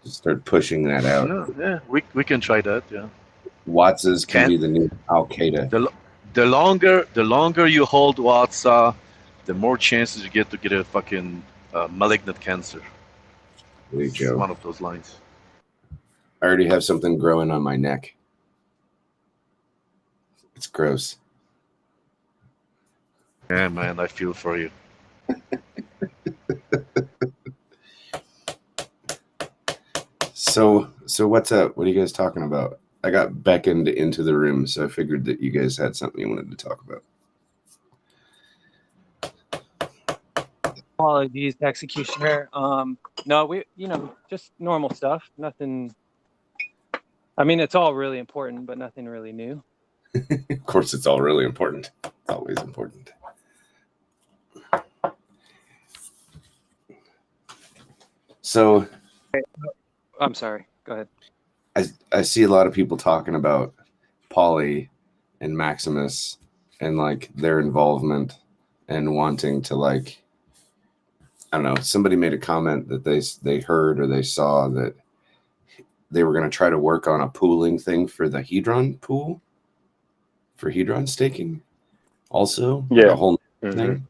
Start pushing that out. Yeah, yeah, we can try that. Yeah, Wattses can can be the new Al Qaeda. the the longer you hold WhatsApp, the more chances you get a fucking malignant cancer. There you It's go. one of those lines. I already have something growing on my neck. It's gross. Yeah, man, I feel for you. So what's up? What are you guys talking about? I got beckoned into the room, so I figured that you guys had something you wanted to talk about. Apologies, executioner. No, we, just normal stuff. Nothing. I mean, it's all really important, but nothing really new. Of course, it's all really important. It's always important. So, I'm sorry. Go ahead. I see a lot of people talking about Polly and Maximus and like their involvement and wanting to like, I don't know. Somebody made a comment that they heard or they saw that they were going to try to work on a pooling thing for the Hedron pool for Hedron staking, also like Yeah. a whole thing.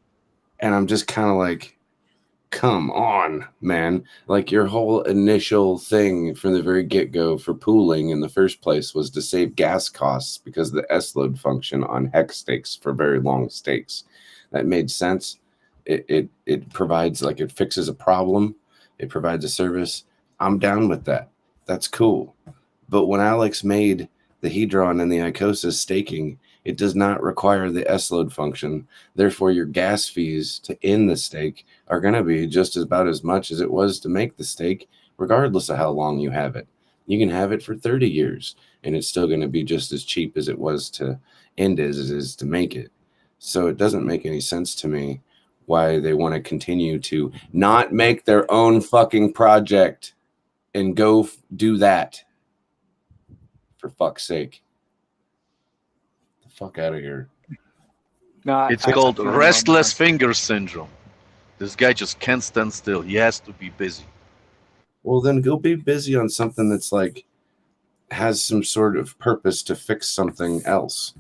And I'm just kind of like, come on, man. Like your whole initial thing from the very get-go for pooling in the first place was to save gas costs because of the S-load function on hex stakes for very long stakes. That made sense. It provides, like, it fixes a problem. It provides a service. I'm down with that. That's cool. But when Alex made the Hedron and the Icosa staking, it does not require the S-load function. Therefore, your gas fees to end the stake are going to be just about as much as it was to make the stake, regardless of how long you have it. You can have it for 30 years, and it's still going to be just as cheap as it was to end as it is to make it. So it doesn't make any sense to me why they want to continue to not make their own fucking project and go do that. For fuck's sake. The fuck out of here. No, It's I called feel you on restless that. fingers syndrome. This guy just can't stand still. He has to be busy. Well, then go be busy on something that's like has some sort of purpose to fix something else,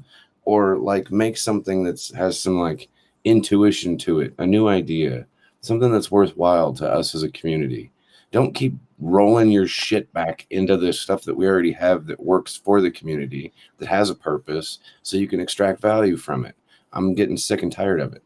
or like make something that's has some like intuition to it, a new idea, something that's worthwhile to us as a community. Don't keep rolling your shit back into the stuff that we already have that works for the community, that has a purpose, so you can extract value from it. I'm getting sick and tired of it.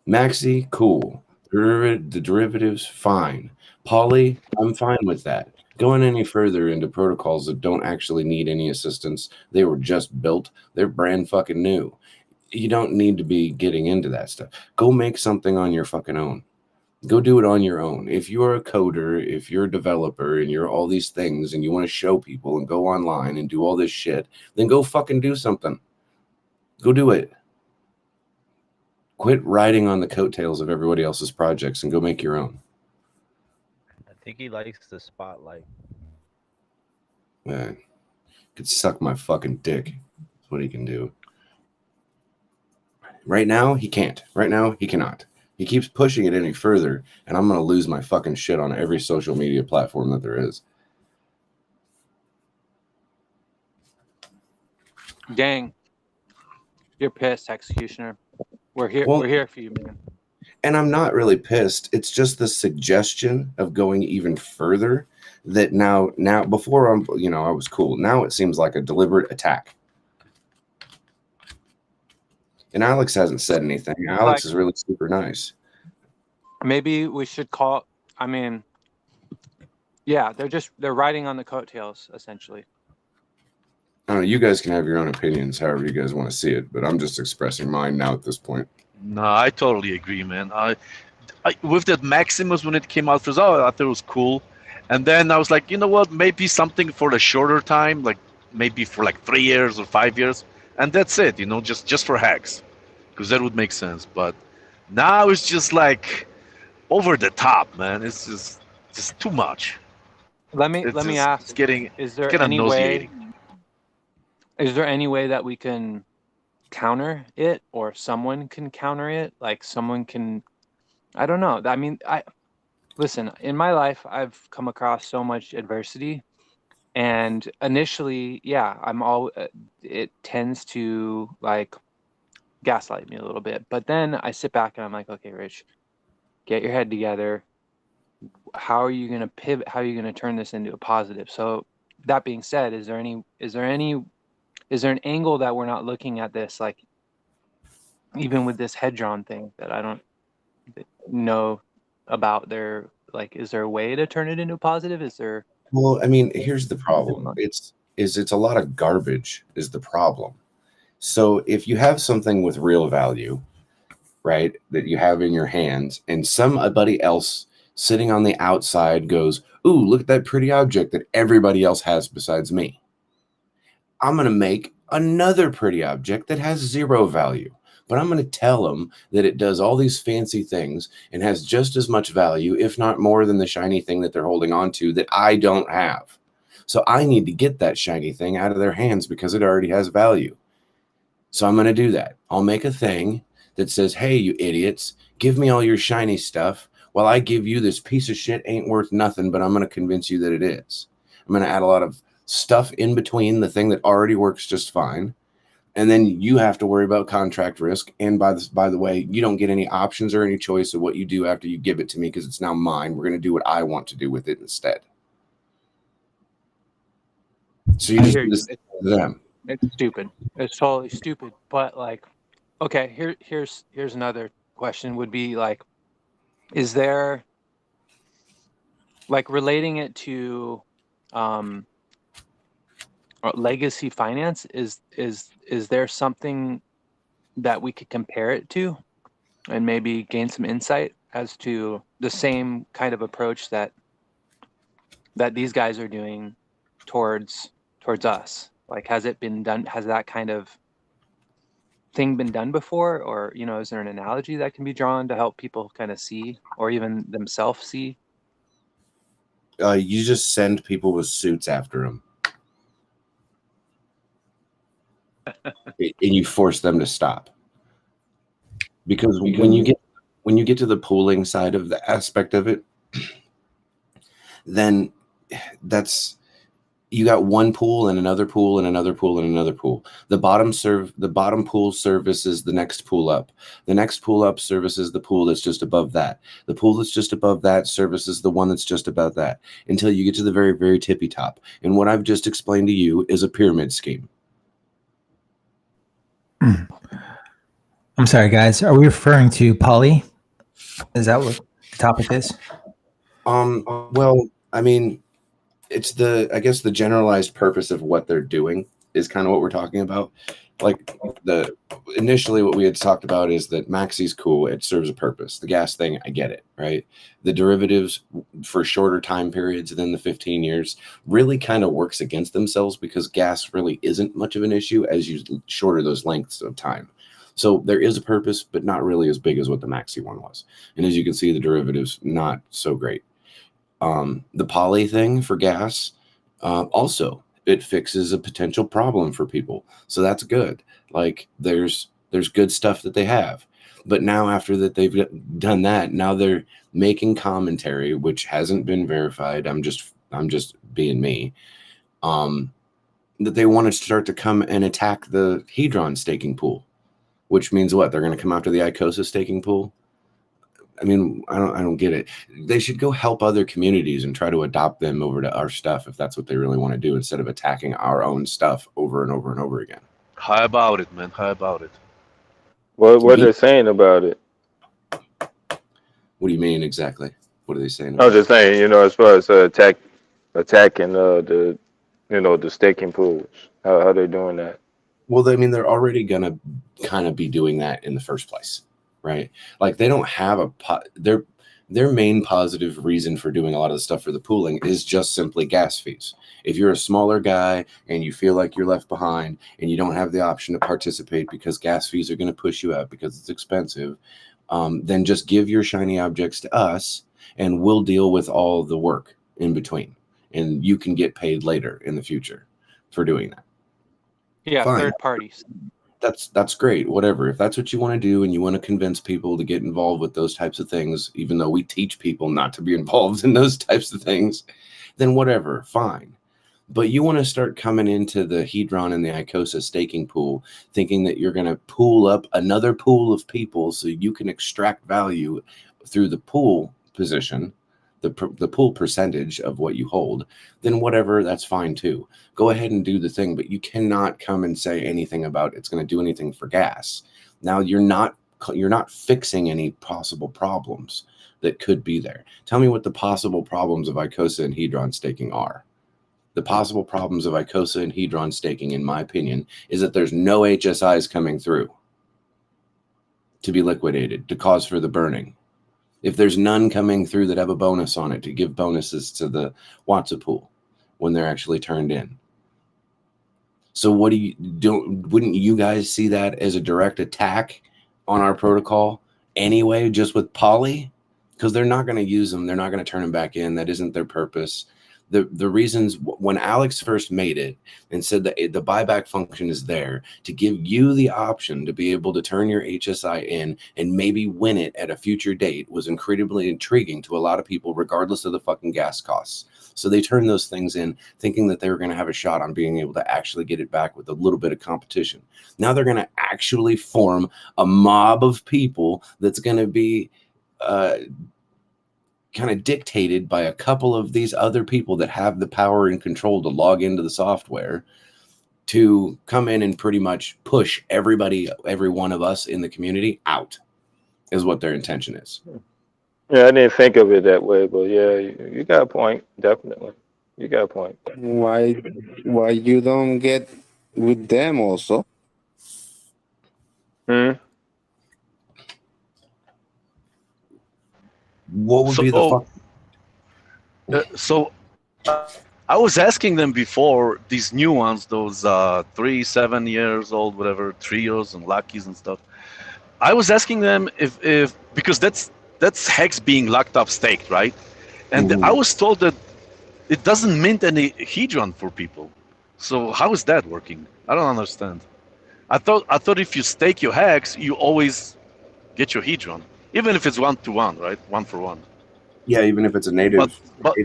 Maxi, cool. The derivatives, fine. Poly, I'm fine with that. Going any further into protocols that don't actually need any assistance, they were just built, they're brand fucking new. You don't need to be getting into that stuff. Go make something on your fucking own. Go do it on your own. If you're a coder, if you're a developer, and you're all these things, and you want to show people and go online and do all this shit, then go fucking do something. Go do it. Quit riding on the coattails of everybody else's projects and go make your own. I think he likes the spotlight. Man, could suck my fucking dick. That's what he can do. Right now, he can't. Right now, he cannot. He keeps pushing it any further, and I'm going to lose my fucking shit on every social media platform that there is. Dang, you're pissed, executioner. We're here. Well, We're here for you, man. And I'm not really pissed. It's just the suggestion of going even further that now before I was cool. Now it seems like a deliberate attack. And Alex hasn't said anything. Alex is really super nice. Maybe we should call. I mean, yeah, they're riding on the coattails essentially. I don't know. You guys can have your own opinions, however you guys want to see it, but I'm just expressing mine now at this point. No, I totally agree, man. With that Maximus when it came out first, oh, I thought it was cool, and then I was like, you know what? Maybe something for a shorter time, like maybe for like 3 years or 5 years, and that's it. Just for hacks, because that would make sense. But now it's just like over the top, man. It's just too much. Let me It's ask. getting Is there kind of any way? nauseating. Is there any way that we can counter it, or someone can counter it? Like someone can. I don't know. I mean, listen, in my life, I've come across so much adversity, and initially, yeah, it tends to like gaslight me a little bit, but then I sit back and I'm like, okay, Rich, get your head together. How are you going to pivot? How are you going to turn this into a positive? So that being said, is there an angle that we're not looking at this, like even with this Hedron thing that I don't know about there, like, is there a way to turn it into a positive? Is there? Well, I mean, here's the problem. It's a lot of garbage is the problem. So if you have something with real value, right, that you have in your hands, and somebody else sitting on the outside goes, "Ooh, look at that pretty object that everybody else has besides me. I'm going to make another pretty object that has zero value, but I'm going to tell them that it does all these fancy things and has just as much value, if not more than the shiny thing that they're holding on to that I don't have. So I need to get that shiny thing out of their hands because it already has value. So I'm going to do that. I'll make a thing that says, hey, you idiots, give me all your shiny stuff while I give you this piece of shit ain't worth nothing, but I'm going to convince you that it is. I'm going to add a lot of stuff in between the thing that already works just fine. And then you have to worry about contract risk. And by the way, you don't get any options or any choice of what you do after you give it to me because it's now mine. We're going to do what I want to do with it instead. So you just do this to them. It's stupid. It's totally stupid. But like, okay, here's another question would be like, is there, like, relating it to legacy finance, is there something that we could compare it to and maybe gain some insight as to the same kind of approach that these guys are doing towards us? Like, has it been done? Has that kind of thing been done before? Or, is there an analogy that can be drawn to help people kind of see, or even themselves see? You just send people with suits after them. And you force them to stop. Because when you get to the pooling side of the aspect of it, then you got one pool and another pool and another pool and another pool. The bottom pool services the next pool up. The next pool up services the pool that's just above that. The pool that's just above that services the one that's just above that, until you get to the very, very tippy top. And what I've just explained to you is a pyramid scheme. I'm sorry, guys. Are we referring to poly? Is that what the topic is? Well, I mean, it's I guess the generalized purpose of what they're doing is kind of what we're talking about. Like initially what we had talked about is that Maxi's cool. It serves a purpose. The gas thing, I get it, right? The derivatives for shorter time periods than the 15 years really kind of works against themselves because gas really isn't much of an issue as you shorter those lengths of time. So there is a purpose, but not really as big as what the Maxi one was. And as you can see, the derivatives, not so great. The poly thing for gas, also it fixes a potential problem for people, so that's good. Like there's good stuff that they have, but now after that they've done that, now they're making commentary which hasn't been verified. I'm just being me. That they want to start to come and attack the Hedron staking pool, which means what? They're going to come after the Icosa staking pool. I mean, I don't get it. They should go help other communities and try to adopt them over to our stuff if that's what they really want to do, instead of attacking our own stuff over and over and over again. How about it, man? How about it? What they're saying about it? What do you mean exactly? What are they saying? I was just saying, as far as attacking the staking pools. How they doing that? Well, I mean, they're already gonna kind of be doing that in the first place, right? Like they don't have their main positive reason for doing a lot of the stuff for the pooling is just simply gas fees. If you're a smaller guy and you feel like you're left behind and you don't have the option to participate because gas fees are going to push you out because it's expensive, then just give your shiny objects to us and we'll deal with all the work in between. And you can get paid later in the future for doing that. Yeah, Fine. third parties. that's great. Whatever. If that's what you want to do and you want to convince people to get involved with those types of things, even though we teach people not to be involved in those types of things, then whatever, fine. But you want to start coming into the Hedron and the Icosa staking pool thinking that you're going to pool up another pool of people so you can extract value through the pool position, the pool percentage of what you hold, then whatever, that's fine too. Go ahead and do the thing, but you cannot come and say anything about it's going to do anything for gas. Now you're not fixing any possible problems that could be there. Tell me what the possible problems of Icosa and Hedron staking are. The possible problems of Icosa and Hedron staking, in my opinion, is that there's no HSIs coming through to be liquidated, to cause for the burning. If there's none coming through that have a bonus on it to give bonuses to the Watsa pool when they're actually turned in. So wouldn't you guys see that as a direct attack on our protocol anyway, just with poly? Because they're not going to use them. They're not going to turn them back in. That isn't their purpose. The reasons when Alex first made it and said that the buyback function is there to give you the option to be able to turn your HSI in and maybe win it at a future date was incredibly intriguing to a lot of people, regardless of the fucking gas costs. So they turned those things in thinking that they were going to have a shot on being able to actually get it back with a little bit of competition. Now they're going to actually form a mob of people that's going to be kind of dictated by a couple of these other people that have the power and control to log into the software to come in and pretty much push every one of us in the community out is what their intention is. Yeah, I didn't think of it that way, but yeah, you got a point. Definitely, you got a point. Why you don't get with them also? What would be the so I was asking them before, these new ones, those 3, 7 years old, whatever, trios and luckies and stuff. I was asking them if because that's hex being locked up staked, right? And I was told that it doesn't mint any Hedron for people. So how is that working? I don't understand. I thought if you stake your hex, you always get your Hedron, even if it's 1-to-1, right? 1-for-1. Yeah, even if it's a native, but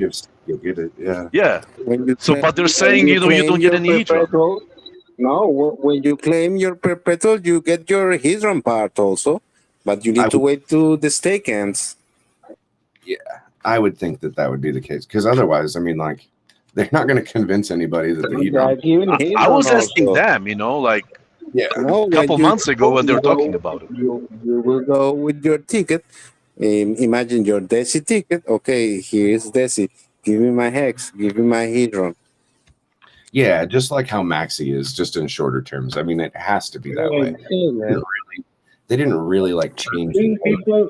you'll get it. Yeah. Yeah. So, but they're saying you don't get any Hedron. No, when you claim your perpetual, you get your Hedron part also, but you need to wait to the stake ends. Yeah, I would think that would be the case because otherwise, I mean, like, they're not going to convince anybody that the Hedron. I was asking them, like, a couple months ago when they were talking about it. You will go with your ticket. Imagine your Desi ticket. Okay, here's Desi. Give me my hex. Give me my Hedron. Yeah, just like how Maxi is, just in shorter terms. I mean, it has to be that way. They didn't really like change. I think people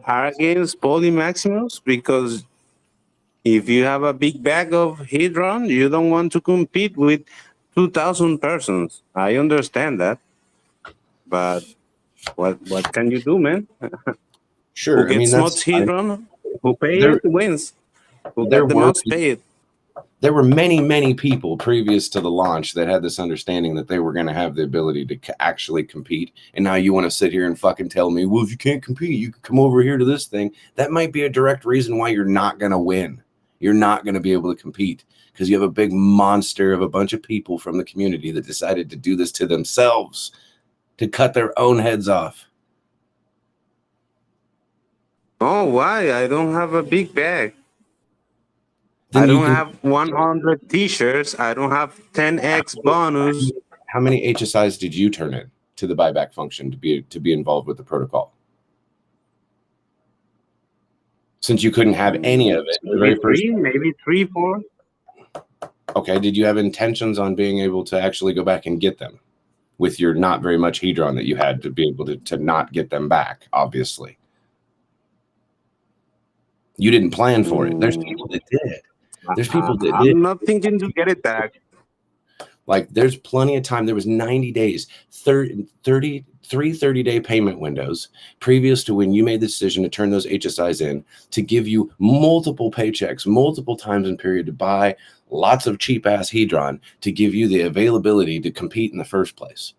are against Poly Maximus because if you have a big bag of Hedron, you don't want to compete with 2,000 persons. I understand that, but what can you do, man? Sure, Who gets most Hedron, who pays it wins. Who got the most paid. There were many people previous to the launch that had this understanding that they were going to have the ability to actually compete. And now you want to sit here and fucking tell me, well, if you can't compete, you can come over here to this thing. That might be a direct reason why you're not going to win. You're not going to be able to compete because you have a big monster of a bunch of people from the community that decided to do this to themselves, to cut their own heads off. Oh, why? I don't have a big bag. Then I don't have 100 t-shirts. I don't have 10x bonus. How many HSIs did you turn in to the buyback function to be involved with the protocol? Since you couldn't have any of it, maybe three, 4. Okay, did you have intentions on being able to actually go back and get them with your not very much Hedron that you had to be able to not get them back, obviously? You didn't plan for it. There's people that did. There's people that did. I'm not thinking to get it back. Like, there's plenty of time. There was 90 days, 30 30-day payment windows previous to when you made the decision to turn those HSIs in to give you multiple paychecks, multiple times in period to buy lots of cheap-ass Hedron to give you the availability to compete in the first place.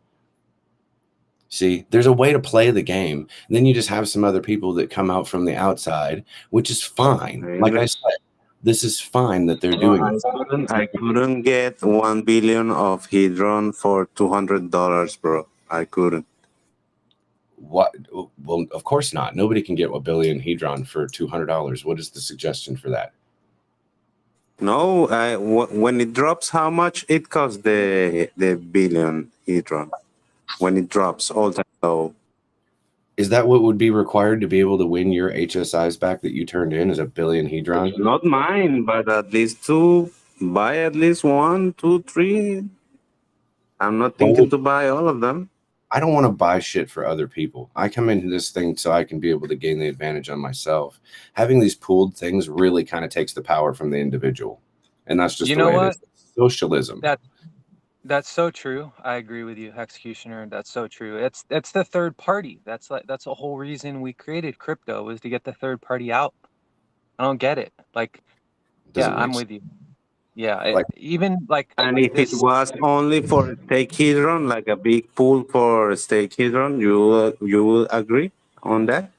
See, there's a way to play the game. And then you just have some other people that come out from the outside, which is fine. Like I said, this is fine that they're doing it. I couldn't get 1 billion of Hedron for $200, bro. I couldn't. What? Well, of course not. Nobody can get a billion Hedron for $200. What is the suggestion for that? No, when it drops, how much it costs the billion Hedron? When it drops all time low. Is that what would be required to be able to win your HSIs back that you turned in as a billion Hedron? Not mine, but at least to buy at least 1, 2, 3. I'm not thinking to buy all of them. I don't want to buy shit for other people. I come into this thing so I can be able to gain the advantage on myself. Having these pooled things really kind of takes the power from the individual. And that's just the way it is. Socialism. That's so true. I agree with you, Executioner. That's so true. It's the third party. That's the whole reason we created crypto, was to get the third party out. I don't get it. Like, yeah, I'm with you. Yeah, and if it was only for stake Hedron, like a big pool for stake Hedron, you will agree on that?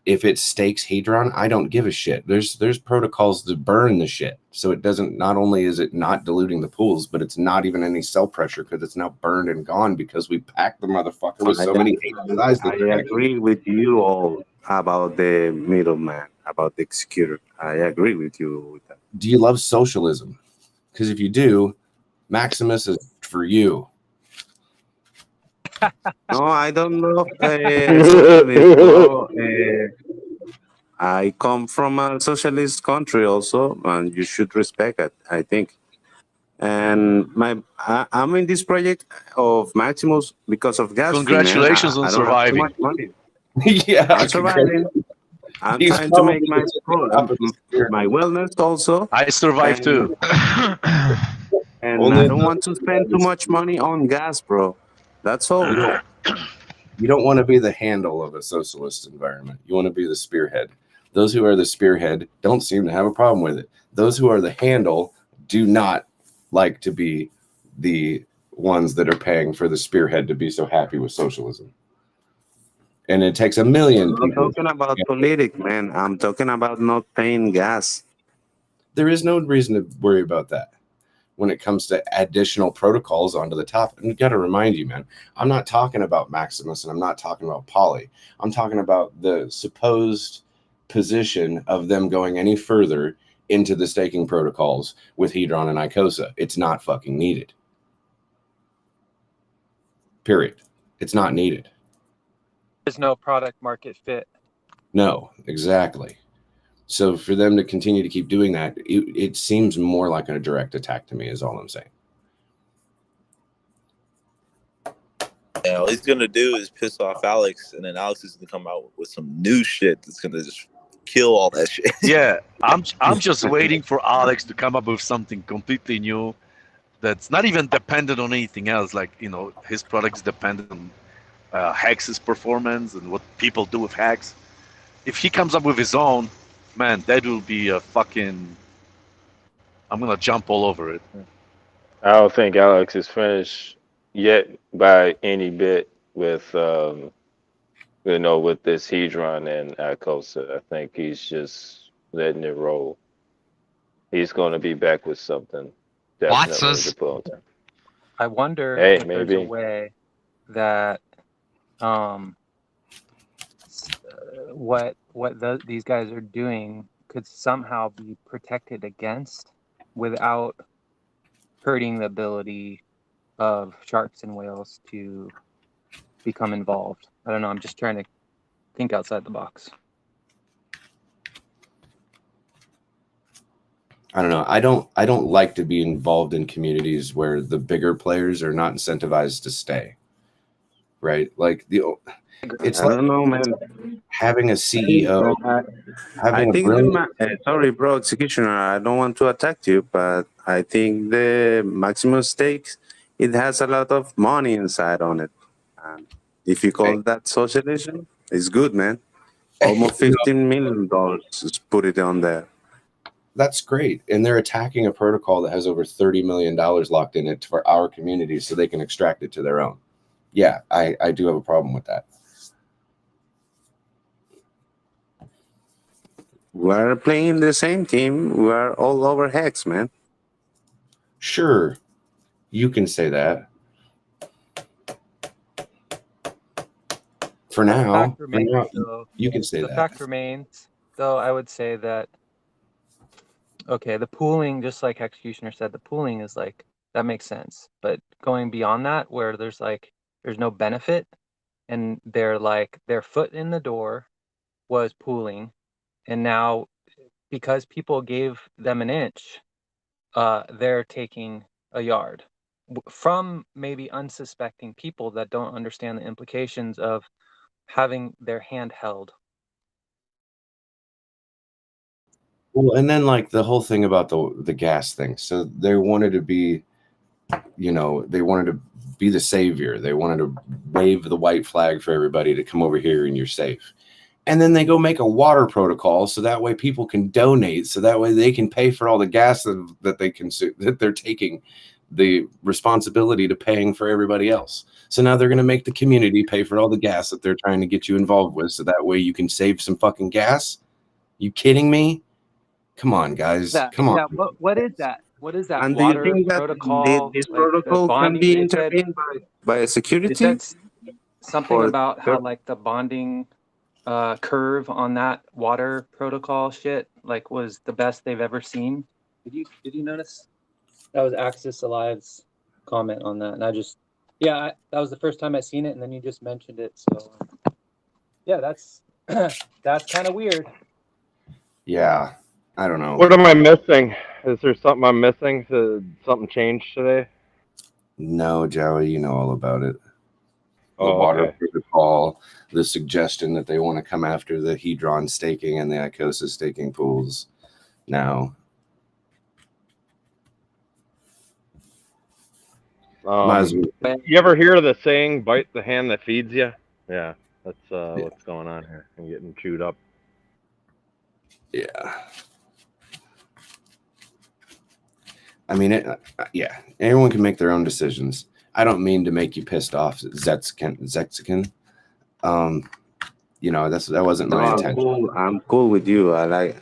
If it stakes Hedron, I don't give a shit. There's protocols to burn the shit, so it doesn't. Not only is it not diluting the pools, but it's not even any sell pressure because it's now burned and gone because we packed the motherfucker with so many HSIs. I agree with you all about the middleman, about the executor. I agree with you with that. Do you love socialism? Because if you do, Maximus is for you. No, I don't know. Socialism. I come from a socialist country also, and you should respect it, I think. And I'm in this project of Maximus because of gas. Congratulations on surviving. Yeah, I'm surviving. I'm trying to make my wellness also. I survived too. And I don't want to spend too much money on gas, bro. That's all. You don't want to be the handle of a socialist environment. You want to be the spearhead. Those who are the spearhead don't seem to have a problem with it. Those who are the handle do not like to be the ones that are paying for the spearhead to be so happy with socialism. And it takes a million people. I'm talking about politics, man. I'm talking about not paying gas. There is no reason to worry about that when it comes to additional protocols onto the top. And you got to remind you, man, I'm not talking about Maximus and I'm not talking about Poly. I'm talking about the supposed position of them going any further into the staking protocols with Hedron and Icosa. It's not fucking needed. Period. It's not needed. There's no product market fit. No, exactly. So for them to continue to keep doing that, it seems more like a direct attack to me, is all I'm saying. Yeah, all he's gonna do is piss off Alex, and then Alex is gonna come out with some new shit that's gonna just kill all that shit. Yeah, I'm just waiting for Alex to come up with something completely new that's not even dependent on anything else. Like, you know, his product is dependent on Hex's performance and what people do with Hex. If he comes up with his own, man, that will be a fucking... I'm gonna jump all over it. I don't think Alex is finished yet by any bit with with this Hedron and Icosa. I think he's just letting it roll. He's going to be back with something. Definitely. I wonder if there's a way that these guys are doing could somehow be protected against without hurting the ability of sharks and whales to become involved. I don't know. I'm just trying to think outside the box. I don't know. I don't like to be involved in communities where the bigger players are not incentivized to stay. Right? Like it's I don't know, man. Having a CEO. Sorry, bro, Executioner. I don't want to attack you, but I think the maximum stakes, it has a lot of money inside on it. And if you call that socialism, it's good, man. Almost $15 million is put it on there. That's great. And they're attacking a protocol that has over $30 million locked in it for our community so they can extract it to their own. yeah, I do have a problem with that. We're playing the same team. We're all over Hex, man. Sure, you can say that. For now, Fact remains, though. you can say The that. fact remains, though, I would say that, okay, the pooling, just like Executioner said, the pooling is like, that makes sense. But going beyond that, where there's no benefit, and they're like, their foot in the door was pooling, and now because people gave them an inch, they're taking a yard from maybe unsuspecting people that don't understand the implications of having their hand held. Well, and then like the whole thing about the gas thing. So they wanted to be, they wanted to be the savior. They wanted to wave the white flag for everybody to come over here and you're safe. And then they go make a water protocol so that way people can donate, so that way they can pay for all the gas that they consume, that they're taking the responsibility to paying for everybody else. So now they're going to make the community pay for all the gas that they're trying to get you involved with, so that way you can save some fucking gas. You kidding me? Come on, guys. Come on. Yeah, what is that? What is that And do you water think that protocol? this like the protocol can bonding? be It said, intervened by a it security? said something Or about how like the bonding curve on that water protocol shit like was the best they've ever seen. Did you notice? That was Axis Alive's comment on that, and that was the first time I seen it, and then you just mentioned it, so yeah, that's that's kind of weird. Yeah, I don't know. What am I missing? Is there something I'm missing? Something changed today? No, Joey, you know all about it. The Oh, water okay. protocol, the suggestion that they want to come after the Hedron staking and the Icosa staking pools now. You ever hear of the saying, bite the hand that feeds you? Yeah, that's what's going on here. I'm getting chewed up. Yeah. I mean, yeah, everyone can make their own decisions. I don't mean to make you pissed off, Zexican. That wasn't my intention. I'm cool with you. I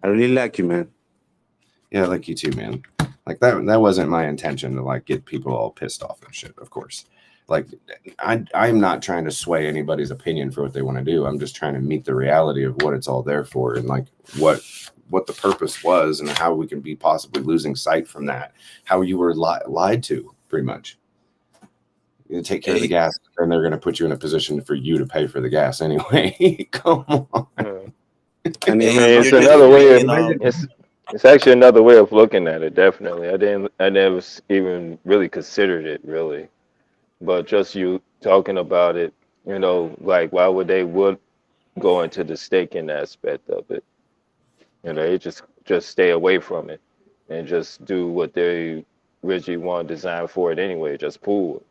really like you, man. Yeah, I like you too, man. Like that wasn't my intention to like get people all pissed off and shit, of course. Like I'm not trying to sway anybody's opinion for what they want to do. I'm just trying to meet the reality of what it's all there for, and like what the purpose was, and how we can be possibly losing sight from that. How you were lied to, pretty much. You take care of the gas, and they're going to put you in a position for you to pay for the gas anyway. Come on. I mean, it's another way of it's actually another way of looking at it. Definitely, I never even really considered it really, but just you talking about it, like why would they go into the staking aspect of it? They just stay away from it and just do what they originally want to design for it anyway. Just pool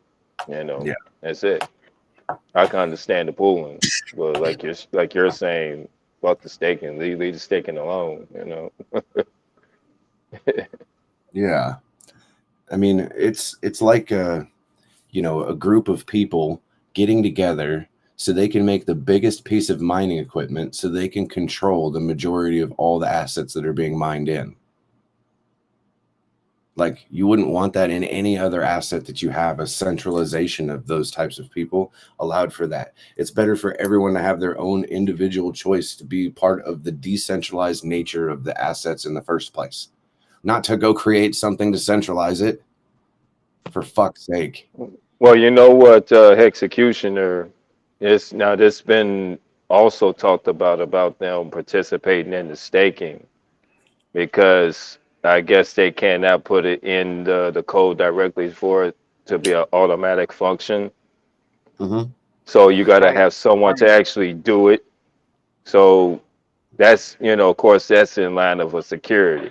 it, Yeah, that's it. I can understand the pooling, but like you're saying, fuck the staking, leave the staking alone. Yeah. I mean, it's like a group of people getting together so they can make the biggest piece of mining equipment so they can control the majority of all the assets that are being mined in. Like, you wouldn't want that in any other asset that you have. A centralization of those types of people allowed for that. It's better for everyone to have their own individual choice to be part of the decentralized nature of the assets in the first place. Not to go create something to centralize it. For fuck's sake. Well, you know what, Executioner is now. This been also talked about them participating in the staking, because I guess they cannot put it in the code directly for it to be an automatic function. Mm-hmm. So you got to have someone to actually do it. So that's, of course, that's in line of a security,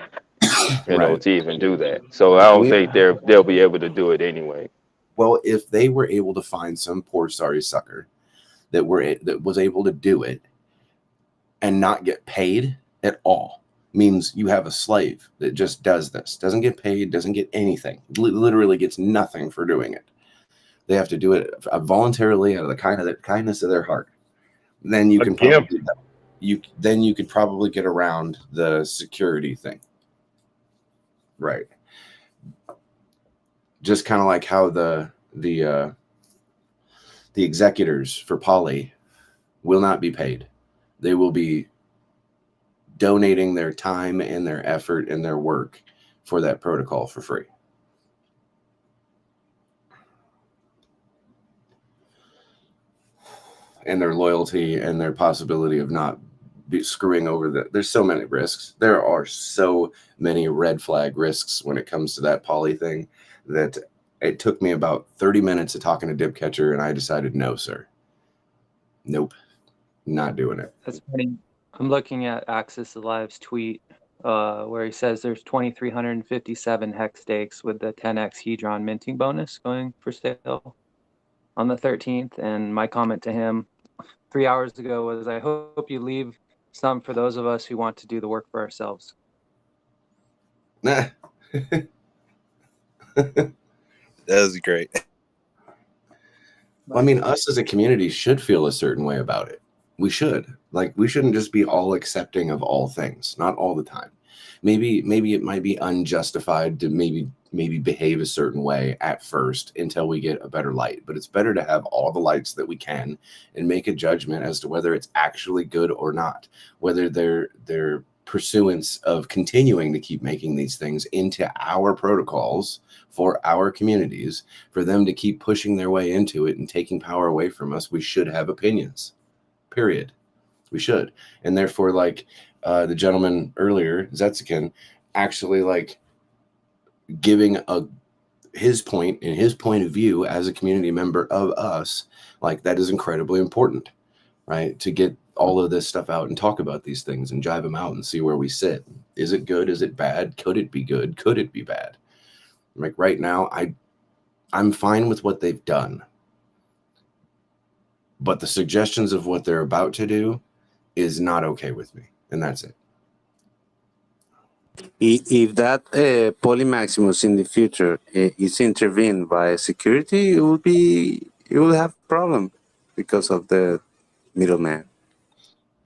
Right. to even do that. So I don't think they'll be able to do it anyway. Well, if they were able to find some poor sorry sucker that was able to do it and not get paid at all, means you have a slave that just does this, doesn't get paid, doesn't get anything, literally gets nothing for doing it. They have to do it voluntarily out of the kindness of their heart. Then you can probably you could probably get around the security thing, right? Just kind of like how the executors for Poly will not be paid. They will be donating their time and their effort and their work for that protocol for free. And their loyalty and their possibility of not screwing over there's so many risks. There are so many red flag risks when it comes to that Poly thing that it took me about 30 minutes of talking to Dipcatcher, and I decided, no, sir. Nope. Not doing it. That's funny. I'm looking at Axis Alive's tweet where he says there's 2,357 hex stakes with the 10x Hedron minting bonus going for sale on the 13th. And my comment to him 3 hours ago was, I hope you leave some for those of us who want to do the work for ourselves. Nah. That was great. Well, I mean, us as a community should feel a certain way about it. We should. Like, we shouldn't just be all accepting of all things, not all the time. Maybe it might be unjustified to maybe behave a certain way at first until we get a better light. But it's better to have all the lights that we can and make a judgment as to whether it's actually good or not, whether their pursuance of continuing to keep making these things into our protocols for our communities, for them to keep pushing their way into it and taking power away from us. We should have opinions, period. We should. And therefore, like the gentleman earlier, Zetzikin, actually like giving his point and his point of view as a community member of us, like that is incredibly important, right? To get all of this stuff out and talk about these things and jive them out and see where we sit. Is it good? Is it bad? Could it be good? Could it be bad? Like right now, I'm fine with what they've done, but the suggestions of what they're about to do is not okay with me, and that's it. If that Polymaximus in the future is intervened by security, it will have a problem because of the middleman.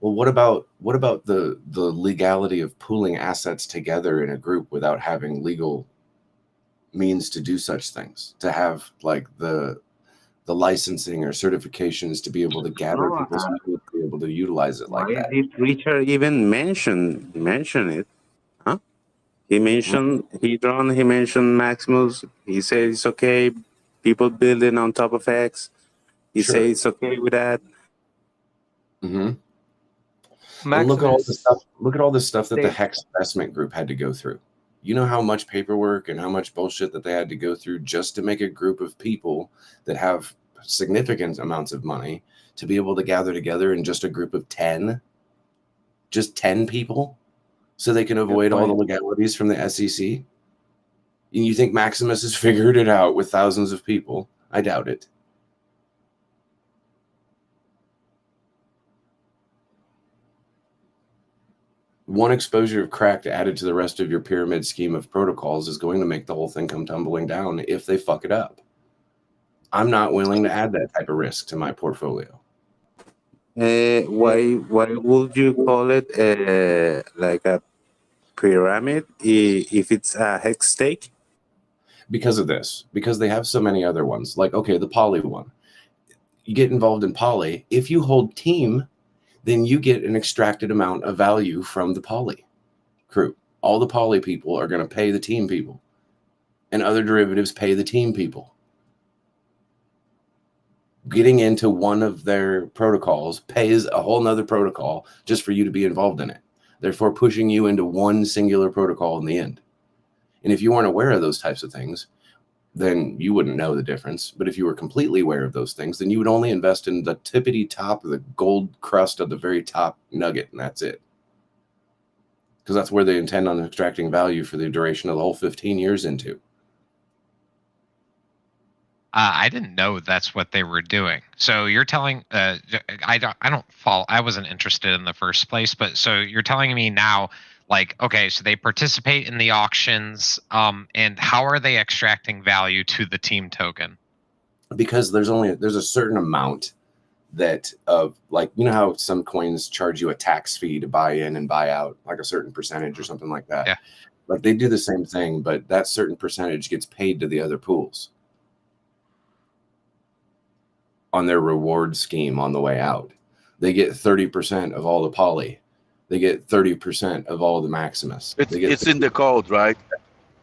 Well, what about the legality of pooling assets together in a group without having legal means to do such things? To have like the licensing or certifications to be able to gather people's money, to be able to utilize it like that. Why did Richard even mention it? Huh? He mentioned Hedron. He mentioned Maximus. He said it's okay. People building on top of X. He said it's okay with that. Mm-hmm. And look at all the stuff. Look at all the stuff that the Hex investment group had to go through. You know how much paperwork and how much bullshit that they had to go through just to make a group of people that have significant amounts of money to be able to gather together in just a group of 10, just 10 people, so they can avoid all the legalities from the SEC. You think Maximus has figured it out with thousands of people? I doubt it. One exposure of crack added to the rest of your pyramid scheme of protocols is going to make the whole thing come tumbling down if they fuck it up. I'm not willing to add that type of risk to my portfolio. Why would you call it like a pyramid if it's a hex stake? Because of this. Because they have so many other ones. Like, okay, the poly one. You get involved in poly. If you hold team, then you get an extracted amount of value from the poly crew. All the poly people are going to pay the team people. And other derivatives pay the team people. Getting into one of their protocols pays a whole nother protocol just for you to be involved in it. Therefore, pushing you into one singular protocol in the end. And if you weren't aware of those types of things, then you wouldn't know the difference. But if you were completely aware of those things, then you would only invest in the tippity top of the gold crust of the very top nugget, and that's it. Because that's where they intend on extracting value for the duration of the whole 15 years into. I didn't know that's what they were doing. So you're telling I don't follow. I wasn't interested in the first place, but so you're telling me now, like, okay, so they participate in the auctions, and how are they extracting value to the team token? because there's a certain amount that of like, you know how some coins charge you a tax fee to buy in and buy out, like a certain percentage or something like that. Yeah. Like they do the same thing, but that certain percentage gets paid to the other pools on their reward scheme on the way out. They get 30% of all the poly. They get 30% of all the Maximus. It's in the code, right?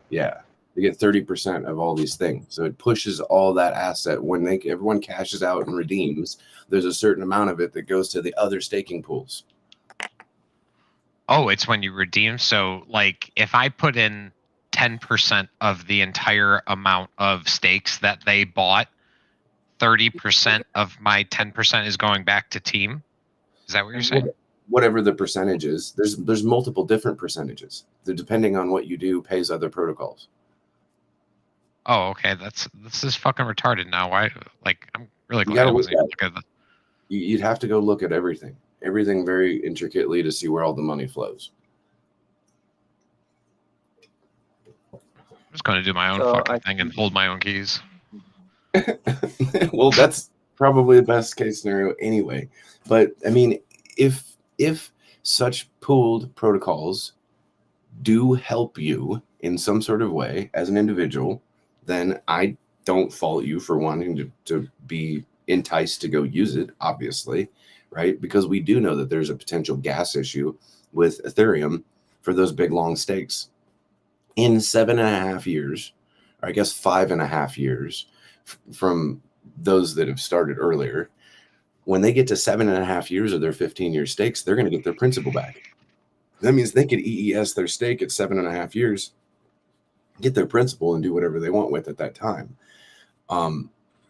Yeah. They get 30% of all these things. So it pushes all that asset when everyone cashes out and redeems. There's a certain amount of it that goes to the other staking pools. Oh, it's when you redeem. So, like, if I put in 10% of the entire amount of stakes that they bought, 30% of my 10% is going back to team. Is that what you're saying? Whatever the percentage is, there's multiple different percentages. They're depending on what you do pays other protocols. Oh, okay. This is fucking retarded now. Why? Like, I'm really You glad gotta I wasn't look able to look at the. You'd have to go look at everything very intricately to see where all the money flows. I'm just going to do my own fucking thing and hold my own keys. Well, that's probably the best case scenario anyway. But I mean, if such pooled protocols do help you in some sort of way as an individual, then I don't fault you for wanting to be enticed to go use it, obviously, right? Because we do know that there's a potential gas issue with Ethereum for those big long stakes. In 7.5 years, or I guess 5.5 years from those that have started earlier, when they get to 7.5 years of their 15-year stakes, they're going to get their principal back. That means they could EES their stake at 7.5 years, get their principal, and do whatever they want with at that time.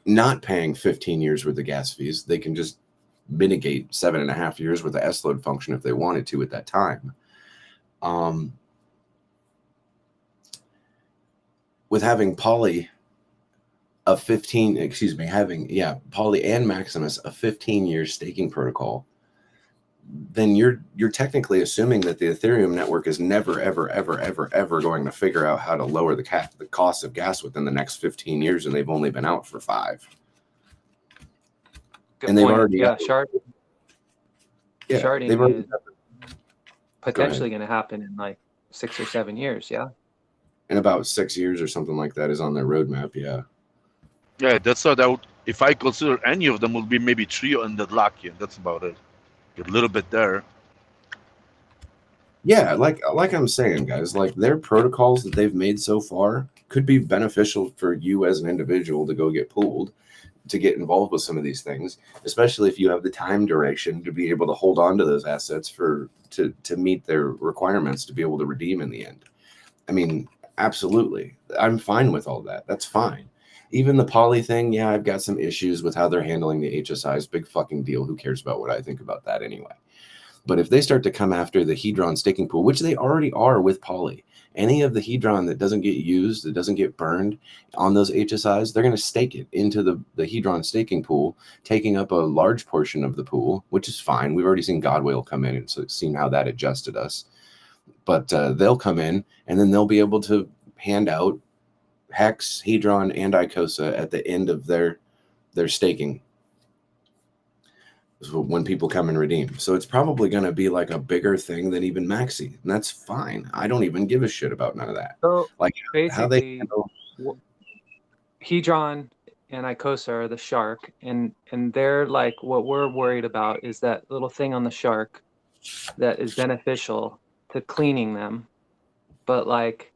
Not paying 15 years worth of gas fees, they can just mitigate 7.5 years with the S-load function if they wanted to at that time. With having Poly a 15, Poly and Maximus a 15-year staking protocol, then you're technically assuming that the Ethereum network is never, ever going to figure out how to lower the cost of gas within the next 15 years, and they've only been out for 5. Good and they've point. already sharding is potentially going to happen in like 6 or 7 years. Yeah. In about 6 years or something like that is on their roadmap. Yeah. Yeah, that's what I would. If I consider any of them, would be maybe 3 on the lucky, and that's about it. A little bit there. Yeah, like I'm saying, guys, like their protocols that they've made so far could be beneficial for you as an individual to go get pooled, to get involved with some of these things, especially if you have the time duration to be able to hold on to those assets to meet their requirements to be able to redeem in the end. I mean, absolutely. I'm fine with all that. That's fine. Even the Poly thing, yeah, I've got some issues with how they're handling the HSIs. Big fucking deal. Who cares about what I think about that anyway? But if they start to come after the Hedron staking pool, which they already are with Poly, any of the Hedron that doesn't get used, that doesn't get burned on those HSIs, they're going to stake it into the Hedron staking pool, taking up a large portion of the pool, which is fine. We've already seen Godwhale come in and seen how that adjusted us. But they'll come in, and then they'll be able to hand out Hex, Hedron, and Icosa at the end of their staking when people come and redeem. So it's probably going to be like a bigger thing than even Maxi, and that's fine. I don't even give a shit about none of that. So like how they basically, Hedron and Icosa are the shark, and they're like, what we're worried about is that little thing on the shark that is beneficial to cleaning them, but like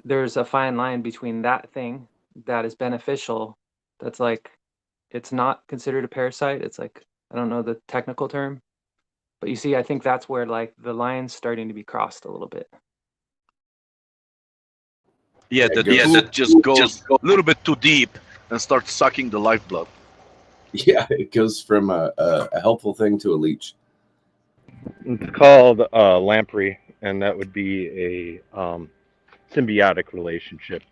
there's a fine line between that thing that is beneficial, that's like, it's not considered a parasite. It's like, I don't know the technical term, but you see, I think that's where like the line's starting to be crossed a little bit. Yeah, the poop just goes a little bit too deep and starts sucking the lifeblood. Yeah, it goes from a helpful thing to a leech. It's called lamprey, and that would be a symbiotic relationship.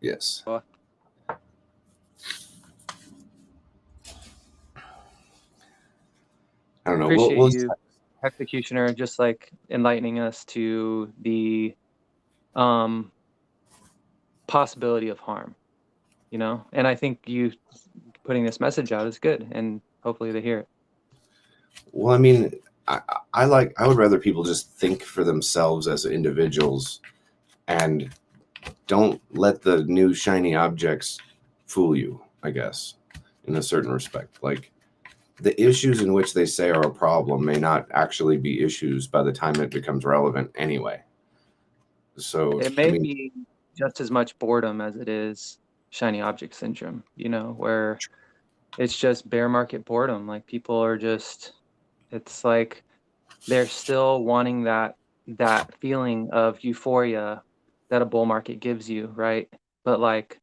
Yes. I don't know. Appreciate you, Executioner, just like enlightening us to the possibility of harm. you know. And I think you putting this message out is good, and hopefully they hear it. Well, I mean, I would rather people just think for themselves as individuals and don't let the new shiny objects fool you, I guess, in a certain respect. Like, the issues in which they say are a problem may not actually be issues by the time it becomes relevant anyway. So It may be just as much boredom as it is shiny object syndrome, you know, where it's just bear market boredom. Like, people are just, it's like they're still wanting that feeling of euphoria that a bull market gives you, right? But like,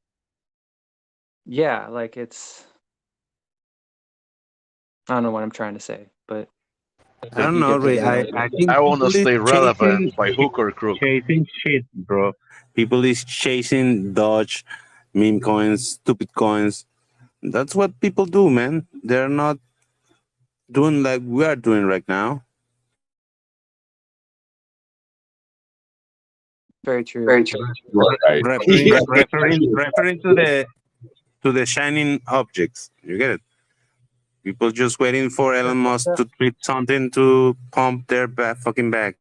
yeah, like it's, I don't know what I'm trying to say, but I don't you know, get the Ray. general I idea. think I want to people is stay relevant chasing by hook or crook. chasing shit, bro. People is chasing Dodge, meme coins, stupid coins. That's what people do, man. They're not doing like we are doing right now. Very true. right. Referring to the shining objects. You get it? People just waiting for Elon Musk to tweet something to pump their fucking back.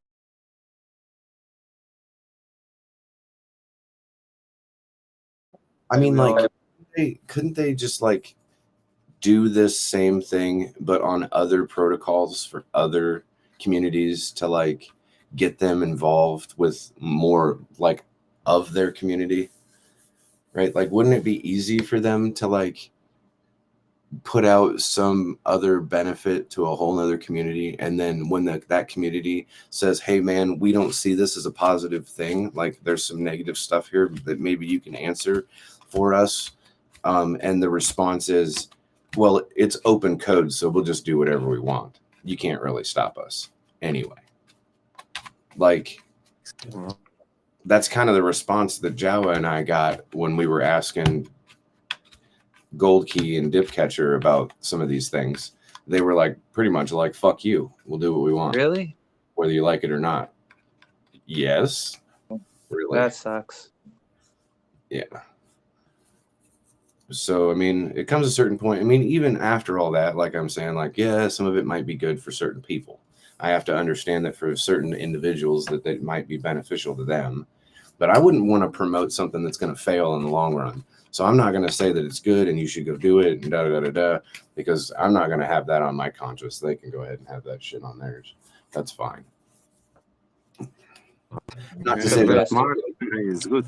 I mean, like, couldn't they just like do this same thing but on other protocols for other communities to like get them involved with more like of their community, right? Like, wouldn't it be easy for them to like put out some other benefit to a whole nother community, and then when that community says, hey man, we don't see this as a positive thing, like there's some negative stuff here that maybe you can answer for us, and the response is, well, it's open code, so we'll just do whatever we want, you can't really stop us anyway. Like, that's kind of the response that Jawa and I got when we were asking Gold Key and Dip Catcher about some of these things. They were like, pretty much like, fuck you, we'll do what we want. Really? Whether you like it or not. Yes. Really? That sucks. Yeah. So, I mean, it comes a certain point. I mean, even after all that, like I'm saying, like, yeah, some of it might be good for certain people. I have to understand that for certain individuals that it might be beneficial to them. But I wouldn't want to promote something that's going to fail in the long run. So I'm not going to say that it's good and you should go do it and da-da-da-da-da, because I'm not going to have that on my conscience. They can go ahead and have that shit on theirs. That's fine. Not to say that Smart is good.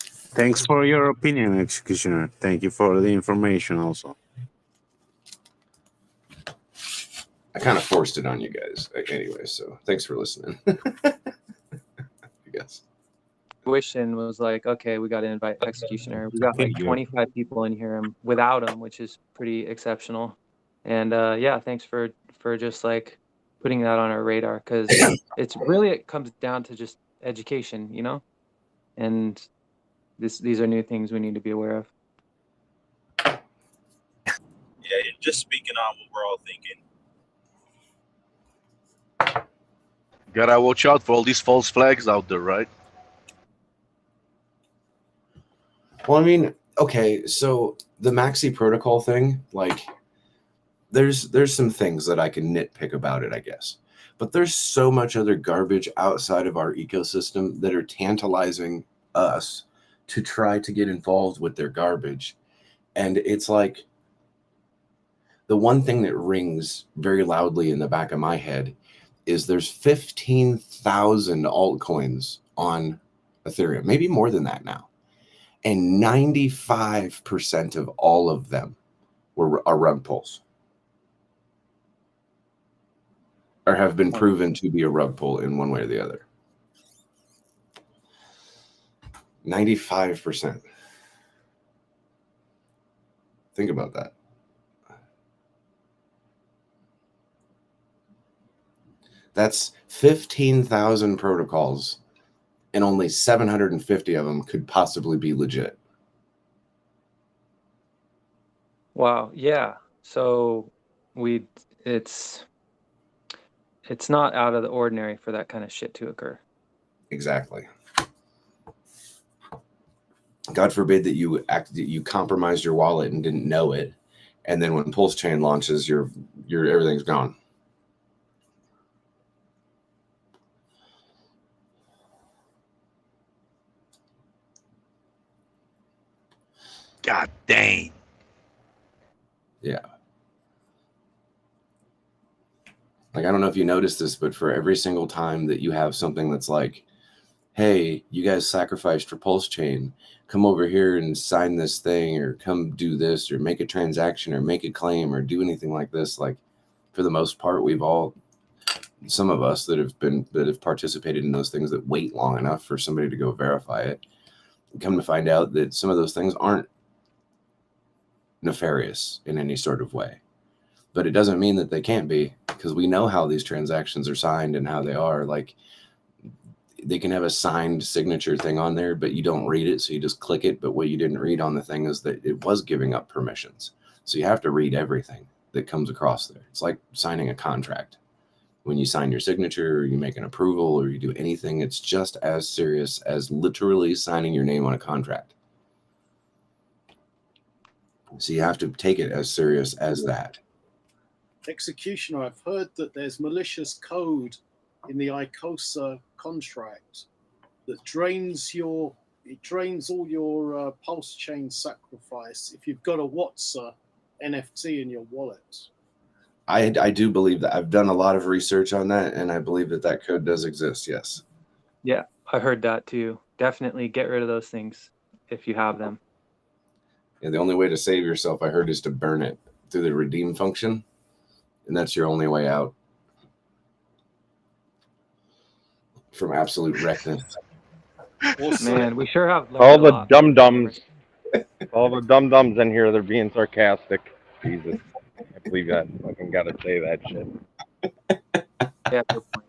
Thanks for your opinion, Executioner. Thank you for the information also. I kind of forced it on you guys anyway, so thanks for listening. I guess. Tuition was like, okay, we got to invite Executioner. We got like 25 people in here without him, which is pretty exceptional. And yeah, thanks for just like putting that on our radar, because it's really, it comes down to just education, you know, and these are new things we need to be aware of. Yeah, you're just speaking on what we're all thinking. Gotta watch out for all these false flags out there, right? Well, I mean, okay, so the Maxi protocol thing, like, there's some things that I can nitpick about it, I guess. But there's so much other garbage outside of our ecosystem that are tantalizing us to try to get involved with their garbage. And it's like, the one thing that rings very loudly in the back of my head is there's 15,000 altcoins on Ethereum, maybe more than that now. And 95% of all of them are rug pulls, or have been proven to be a rug pull in one way or the other. 95%. Think about that. That's 15,000 protocols, and only 750 of them could possibly be legit. Wow. Yeah. So it's not out of the ordinary for that kind of shit to occur. Exactly. God forbid that you compromised your wallet and didn't know it, and then when Pulse Chain launches, your everything's gone. God dang. Yeah. Like, I don't know if you noticed this, but for every single time that you have something that's like, hey, you guys sacrificed for Pulse Chain, come over here and sign this thing, or come do this, or make a transaction, or make a claim, or do anything like this. Like, for the most part, some of us that have participated in those things that wait long enough for somebody to go verify it, come to find out that some of those things aren't nefarious in any sort of way. But it doesn't mean that they can't be, because we know how these transactions are signed and how they are. Like, they can have a signed signature thing on there, but you don't read it, so you just click it. But what you didn't read on the thing is that it was giving up permissions. So you have to read everything that comes across there. It's like signing a contract. When you sign your signature, or you make an approval, or you do anything, it's just as serious as literally signing your name on a contract. So you have to take it as serious as that. Executioner, I've heard that there's malicious code in the Icosa contract that drains all your pulse chain sacrifice if you've got a Watsa NFT in your wallet. I do believe that. I've done a lot of research on that, and I believe that code does exist. Yes. Yeah, I heard that too. Definitely get rid of those things if you have them. And the only way to save yourself, I heard, is to burn it through the redeem function, and that's your only way out from absolute wreckness. Man, we sure have all the dum-dums. All the dum-dums in here, they're being sarcastic. Jesus. I believe that. Fucking gotta say that shit. Yeah, good point.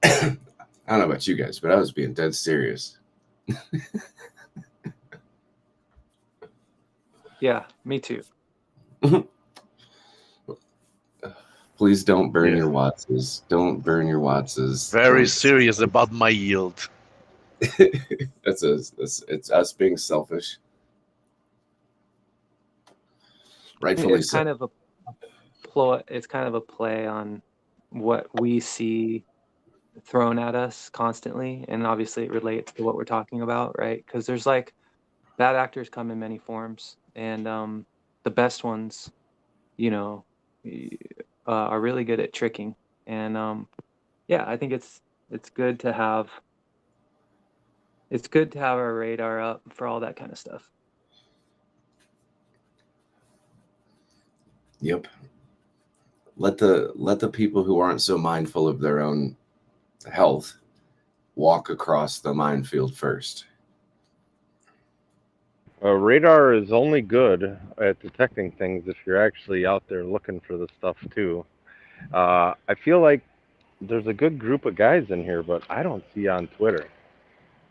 I don't know about you guys, but I was being dead serious. Yeah, me too. Please don't burn your Wattses. Don't burn your Wattses. Very serious about my yield. It's us being selfish. Rightfully It's so. kind of it's kind of a play on what we see thrown at us constantly, and obviously it relates to what we're talking about, right? Because there's like bad actors come in many forms, and the best ones, are really good at tricking. And yeah, I think it's good to have our radar up for all that kind of stuff. Yep. Let the people who aren't so mindful of their own health walk across the minefield first. Radar is only good at detecting things if you're actually out there looking for the stuff too. I feel like there's a good group of guys in here, but I don't see on Twitter.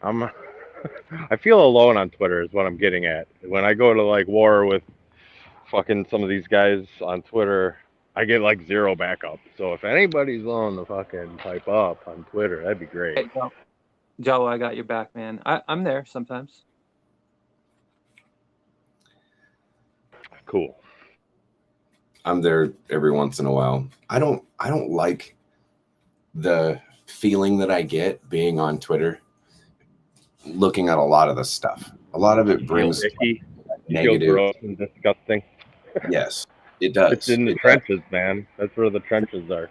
I feel alone on Twitter is what I'm getting at. When I go to like war with fucking some of these guys on Twitter, I get like zero backup. So if anybody's willing to fucking pipe up on Twitter, that'd be great. Hey, Joe, I got your back, man. I'm there sometimes. Cool. I'm there every once in a while. I don't like the feeling that I get being on Twitter, looking at a lot of the stuff. A lot of it brings negative. Feel gross and disgusting. Yes, it does. It's in the trenches, man. That's where the trenches are.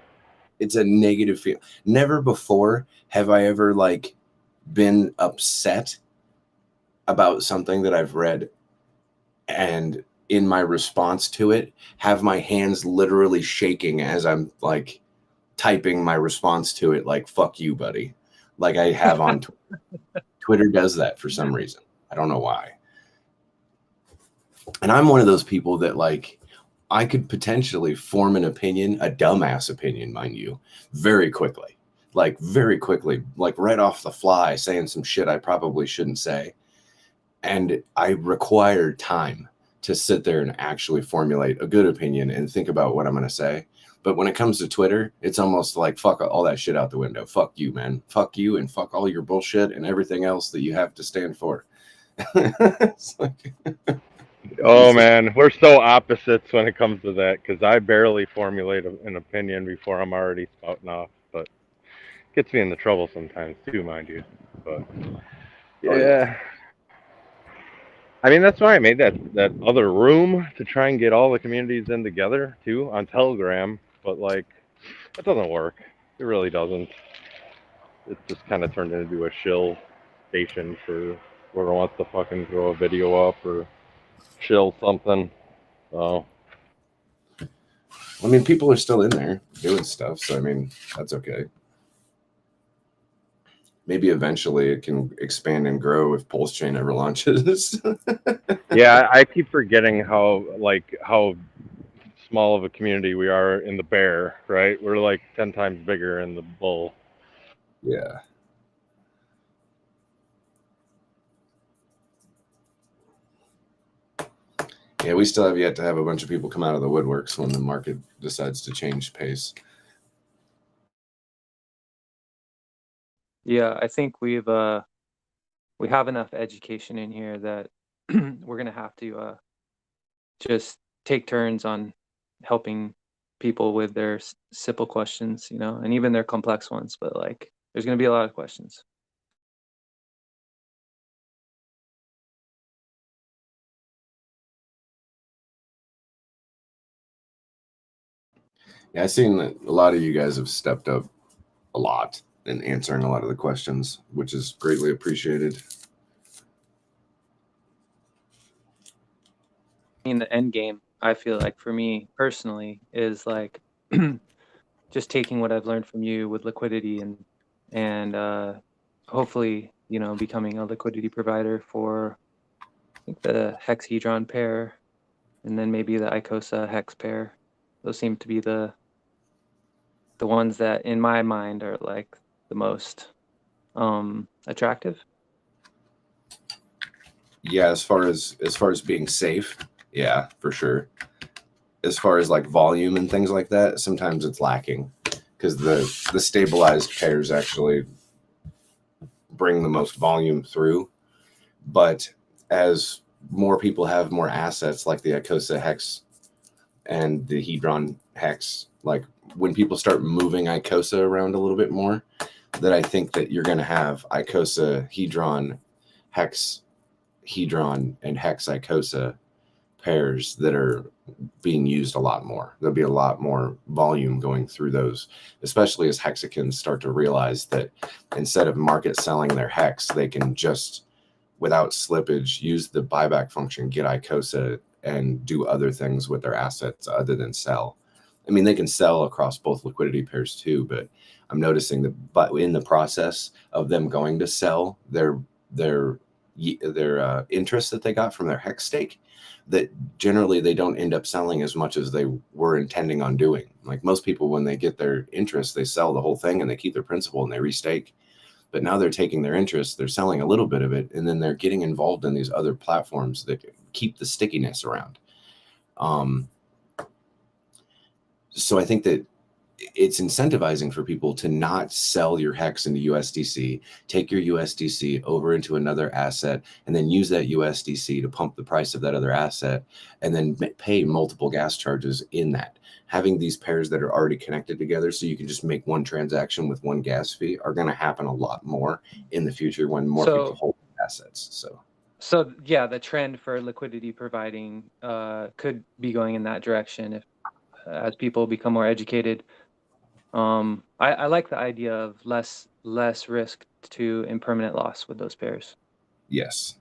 It's a negative feel. Never before have I ever like been upset about something that I've read, and in my response to it, have my hands literally shaking as I'm like typing my response to it, like "fuck you, buddy," like I have on Twitter. Twitter does that for some reason. I don't know why. And I'm one of those people that like, I could potentially form an opinion, a dumbass opinion, mind you, very quickly, like right off the fly, saying some shit I probably shouldn't say. And I require time to sit there and actually formulate a good opinion and think about what I'm going to say. But when it comes to Twitter, it's almost like fuck all that shit out the window. Fuck you, man. Fuck you and fuck all your bullshit and everything else that you have to stand for. It's like, Oh man, we're so opposites when it comes to that because I barely formulate an opinion before I'm already spouting off, but gets me into trouble sometimes too, mind you. But yeah, Oh, yeah. I mean that's why I made that other room to try and get all the communities in together too on Telegram, but like it doesn't work. It really doesn't. It just kind of turned into a shill station for whoever wants to fucking throw a video up or shill something. So. I mean, people are still in there doing stuff, so I mean, that's okay. Maybe eventually it can expand and grow if Pulse Chain ever launches. Yeah, I keep forgetting how small of a community we are in the bear, right? We're like 10 times bigger in the bull. Yeah. Yeah, we still have yet to have a bunch of people come out of the woodworks when the market decides to change pace. Yeah, I think we have enough education in here that we're gonna have to just take turns on helping people with their simple questions, you know, and even their complex ones. But like, there's gonna be a lot of questions. Yeah, I've seen that a lot of you guys have stepped up a lot in answering a lot of the questions, which is greatly appreciated. I mean, the end game, I feel like for me personally, is like just taking what I've learned from you with liquidity and hopefully, you know, becoming a liquidity provider for I think the hexahedron pair and then maybe the Icosa hex pair. Those seem to be the ones that in my mind are like the most attractive. Yeah, as far as being safe, yeah, for sure. As far as like volume and things like that, sometimes it's lacking because the stabilized pairs actually bring the most volume through. But as more people have more assets like the Icosa hex and the Hedron hex, like when people start moving Icosa around a little bit more, that I think that you're going to have Icosa, Hedron, hex, Hedron, and hex Icosa pairs that are being used a lot more. There'll be a lot more volume going through those, especially as hexagons start to realize that instead of market selling their hex, they can just, without slippage, use the buyback function, get Icosa, and do other things with their assets other than sell. I mean, they can sell across both liquidity pairs too, but I'm noticing that, but in the process of them going to sell their interest that they got from their hex stake, that generally they don't end up selling as much as they were intending on doing. Like most people, when they get their interest, they sell the whole thing and they keep their principal and they restake. But now they're taking their interest, they're selling a little bit of it, and then they're getting involved in these other platforms that keep the stickiness around. So I think that it's incentivizing for people to not sell your hex into USDC, take your USDC over into another asset, and then use that USDC to pump the price of that other asset, and then pay multiple gas charges in that. Having these pairs that are already connected together so you can just make one transaction with one gas fee are going to happen a lot more in the future when more people hold assets. So yeah, the trend for liquidity providing could be going in that direction if as people become more educated. I like the idea of less risk to impermanent loss with those pairs. Yes,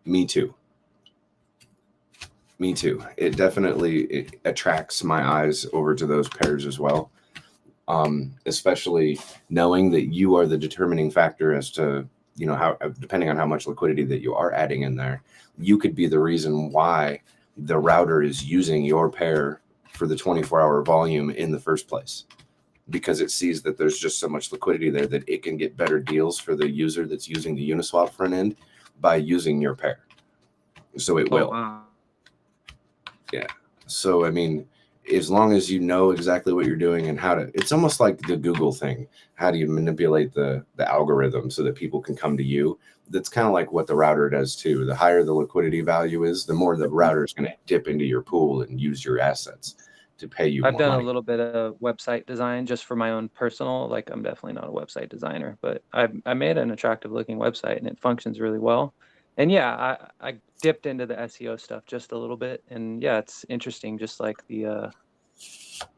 me too. Me too. It definitely attracts my eyes over to those pairs as well. Especially knowing that you are the determining factor as to, you know, how, depending on how much liquidity that you are adding in there, you could be the reason why the router is using your pair for the 24-hour volume in the first place, because it sees that there's just so much liquidity there that it can get better deals for the user that's using the Uniswap front end by using your pair. So it will. Wow. Yeah. So, I mean, as long as you know exactly what you're doing and how to, it's almost like the Google thing. How do you manipulate the algorithm so that people can come to you? That's kind of like what the router does too. The higher the liquidity value is, the more the router is going to dip into your pool and use your assets to pay you I've more done money. a little bit of website design just for my own personal, like I'm definitely not a website designer, but I made an attractive looking website and it functions really well. And yeah, I dipped into the SEO stuff just a little bit. And yeah, it's interesting, just like the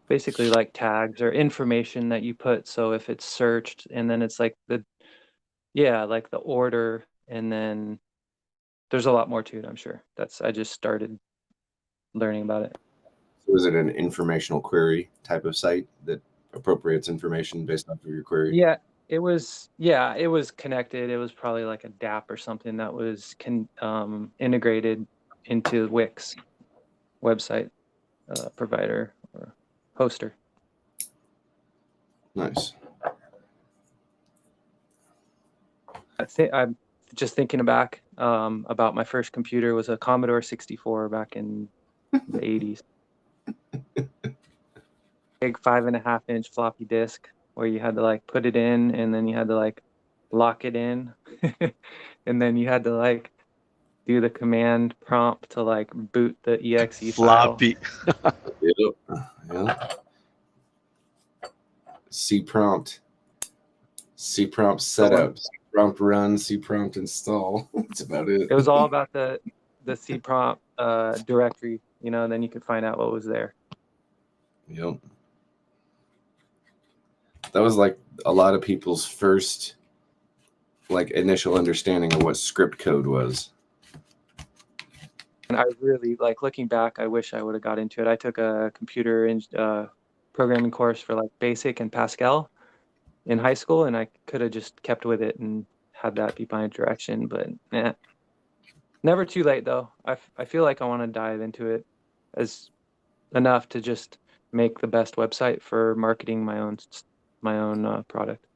basically like tags or information that you put. So if it's searched and then it's like like the order, and then there's a lot more to it, I'm sure. I just started learning about it. Was it an informational query type of site that appropriates information based off of your query? Yeah, it was connected. It was probably like a DApp or something that was integrated into Wix website provider or hoster. Nice. I'm just thinking back about my first computer was a Commodore 64 back in the 80s. Big 5.5-inch floppy disk where you had to like put it in and then you had to like lock it in and then you had to like do the command prompt to like boot the exe Floppy. file. Yeah. C prompt setup, C prompt run, C prompt install. That's about it. It was all about the C prompt directory, and then you could find out what was there. Yep. That was like a lot of people's first like initial understanding of what script code was. And I really like looking back, I wish I would have got into it. I took a computer programming course for like BASIC and Pascal in high school, and I could have just kept with it and had that be my direction, but never too late though. I feel like I want to dive into it as enough to just make the best website for marketing my own product.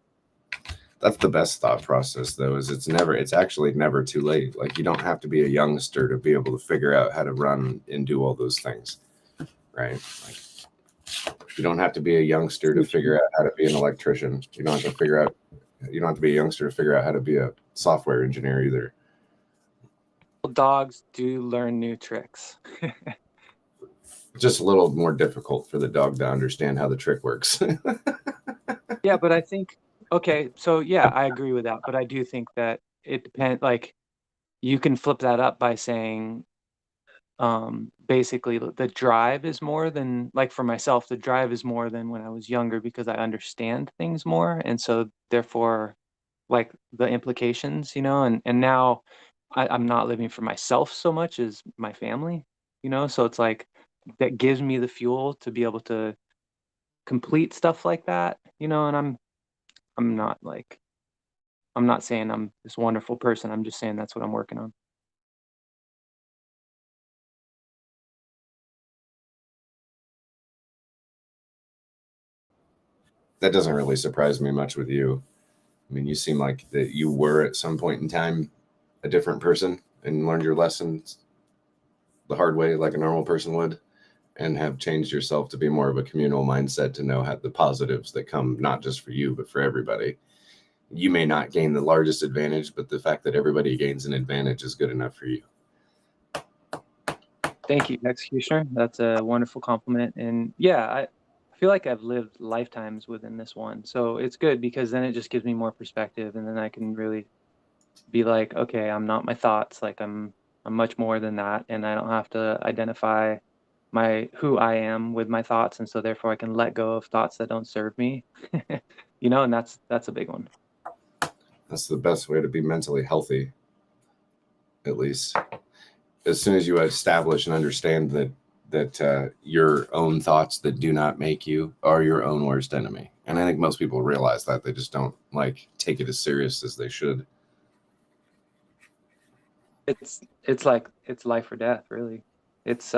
That's the best thought process though, is it's actually never too late. Like you don't have to be a youngster to be able to figure out how to run and do all those things. Right? Like you don't have to be a youngster to figure out how to be an electrician. You don't have to be a youngster to figure out how to be a software engineer either. Dogs do learn new tricks. Just a little more difficult for the dog to understand how the trick works. Yeah, but I think, okay, so yeah, I agree with that, but I do think that it depends, like you can flip that up by saying basically the drive is more than, like for myself, the drive is more than when I was younger because I understand things more, and so therefore like the implications, and now I'm not living for myself so much as my family, so it's like that gives me the fuel to be able to complete stuff like that, and I'm not like, I'm not saying I'm this wonderful person. I'm just saying that's what I'm working on. That doesn't really surprise me much with you. I mean, you seem like that you were at some point in time a different person and learned your lessons the hard way like a normal person would, and have changed yourself to be more of a communal mindset to know how the positives that come not just for you but for everybody. You may not gain the largest advantage, but the fact that everybody gains an advantage is good enough for you. Thank you, Executioner. That's a wonderful compliment. And yeah, I feel like I've lived lifetimes within this one. So it's good because then it just gives me more perspective, and then I can really be like, okay, I'm not my thoughts. Like I'm much more than that, and I don't have to identify who I am with my thoughts, and so therefore I can let go of thoughts that don't serve me. And that's a big one. That's the best way to be mentally healthy, at least. As soon as you establish and understand that your own thoughts that do not make you are your own worst enemy. And I think most people realize that. They just don't like take it as serious as they should. It's like it's life or death, really. It's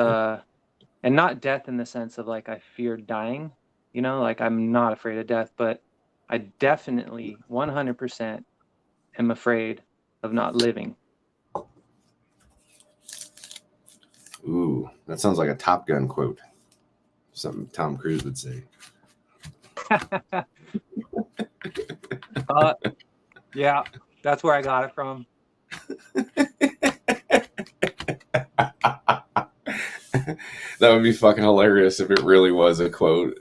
and not death in the sense of like I fear dying, like I'm not afraid of death, but I definitely 100% am afraid of not living. Ooh, that sounds like a Top Gun quote. Something Tom Cruise would say. Yeah, that's where I got it from. That would be fucking hilarious if it really was a quote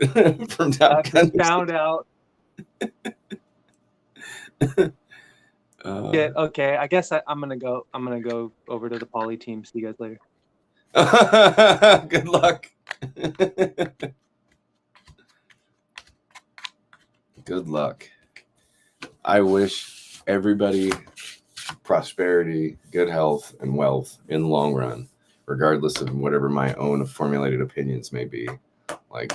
from Top Gun. Found out. Okay, I guess I'm gonna go over to the poly team. See you guys later. Good luck. Good luck. I wish everybody prosperity, good health, and wealth in the long run, regardless of whatever my own formulated opinions may be. Like,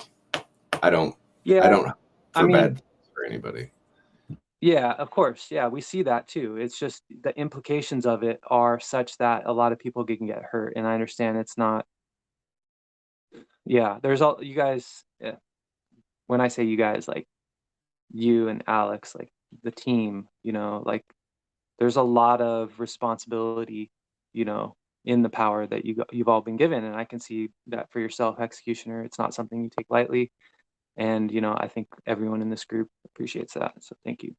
I don't feel bad for anybody. Yeah, of course. Yeah, we see that too. It's just the implications of it are such that a lot of people can get hurt. And I understand it's not. Yeah, there's all you guys. Yeah. When I say you guys, like you and Alex, like the team, like there's a lot of responsibility, in the power that you've all been given. And I can see that for yourself, Executioner, it's not something you take lightly. And, I think everyone in this group appreciates that. So thank you.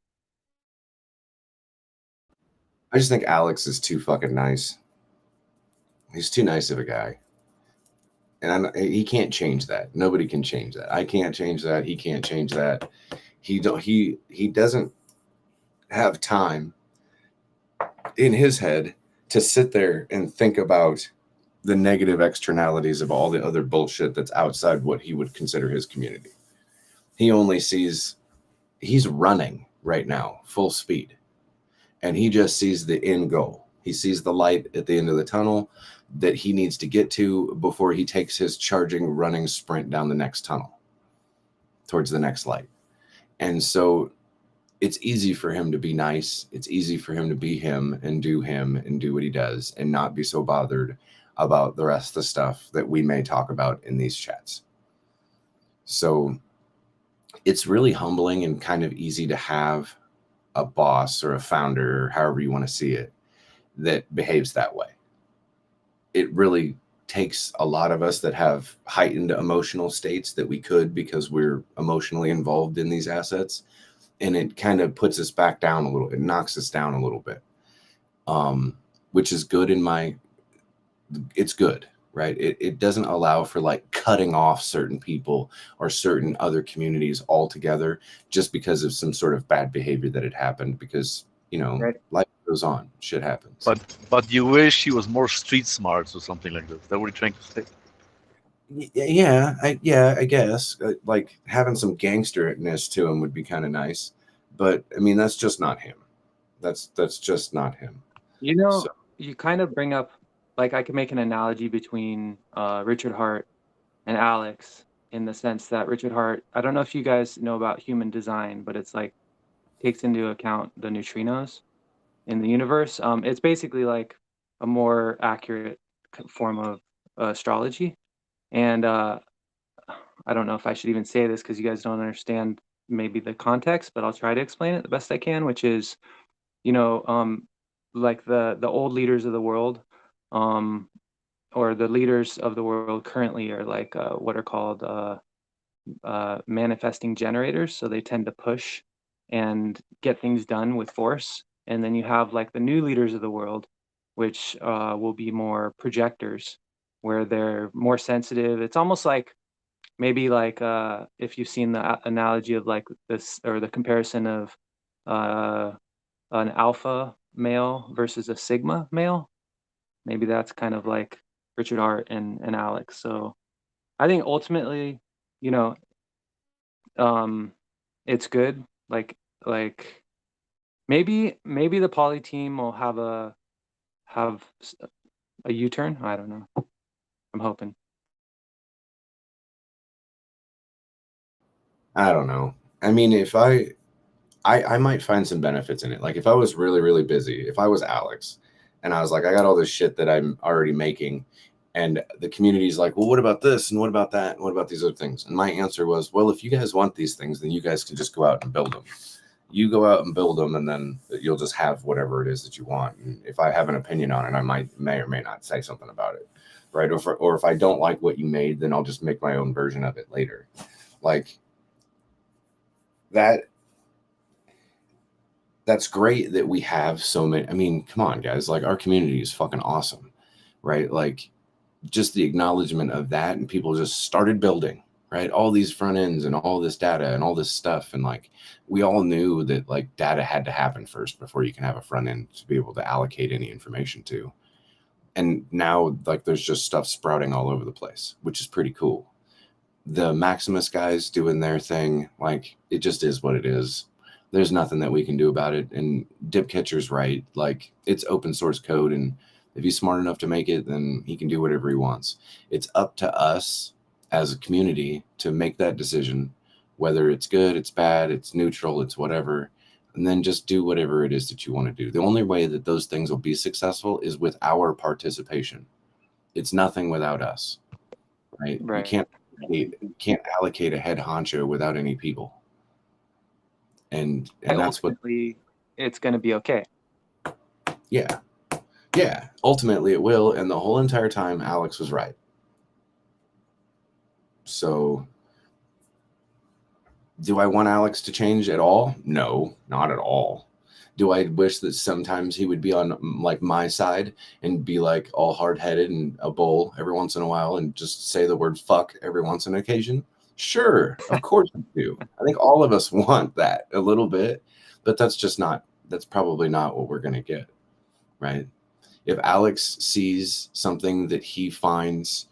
I just think Alex is too fucking nice. He's too nice of a guy. And he can't change that. Nobody can change that. I can't change that. He can't change that. He doesn't have time in his head to sit there and think about the negative externalities of all the other bullshit that's outside what he would consider his community. He only sees he's running right now, full speed. And he just sees the end goal. He sees the light at the end of the tunnel that he needs to get to before he takes his charging, running sprint down the next tunnel towards the next light. And so it's easy for him to be nice. It's easy for him to be him and do what he does and not be so bothered about the rest of the stuff that we may talk about in these chats. So it's really humbling and kind of easy to have a boss or a founder, or however you want to see it, that behaves that way. It really takes a lot of us that have heightened emotional states that we could because we're emotionally involved in these assets. And it kind of puts us back down a little. It knocks us down a little bit, which is good it's good, right? It doesn't allow for like cutting off certain people or certain other communities altogether just because of some sort of bad behavior that had happened because, Right. life goes on, shit happens. But you wish he was more street smart or something like that. Is that what you're trying to say? Yeah, I guess like having some gangsterness to him would be kind of nice, but I mean that's just not him. That's just not him. So, You kind of bring up, like, I could make an analogy between Richard Hart and Alex in the sense that Richard Hart, I don't know if you guys know about human design, but it's like takes into account the neutrinos in the universe. It's basically like a more accurate form of astrology. And I don't know if I should even say this because you guys don't understand maybe the context, but I'll try to explain it the best I can, which is, like the old leaders of the world, or the leaders of the world currently are like what are called manifesting generators. So they tend to push and get things done with force. And then you have like the new leaders of the world, which will be more projectors, where they're more sensitive. It's almost like maybe like if you've seen the analogy of like this or the comparison of an alpha male versus a sigma male. Maybe that's kind of like Richard Hart and Alex. So I think ultimately, it's good. Like maybe the poly team will have a U-turn. I don't know. I'm hoping. I don't know. I mean, if I might find some benefits in it. Like if I was really, really busy, if I was Alex and I was like, I got all this shit that I'm already making. And the community's like, well, what about this? And what about that? And what about these other things? And my answer was, well, if you guys want these things, then you guys can just go out and build them. You go out and build them, and then you'll just have whatever it is that you want. And if I have an opinion on it, I may or may not say something about it. right? Or if I don't like what you made, then I'll just make my own version of it later. Like that's great that we have so many. I mean, come on, guys. Like our community is fucking awesome, right? Like just the acknowledgement of that, and people just started building, right? All these front ends and all this data and all this stuff. And like, we all knew that like data had to happen first before you can have a front end to be able to allocate any information to. And now like there's just stuff sprouting all over the place, which is pretty cool. The Maximus guys doing their thing, like it just is what it is. There's nothing that we can do about it. And Dipcatcher's right. Like it's open source code, and if he's smart enough to make it, then he can do whatever he wants. It's up to us as a community to make that decision, whether it's good, it's bad, it's neutral, it's whatever, and then just do whatever it is that you want to do. The only way that those things will be successful is with our participation. It's nothing without us, right? Right. You can't allocate a head honcho without any people. And that's what ultimately it's going to be okay. Yeah. Ultimately it will. And the whole entire time, Alex was right. So do I want Alex to change at all? No, not at all. Do I wish that sometimes he would be on like my side and be like all hard-headed and a bull every once in a while and just say the word fuck every once on occasion? Sure, of course we do. I think all of us want that a little bit, but that's probably not what we're going to get, right? If Alex sees something that he finds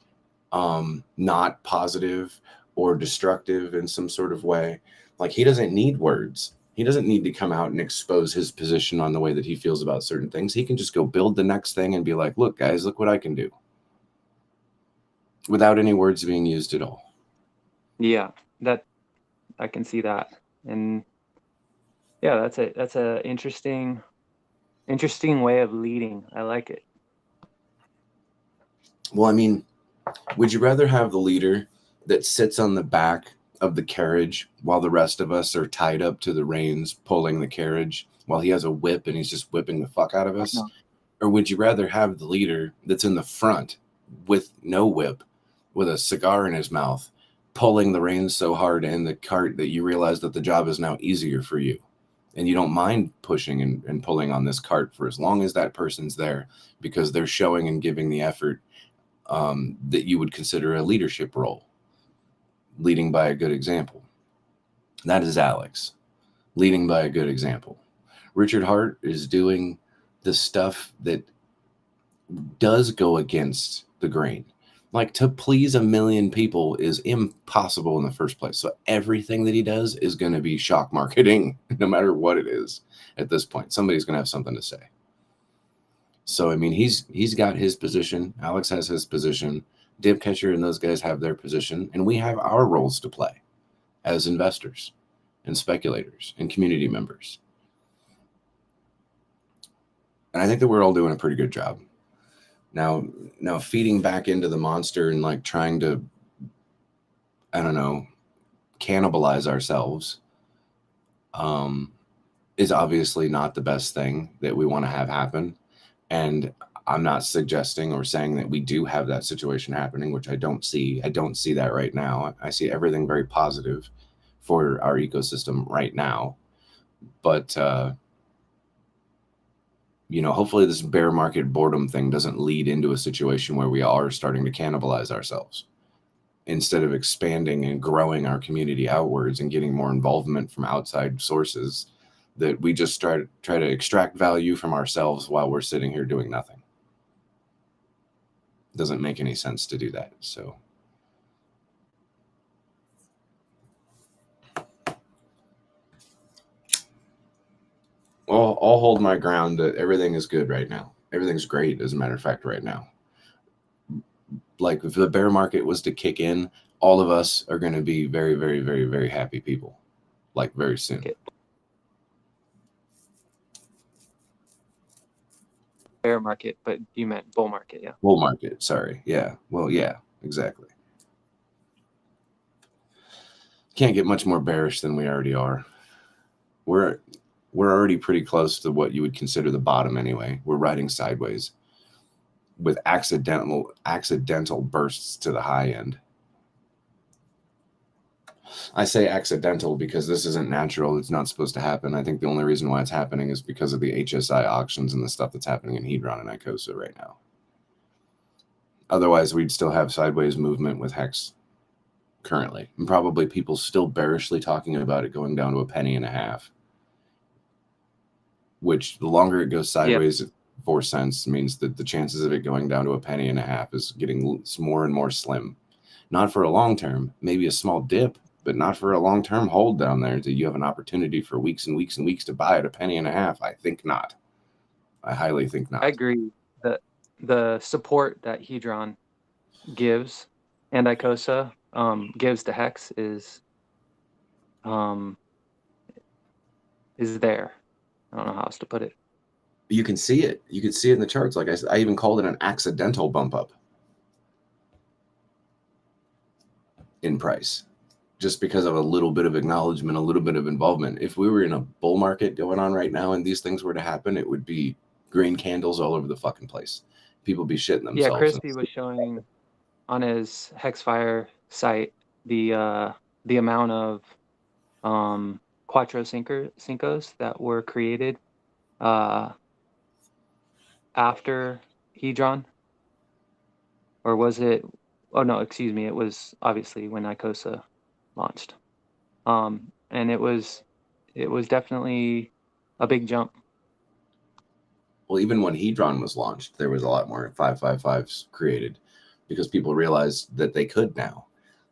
not positive or destructive in some sort of way, like he doesn't need words. He doesn't need to come out and expose his position on the way that he feels about certain things. He can just go build the next thing and be like, look, guys, look what I can do, without any words being used at all. Yeah, that I can see that. And yeah, that's a interesting way of leading. I like it. Well, I mean, would you rather have the leader that sits on the back of the carriage while the rest of us are tied up to the reins pulling the carriage while he has a whip and he's just whipping the fuck out of us? No. Or would you rather have the leader that's in the front with no whip, with a cigar in his mouth, pulling the reins so hard in the cart that you realize that the job is now easier for you? And you don't mind pushing and pulling on this cart for as long as that person's there, because they're showing and giving the effort that you would consider a leadership role, leading by a good example. That is Alex, leading by a good example. Richard Hart is doing the stuff that does go against the grain. Like, to please 1 million people is impossible in the first place. So everything that he does is going to be shock marketing, no matter what it is at this point. Somebody's going to have something to say. So, I mean, he's got his position. Alex has his position. Dipcatcher and those guys have their position. And we have our roles to play as investors and speculators and community members. And I think that we're all doing a pretty good job. Now feeding back into the monster and like trying to, I don't know, cannibalize ourselves is obviously not the best thing that we want to have happen. And I'm not suggesting or saying that we do have that situation happening, which I don't see. I don't see that right now. I see everything very positive for our ecosystem right now. But, hopefully this bear market boredom thing doesn't lead into a situation where we are starting to cannibalize ourselves instead of expanding and growing our community outwards and getting more involvement from outside sources, that we just try to extract value from ourselves while we're sitting here doing nothing. It doesn't make any sense to do that. So I'll hold my ground that everything is good right now. Everything's great, as a matter of fact, right now. Like, if the bear market was to kick in, all of us are going to be very, very, very, very happy people, like very soon. Okay. Bear market, but you meant bull market, yeah. Bull market, sorry. Yeah. Well, yeah, exactly. Can't get much more bearish than we already are. We're already pretty close to what you would consider the bottom anyway. We're riding sideways. with accidental bursts to the high end. I say accidental because this isn't natural. It's not supposed to happen. I think the only reason why it's happening is because of the HSI auctions and the stuff that's happening in Hedron and Icosa right now. Otherwise, we'd still have sideways movement with Hex currently. And probably people still bearishly talking about it going down to $0.015. Which the longer it goes sideways at 4 cents means that the chances of it going down to $0.015 is getting more and more slim. Not for a long term, maybe a small dip, but not for a long-term hold down there that you have an opportunity for weeks and weeks and weeks to buy at $0.015. I think not. I highly think not. I agree that the support that Hedron gives and Icosa gives to Hex is there. I don't know how else to put it. You can see it. You can see it in the charts. Like I said, I even called it an accidental bump up in price, just because of a little bit of acknowledgement, a little bit of involvement. If we were in a bull market going on right now and these things were to happen, it would be green candles all over the fucking place. People be shitting themselves. Yeah, Crispy was showing on his Hexfire site the amount of Quattro Cincos that were created after Hedron, or was it? Oh no, excuse me. It was obviously when Icosa launched, and it was definitely a big jump. Well, even when Hedron was launched, there was a lot more 555s created because people realized that they could now,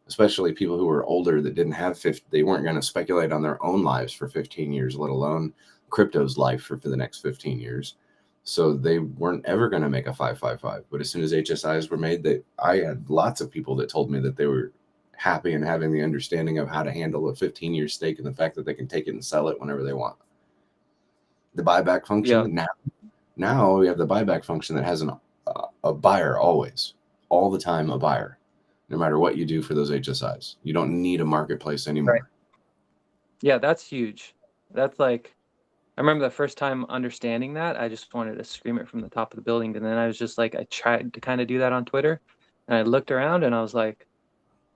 especially people who were older that didn't have 50. They weren't going to speculate on their own lives for 15 years, let alone crypto's life for the next 15 years. So they weren't ever going to make a 555. But as soon as HSIs were made, I had lots of people that told me that they were happy and having the understanding of how to handle a 15-year stake and the fact that they can take it and sell it whenever they want. The buyback function, now we have the buyback function that has a buyer always, all the time, a buyer, no matter what you do for those HSIs. You don't need a marketplace anymore. Right. Yeah, that's huge. That's like, I remember the first time understanding that, I just wanted to scream it from the top of the building. And then I was just like, I tried to kind of do that on Twitter, and I looked around and I was like,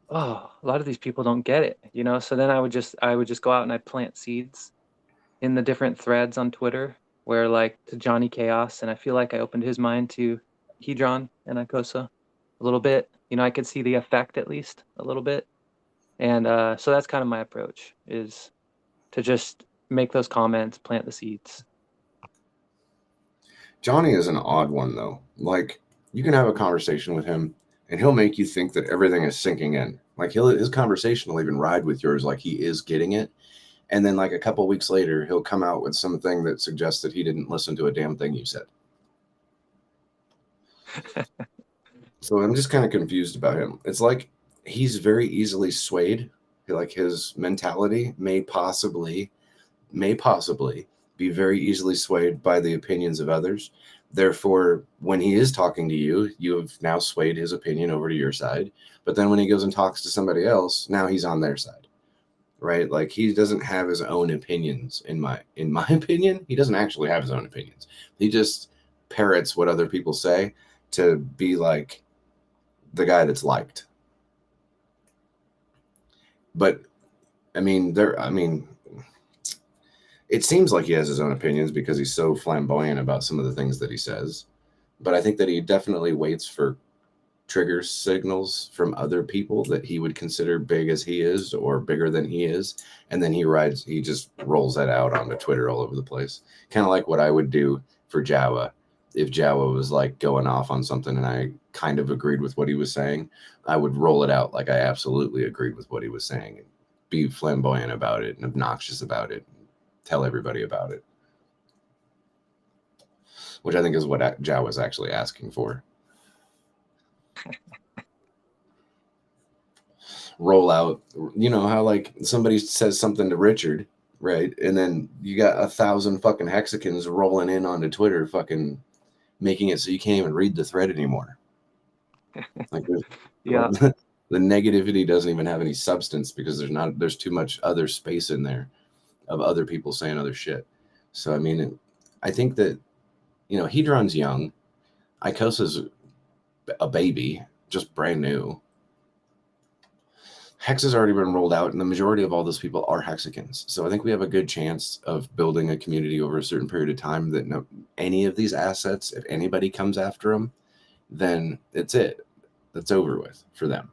oh, a lot of these people don't get it, you know? So then I would just go out and I'd plant seeds in the different threads on Twitter where, like, to Johnny Chaos, and I feel like I opened his mind to Hedron and Icosa a little bit. You know, I could see the effect at least a little bit. And so that's kind of my approach, is to just make those comments, plant the seeds. Johnny is an odd one, though. Like, you can have a conversation with him, and he'll make you think that everything is sinking in. Like, his conversation will even ride with yours like he is getting it. And then, like, a couple weeks later, he'll come out with something that suggests that he didn't listen to a damn thing you said. So I'm just kind of confused about him. It's like he's very easily swayed. Like, his mentality may possibly be very easily swayed by the opinions of others. Therefore, when he is talking to you, you have now swayed his opinion over to your side. But then when he goes and talks to somebody else, now he's on their side. Right? Like, he doesn't have his own opinions. In my opinion, he doesn't actually have his own opinions. He just parrots what other people say to be like the guy that's liked. But it seems like he has his own opinions because he's so flamboyant about some of the things that he says. But I think that he definitely waits for trigger signals from other people that he would consider big as he is or bigger than he is. And then he just rolls that out onto Twitter all over the place. Kind of like what I would do for Jawa. If Jawa was like going off on something and I kind of agreed with what he was saying, I would roll it out like I absolutely agreed with what he was saying and be flamboyant about it and obnoxious about it. Tell everybody about it, which I think is what Jawa was actually asking for. Roll out, you know how like somebody says something to Richard, right? And then you got 1,000 fucking hexagons rolling in onto Twitter, fucking making it so you can't even read the thread anymore. Like, yeah, the negativity doesn't even have any substance because there's too much other space in there of other people saying other shit. So I mean, I think that, you know, Hedron's young. Icosa's a baby, just brand new. Hex has already been rolled out, and the majority of all those people are Hexicans. So I think we have a good chance of building a community over a certain period of time that any of these assets, if anybody comes after them, then it's it. That's over with for them.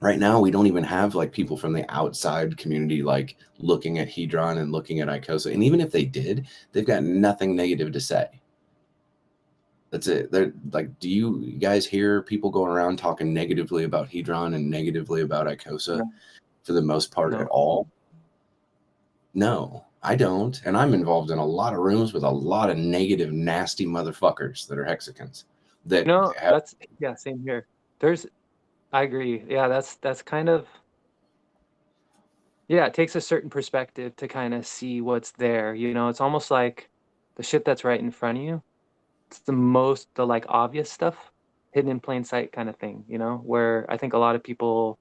Right now, we don't even have like people from the outside community like looking at Hedron and looking at Icosa. And even if they did, they've got nothing negative to say. That's it. They're like, do you guys hear people going around talking negatively about Hedron and negatively about Icosa for the most part at all? No, I don't. And I'm involved in a lot of rooms with a lot of negative, nasty motherfuckers that are Hexicans. That that's same here. I agree. Yeah, that's kind of, it takes a certain perspective to kind of see what's there. It's almost like the shit that's right in front of you. It's the like obvious stuff, hidden in plain sight kind of thing, where I think a lot of people,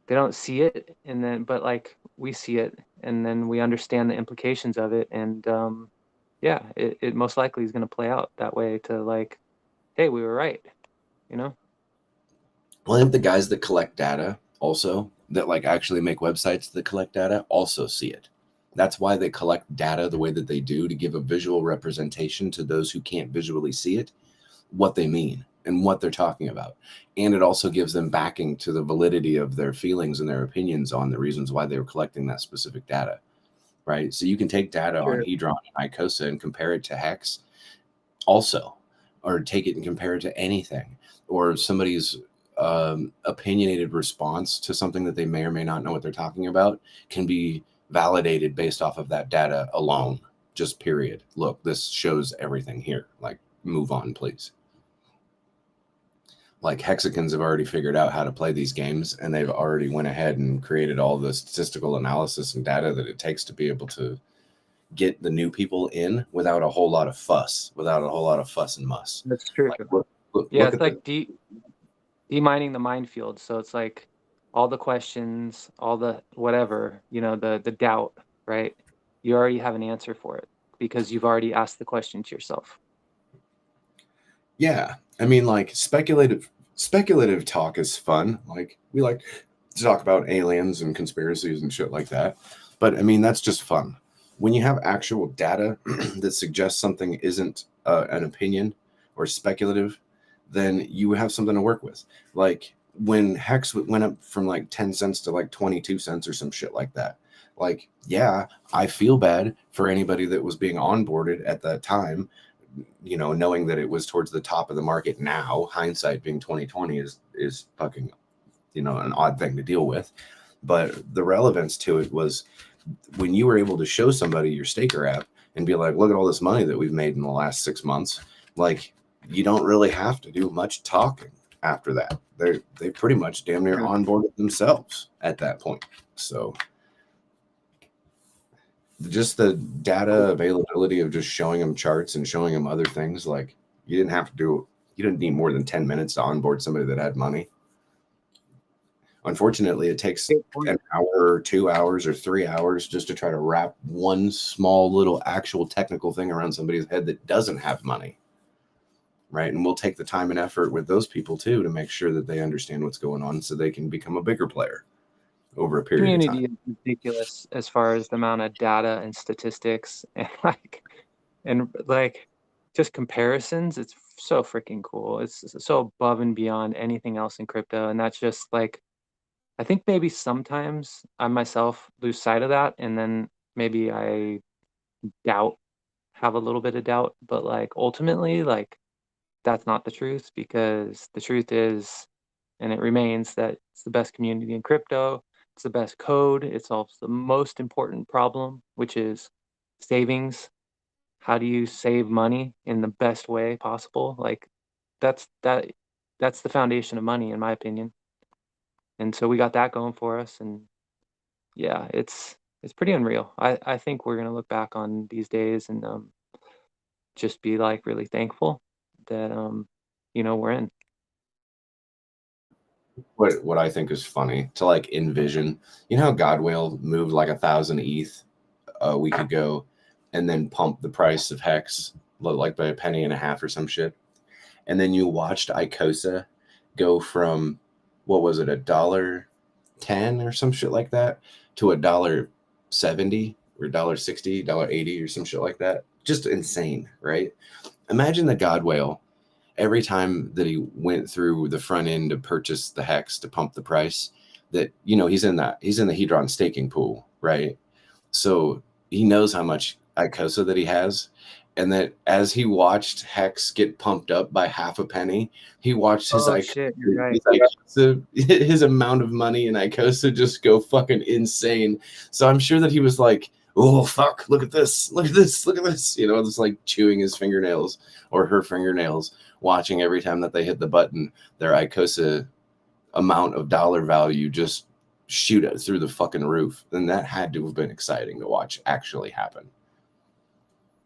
they don't see it, but like we see it, and then we understand the implications of it. And it most likely is going to play out that way to like, hey, we were right, Well, I think the guys that collect data also, that like actually make websites that collect data, also see it. That's why they collect data the way that they do, to give a visual representation to those who can't visually see it, what they mean and what they're talking about. And it also gives them backing to the validity of their feelings and their opinions on the reasons why they were collecting that specific data, right? So you can take data on Hedron and Icosa and compare it to Hex also, or take it and compare it to anything, or somebody's opinionated response to something that they may or may not know what they're talking about can be validated based off of that data alone, just period. Look, this shows everything here. Like, move on, please. Like, Hexicans have already figured out how to play these games, and they've already went ahead and created all the statistical analysis and data that it takes to be able to get the new people in without a whole lot of fuss, and muss. That's true. Like, look it's like demining the minefield. So it's like all the questions, all the whatever, the doubt, right? You already have an answer for it because you've already asked the question to yourself. Yeah, I mean, like, speculative talk is fun. Like, we like to talk about aliens and conspiracies and shit like that. But I mean, that's just fun. When you have actual data that suggests something isn't an opinion or speculative, then you have something to work with. Like, when Hex went up from like 10 cents to like 22 cents or some shit like that. Like, yeah, I feel bad for anybody that was being onboarded at that time, knowing that it was towards the top of the market. Now, hindsight being 2020 is fucking, an odd thing to deal with. But the relevance to it was when you were able to show somebody your staker app and be like, look at all this money that we've made in the last 6 months. Like, you don't really have to do much talking after that. They pretty much damn near onboarded themselves at that point. So just the data availability of just showing them charts and showing them other things, like, you didn't need more than 10 minutes to onboard somebody that had money. Unfortunately, it takes an hour or 2 hours or 3 hours just to try to wrap one small little actual technical thing around somebody's head that doesn't have money. Right. And we'll take the time and effort with those people too, to make sure that they understand what's going on so they can become a bigger player over a period of time. Community is ridiculous as far as the amount of data and statistics and just comparisons. It's so freaking cool. It's so above and beyond anything else in crypto. And that's just like, I think maybe sometimes I myself lose sight of that. And then maybe I have a little bit of doubt, but like ultimately, like, that's not the truth, because the truth is, and it remains, that it's the best community in crypto. It's the best code. It solves the most important problem, which is savings. How do you save money in the best way possible? Like, that's the foundation of money, in my opinion. And so we got that going for us. And yeah, it's pretty unreal. I think we're gonna look back on these days and just be like really thankful that we're in. What I think is funny to like envision, how Godwhale moved like 1,000 ETH a week ago and then pumped the price of Hex like by a penny and a half or some shit. and then you watched Icosa go from, what was it, $1.10 or some shit like that to $1.70 or $1.60, $1.80 or some shit like that. Just insane, right? Imagine the God Whale every time that he went through the front end to purchase the hex to pump the price, that, you know, he's in the Hedron staking pool, right? So he knows how much Icosa that he has, and that as he watched hex get pumped up by half a penny, he watched his shit, you're right. his amount of money in Icosa just go fucking insane. So I'm sure that he was like, oh fuck, look at this, look at this, look at this, you know, just like chewing his fingernails or her fingernails, watching every time that they hit the button, their Icosa amount of dollar value just shoot it through the fucking roof. And that had to have been exciting to watch actually happen.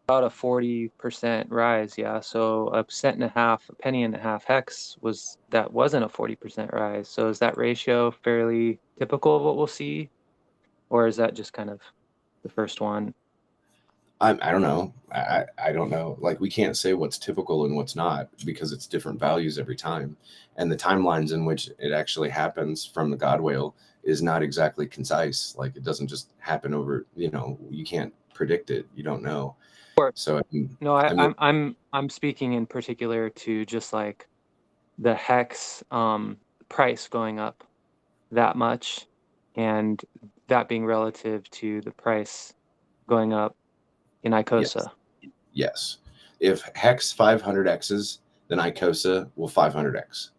About a 40% rise, yeah. So a penny and a half hex wasn't a 40% rise. So is that ratio fairly typical of what we'll see, or is that just kind of the first one? I don't know. I don't know. Like, we can't say what's typical and what's not because it's different values every time, and the timelines in which it actually happens from the God Whale is not exactly concise. Like, it doesn't just happen over. You know, you can't predict it. You don't know. So no, I'm speaking in particular to just like the hex price going up that much, and that being relative to the price going up in Icosa. Yes. If hex 500x's, then Icosa will 500x.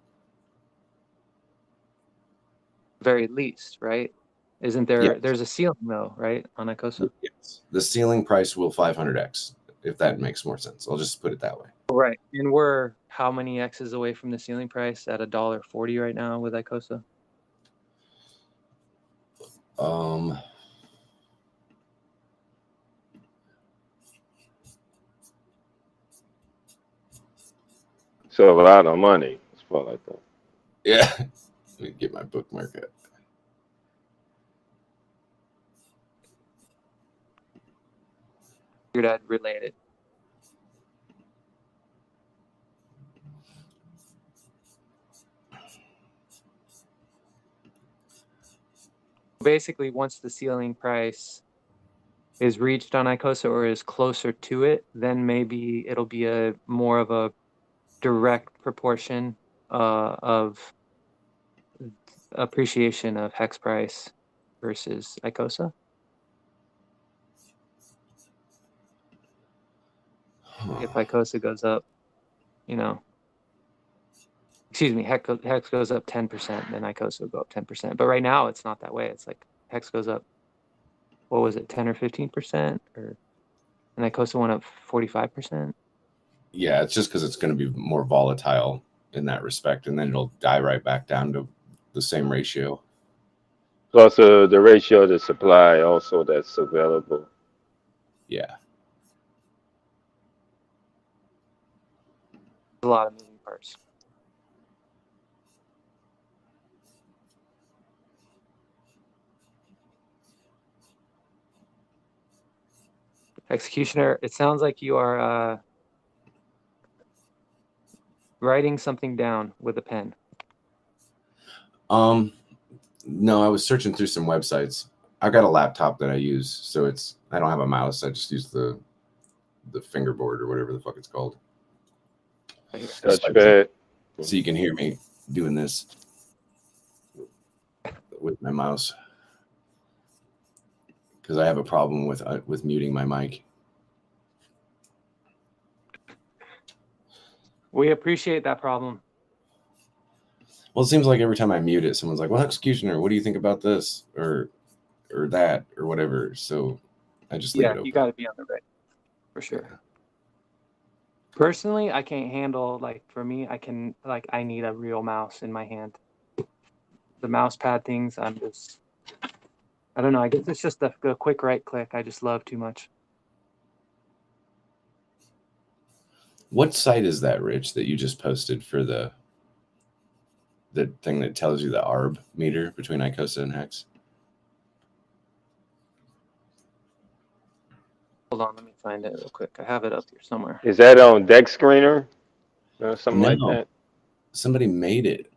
Very least, right? Isn't there? Yes. There's a ceiling though, right, on Icosa? Yes. The ceiling price will 500x, if that makes more sense. I'll just put it that way. Right. And we're how many X's away from the ceiling price at $1.40 right now with Icosa? So a lot of money. Let's put it like that. Yeah. Let me get my bookmark up. Figured I'd relate it. Basically, once the ceiling price is reached on Icosa or is closer to it, then maybe it'll be a more of a direct proportion of appreciation of hex price versus Icosa. If Icosa goes up, you know, excuse me, hex goes up 10%, then Icosa will go up 10%. But right now it's not that way. It's like hex goes up, what was it, 10 or 15%, and Icosa went up 45%. Yeah, it's just because it's going to be more volatile in that respect, and then it'll die right back down to the same ratio. Plus the ratio to supply also that's available. Yeah. A lot of moving parts. Executioner, it sounds like you are writing something down with a pen. No, I was searching through some websites. I got a laptop that I use, so I don't have a mouse. I just use the fingerboard or whatever the fuck it's called. Touchpad. So you can hear me doing this with my mouse because I have a problem with muting my mic. We appreciate that problem. Well, it seems like every time I mute it, someone's like, "Well, Executioner, what do you think about this or that or whatever?" So I just leave it open. You got to be on the right for sure. Personally, I can't handle, like, for me, I need a real mouse in my hand. The mouse pad things, I don't know. I guess it's just a quick right click. I just love too much. What site is that, Rich, that you just posted for the thing that tells you the ARB meter between Icosa and Hex? Hold on, let me find it real quick. I have it up here somewhere. Is that on Deck Screener? Something like No, that. somebody made it.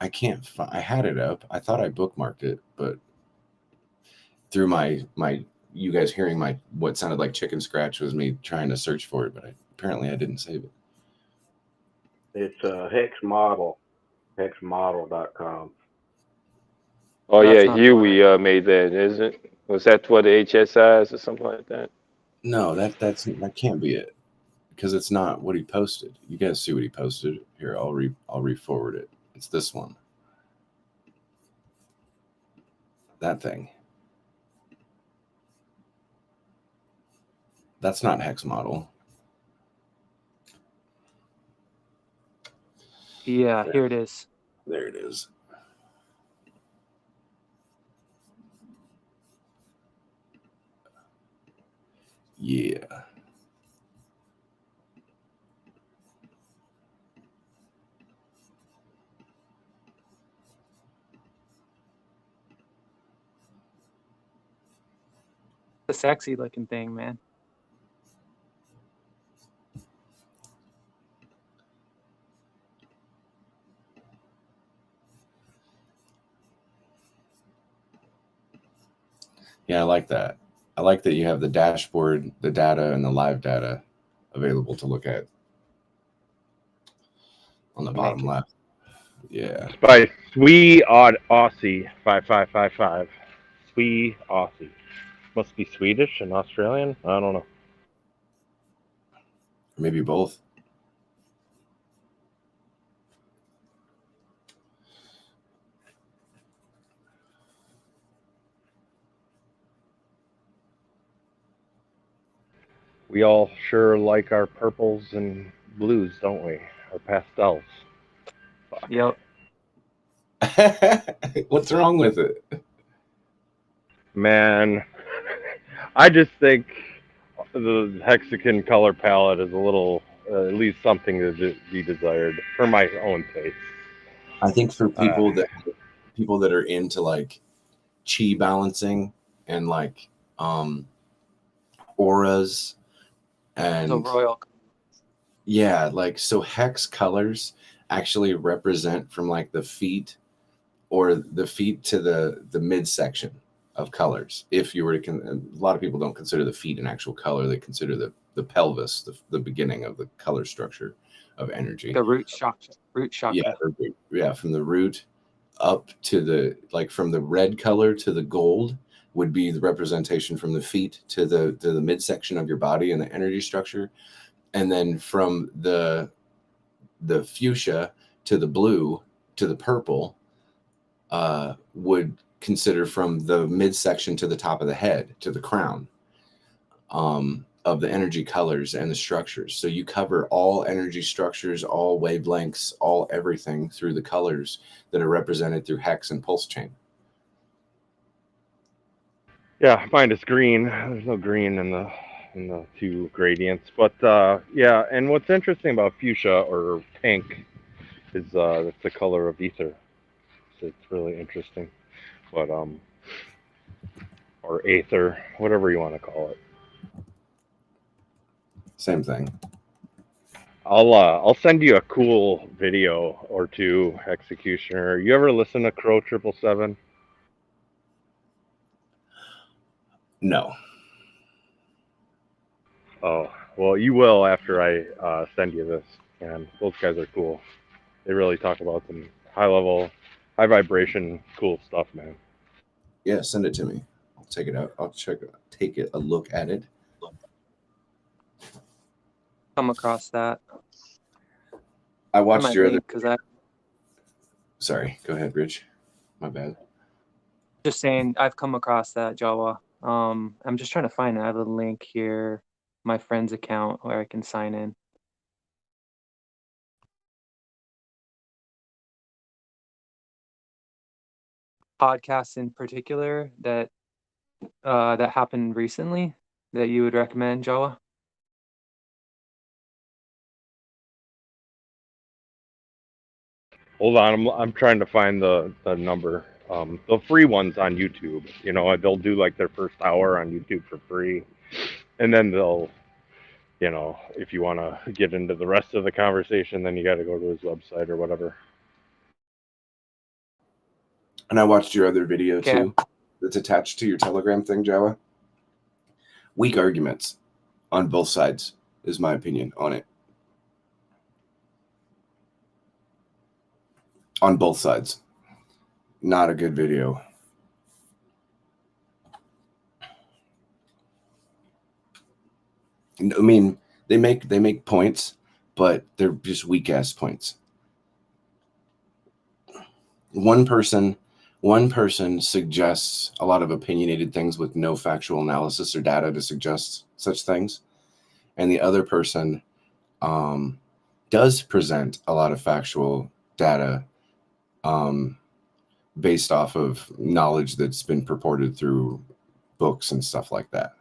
I can't find. I had it up. I thought I bookmarked it, but through my you guys hearing my what sounded like chicken scratch was me trying to search for it, but apparently I didn't save it. It's Hex Model, hexmodel.com. Oh That's yeah, not the one. Huey made that, isn't it? Was that for the HSIs or something like that? No, that can't be it because it's not what he posted. You guys see what he posted here? I'll re-forward it. It's this one. That thing. That's not Hex Model. Yeah, here it is. There it is. Yeah. The sexy looking thing, man. Yeah, I like that. I like that you have the dashboard, the data, and the live data available to look at on the bottom left. Yeah. It's by Swee Odd Aussie 5555. Swee Aussie. Must be Swedish and Australian. I don't know. Maybe both. We all sure like our purples and blues, don't we? Our pastels. Fuck. Yep. What's wrong with it? Man, I just think the Hexagon color palette is a little, at least something to be desired for my own taste. I think for people that are into like chi balancing and like auras and The royal. yeah, like so hex colors actually represent from like the feet or the feet to the midsection of colors. If you were to a lot of people don't consider the feet an actual color, they consider the pelvis the beginning of the color structure of energy. The root chakra. Yeah, from the root up to the like from the red color to the gold would be the representation from the feet to the midsection of your body and the energy structure, and then from the fuchsia to the blue to the purple would consider from the midsection to the top of the head to the crown of the energy colors and the structures. So you cover all energy structures, all wavelengths, all everything through the colors that are represented through hex and pulse chain. Yeah, mine is green. There's no green in the two gradients, but yeah. And what's interesting about fuchsia or pink is it's the color of ether. So it's really interesting. But or aether, whatever you want to call it. Same thing. I'll send you a cool video or two, Executioner. You ever listen to Crow 777? No. Oh, well, you will after I send you this. And those guys are cool. They really talk about some high level, high vibration, cool stuff, man. Yeah, send it to me. I'll take it out. I'll take a look at it. Come across that. I watched your other. Because I. Sorry, go ahead, Rich. My bad. Just saying, I've come across that Jawa. I'm just trying to find it. I have a link here, my friend's account where I can sign in. Podcasts in particular that happened recently that you would recommend, Jawa? Hold on, I'm trying to find the number. The free ones on YouTube. You know, they'll do like their first hour on YouTube for free, and then they'll you know, if you want to get into the rest of the conversation, then you got to go to his website or whatever. And I watched your other video Okay. too, that's attached to your Telegram thing, Jawa. Weak arguments on both sides is my opinion on it. On both sides. Not a good video. I mean, they make points, but they're just weak ass points. One person suggests a lot of opinionated things with no factual analysis or data to suggest such things, and the other person does present a lot of factual data based off of knowledge that's been purported through books and stuff like that.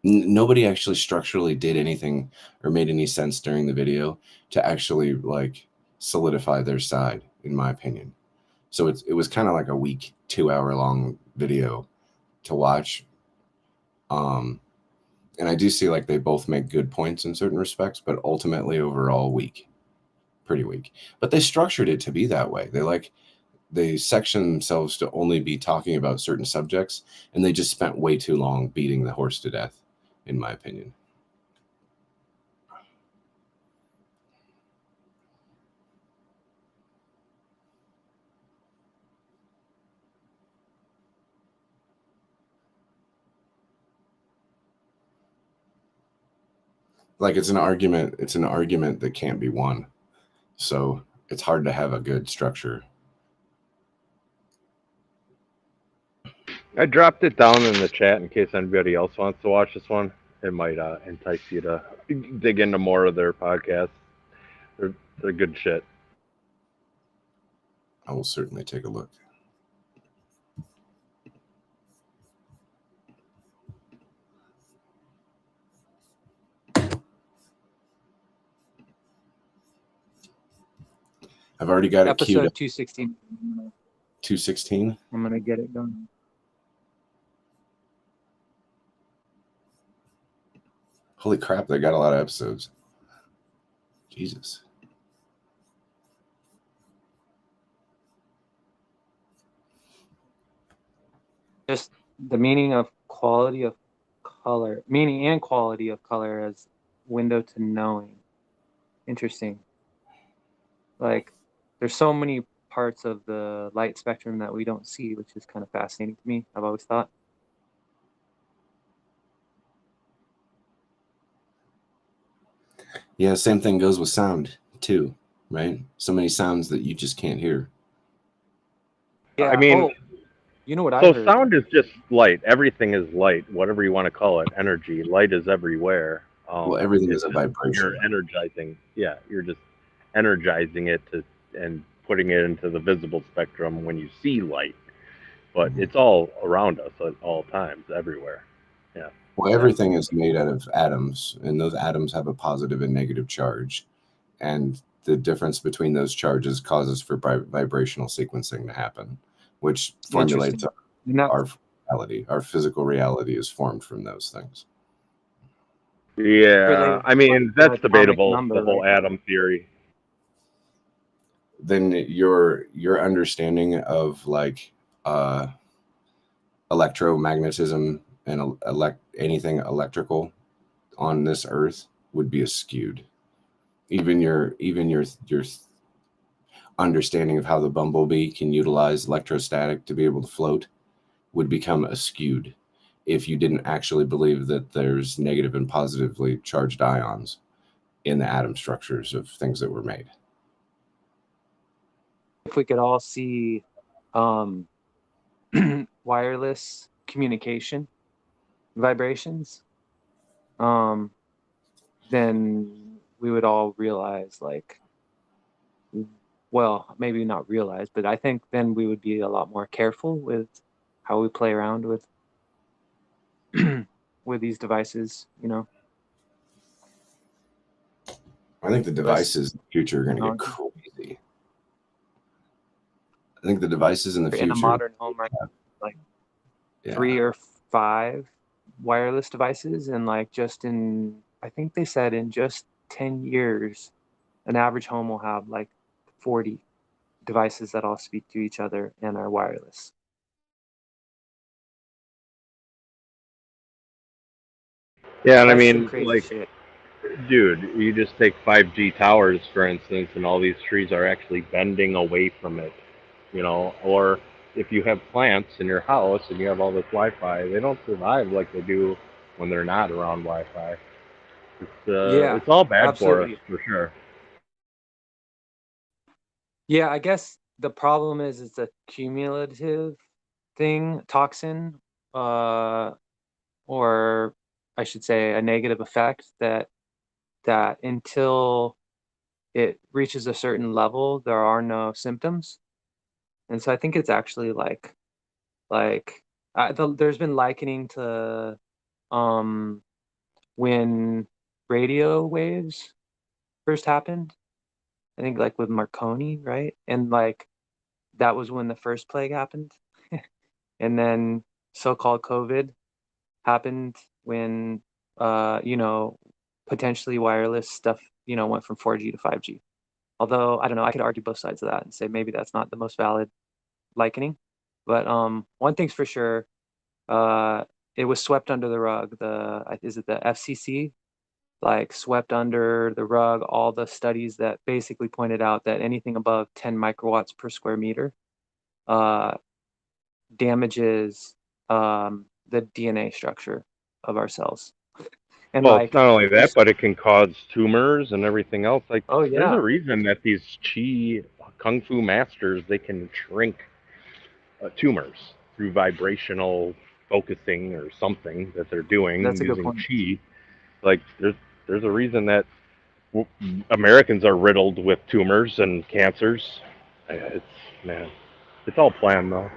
Nobody actually structurally did anything or made any sense during the video to actually like solidify their side, in my opinion. So it was kind of like a weak 2-hour long video to watch. And I do see like they both make good points in certain respects, but ultimately overall weak, pretty weak. But they structured it to be that way. They section themselves to only be talking about certain subjects, and they just spent way too long beating the horse to death, in my opinion. Like it's an argument that can't be won. So it's hard to have a good structure. I dropped it down in the chat in case anybody else wants to watch this one. It might entice you to dig into more of their podcasts. They're good shit. I will certainly take a look. I've already got it queued Episode up. 216. 216? I'm gonna get it done. Holy crap, they got a lot of episodes. Jesus. Just the meaning and quality of color as window to knowing. Interesting. Like there's so many parts of the light spectrum that we don't see, which is kind of fascinating to me. I've always thought. Yeah, same thing goes with sound too, right? So many sounds that you just can't hear. Yeah. I mean, you know what I so heard? sound is just light. Everything is light, whatever you want to call it. Energy. Light is everywhere. Well, everything is a just- vibration. You're energizing. Yeah, you're just energizing it and putting it into the visible spectrum when you see light. But it's all around us at all times, everywhere. Yeah. Well, everything is made out of atoms, and those atoms have a positive and negative charge. And the difference between those charges causes for vibrational sequencing to happen, which formulates our reality. Our physical reality is formed from those things. Yeah, I mean that's atomic debatable. number, The whole right? atom theory. Then your understanding of like electromagnetism and anything electrical on this earth would be skewed. Even your understanding of how the bumblebee can utilize electrostatic to be able to float would become skewed if you didn't actually believe that there's negative and positively charged ions in the atom structures of things that were made. If we could all see wireless communication vibrations, then we would all realize, like, well, maybe not realize, but I think then we would be a lot more careful with how we play around with with these devices, you know. I think the devices in the future are going to get crazy. I think the devices in the future in a modern home, right? Like 3 or 5 wireless devices, and like just in, I think they said in just 10 years, an average home will have like 40 devices that all speak to each other and are wireless. Yeah, and I That's some mean, crazy like, shit. dude, you just take 5G towers, for instance, and all these trees are actually bending away from it, you know, or if you have plants in your house and you have all this Wi-Fi, they don't survive like they do when they're not around Wi-Fi. Yeah, It's all bad for us, absolutely. for sure. Yeah, I guess the problem is it's a cumulative thing, toxin, uh, or I should say a negative effect that until it reaches a certain level, there are no symptoms. And so I think it's actually like there's been likening to um when radio waves first happened. I think like with Marconi, right? And like that was when the first plague happened. And then so-called COVID happened when you know, potentially wireless stuff, you know, went from 4G to 5G. Although I don't know, I could argue both sides of that and say maybe that's not the most valid likening. But one thing's for sure, uh it was swept under the rug. The is it the FCC like swept under the rug all the studies that basically pointed out that anything above 10 microwatts per square meter uh damages the DNA structure of our cells. And Well, it's like not only that, there's, but it can cause tumors and everything else. Like, oh there's a yeah, reason that these chi kung fu masters they can shrink tumors through vibrational focusing or something that they're doing that's a good using point. chi. Like, there's a reason that Americans are riddled with tumors and cancers. It's man, it's all planned though.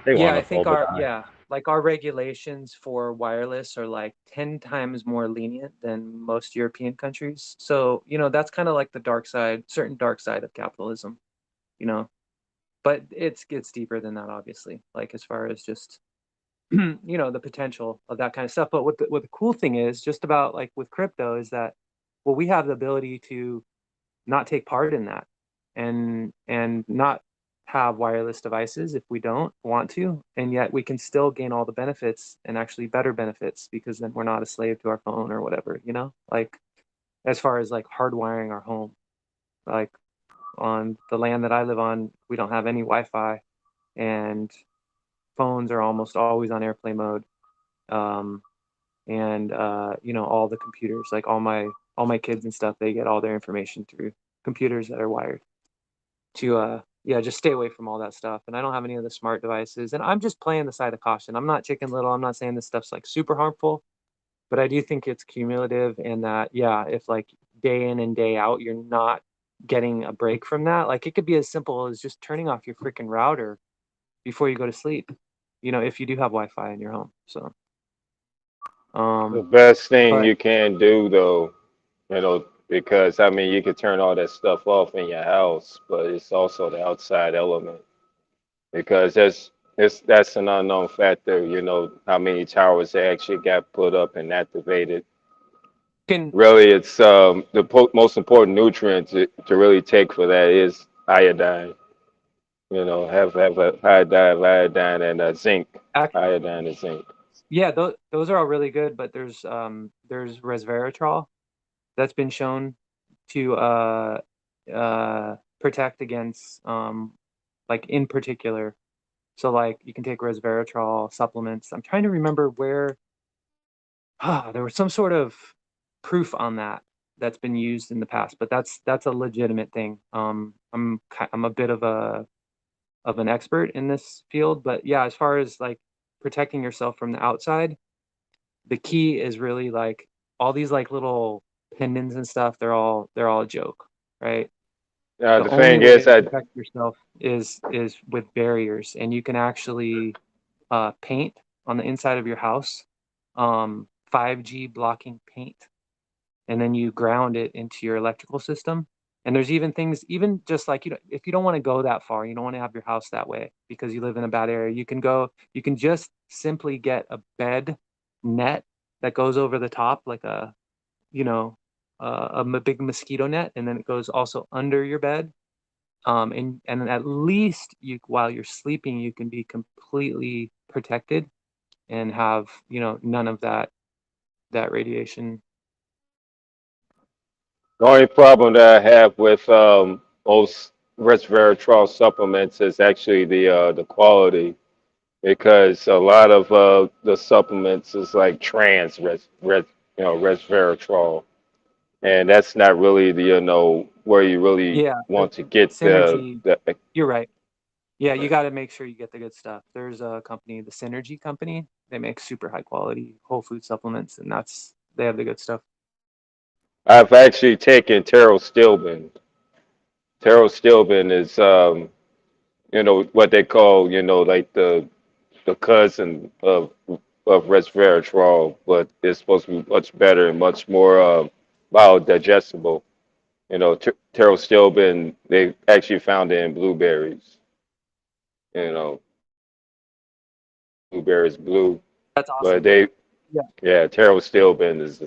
They Yeah, want I us all think to our, die. yeah, like our regulations for wireless are like 10 times more lenient than most European countries. So, you know, that's kind of like the dark side, certain dark side of capitalism, you know. But it gets deeper than that, obviously, like as far as just you know, the potential of that kind of stuff. But what the cool thing is, just about like with crypto, is that well, we have the ability to not take part in that and not have wireless devices if we don't want to, and yet we can still gain all the benefits and actually better benefits because then we're not a slave to our phone or whatever, you know, like as far as like hardwiring our home, like on the land that I live on, we don't have any Wi-Fi, and phones are almost always on airplane mode. um, and you know, all the computers, like all my kids and stuff, they get all their information through computers that are wired to yeah, just stay away from all that stuff. And I don't have any of the smart devices, and I'm just playing the side of caution. I'm not chicken little. I'm not saying this stuff's like super harmful, but I do think it's cumulative, and that yeah, if like day in and day out you're not getting a break from that, like it could be as simple as just turning off your freaking router before you go to sleep, you know, if you do have Wi-Fi in your home. So The um best thing but you can do though, because I mean you could turn all that stuff off in your house, but it's also the outside element because that's an unknown factor. How many towers they actually got put up and activated. can Really, it's the most important nutrient to really take for that is iodine. Have a high diet of iodine and zinc, ac- iodine and zinc. yeah, those are all really good, but there's resveratrol that's been shown to protect against like in particular. So like you can take resveratrol supplements. I'm trying to remember where there was some sort of proof on that that's been used in the past, but that's a legitimate thing. I'm a bit of an expert in this field, but yeah, as far as like protecting yourself from the outside, the key is really like all these like little pendants and stuff, they're all a joke, right? The The only thing way is, to I protect yourself is with barriers, and you can actually paint on the inside of your house, 5G blocking paint, and then you ground it into your electrical system. And there's even things, even just like, you know, if you don't want to go that far, you don't want to have your house that way because you live in a bad area, you can just simply get a bed net that goes over the top, like a, you know, big mosquito net, and then it goes also under your bed. And at least you, while you're sleeping, you can be completely protected and have, you know, none of that radiation. The only problem that I have with most resveratrol supplements is actually the quality, because a lot of the supplements is like resveratrol, and that's not really the where you really Yeah, want to get Synergy. the You're right. Yeah, you got to make sure you get the good stuff. There's a company, the Synergy company. They make super high quality whole food supplements, and they have the good stuff. I've actually taken pterostilbin. Pterostilbin is what they call like the cousin of resveratrol, but it's supposed to be much better and much more biodigestible. Pterostilbin, they actually found it in blueberries. You know, blueberries blue, That's but awesome. they, Yeah. yeah, pterostilbin is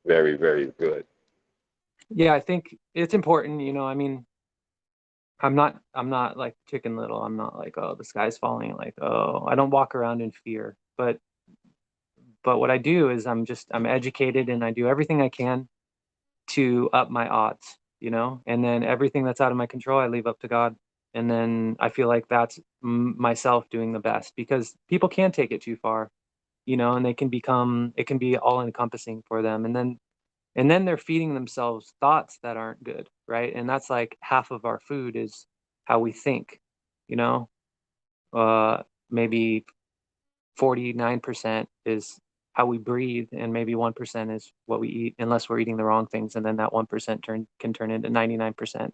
very, very good. Yeah, I think it's important, you know, I mean, I'm not like Chicken Little. I'm not like, oh, the sky's falling, like, oh, I don't walk around in fear. But what I do is I'm educated, and I do everything I can to up my odds, you know? And then everything that's out of my control, I leave up to God. And then I feel like that's myself doing the best, because people can take it too far, you know, and it can be all encompassing for them. And then they're feeding themselves thoughts that aren't good, right? And that's like half of our food is how we think, you know. Maybe 49% is how we breathe, and maybe 1% is what we eat, unless we're eating the wrong things, and then that 1% can turn into 99%.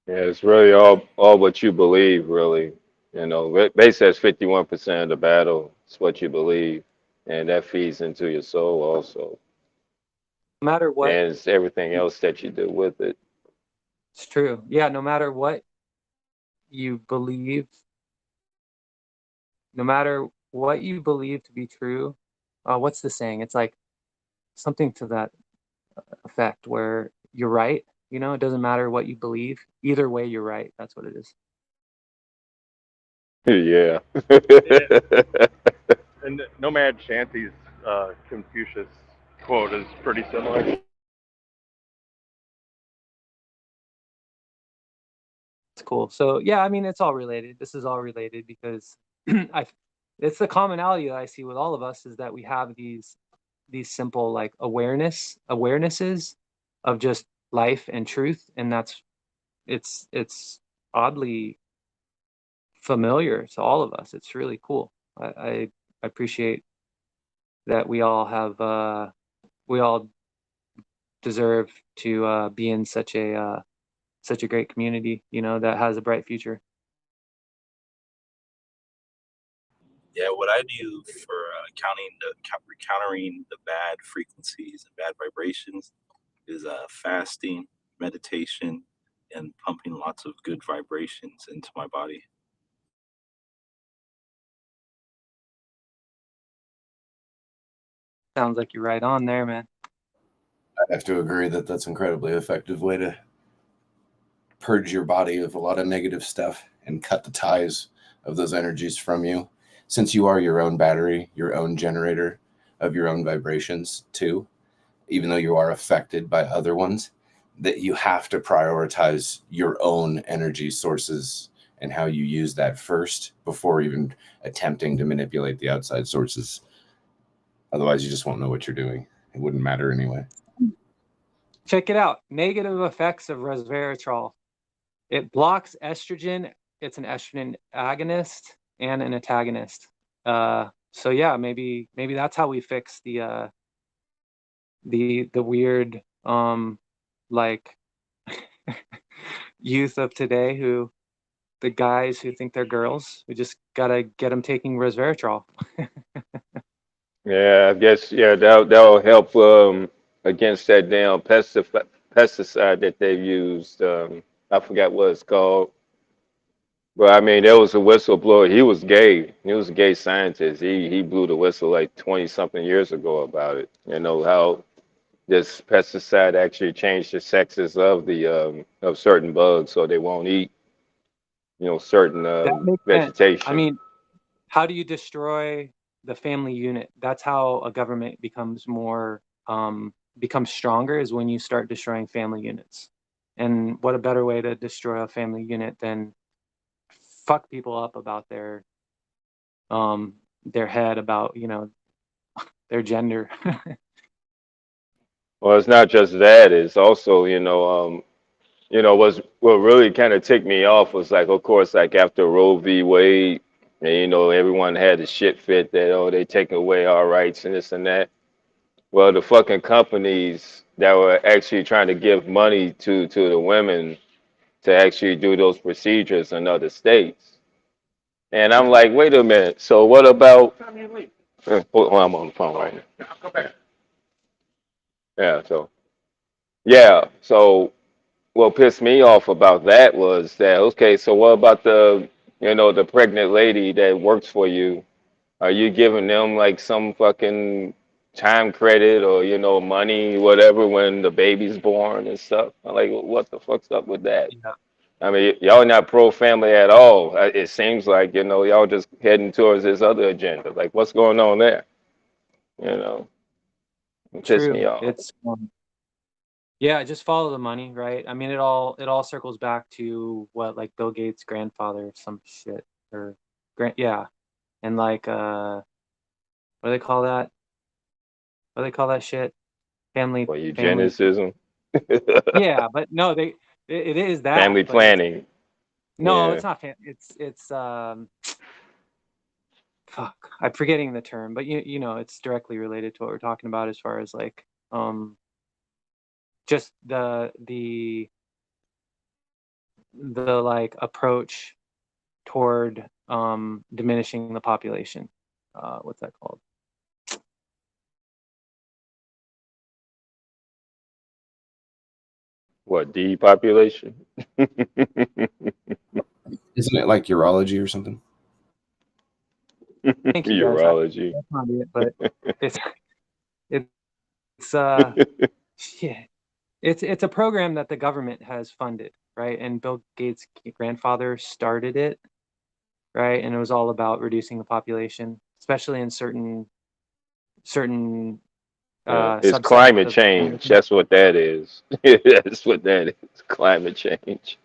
Yeah, it's really all what you believe, really. They says 51% of the battle is what you believe, and that feeds into your soul also, No matter what, and it's everything else that you do with it. it's true. Yeah, no matter what you believe, no matter what you believe to be true, what's the saying? It's like something to that effect, where you're right. You know, it doesn't matter what you believe. Either way, you're right. That's what it is. Yeah. And Nomad Shanty's Confucius quote is pretty similar. It's cool. So yeah, I mean, it's all related. This is all related because it's the commonality that I see with all of us, is that we have these simple like awarenesses of just life and truth, and it's oddly familiar to all of us. It's really cool. I appreciate that we all deserve to be in such a great community, you know, that has a bright future. Yeah, what I do for countering the bad frequencies and bad vibrations is fasting, meditation, and pumping lots of good vibrations into my body. Sounds like you're right on there, man. I have to agree that that's an incredibly effective way to purge your body of a lot of negative stuff and cut the ties of those energies from you. Since you are your own battery, your own generator of your own vibrations too, even though you are affected by other ones, that you have to prioritize your own energy sources and how you use that first before even attempting to manipulate the outside sources. Otherwise, you just won't know what you're doing. It wouldn't matter anyway. Check it out. Negative effects of resveratrol. It blocks estrogen. It's an estrogen agonist and an antagonist. So yeah, maybe that's how we fix the weird like youth of today, who the guys who think they're girls. We just gotta get them taking resveratrol. Yeah, I guess that'll help against that damn pesticide that they've used. I forgot what it's called. But I mean, there was a whistleblower. He was gay. He was a gay scientist. He blew the whistle like 20 something years ago about it. You know how this pesticide actually changed the sexes of the of certain bugs so they won't eat, certain That makes sense. I vegetation. mean, how do you destroy the family unit? That's how a government becomes more becomes stronger, is when you start destroying family units. And what a better way to destroy a family unit than fuck people up about their head, about, their gender. Well, it's not just that. It's also, what really kind of ticked me off was like, of course, like after Roe v. Wade, and everyone had the shit fit that they take away our rights and this and that. Well, the fucking companies that were actually trying to give money to the women to actually do those procedures in other states. And I'm like, wait a minute. So what about? Hold on, I'm on the phone right now. Yeah. So yeah. So what pissed me off about that was that, okay, so what about the pregnant lady that works for you? Are you giving them like some fucking time credit or money, whatever, when the baby's born and stuff? I'm like, what the fuck's up with that? Yeah, I mean, y'all not pro family at all. It seems like y'all just heading towards this other agenda. Like, what's going on there? You know, it pissed me true. off. It's yeah, just follow the money, right? I mean, it all circles back to what, like, Bill Gates' grandfather or some shit, or yeah, and like what do they call that? What do they call that shit? Family, For family. eugenicism, Yeah, but no, it is that, family but it's planning. no, Yeah. it's not. It's fuck, I'm forgetting the term, but it's directly related to what we're talking about, as far as like just the like approach toward diminishing the population. What's that called? What, depopulation? Isn't it like urology or something? Thank you guys. Urology. That's not it, but it's it's yeah, it's a program that the government has funded, right? And Bill Gates' grandfather started it, right? And it was all about reducing the population, especially in certain Yeah, it's subsets climate of the change. population. That's what that is. That's what that is. Climate change.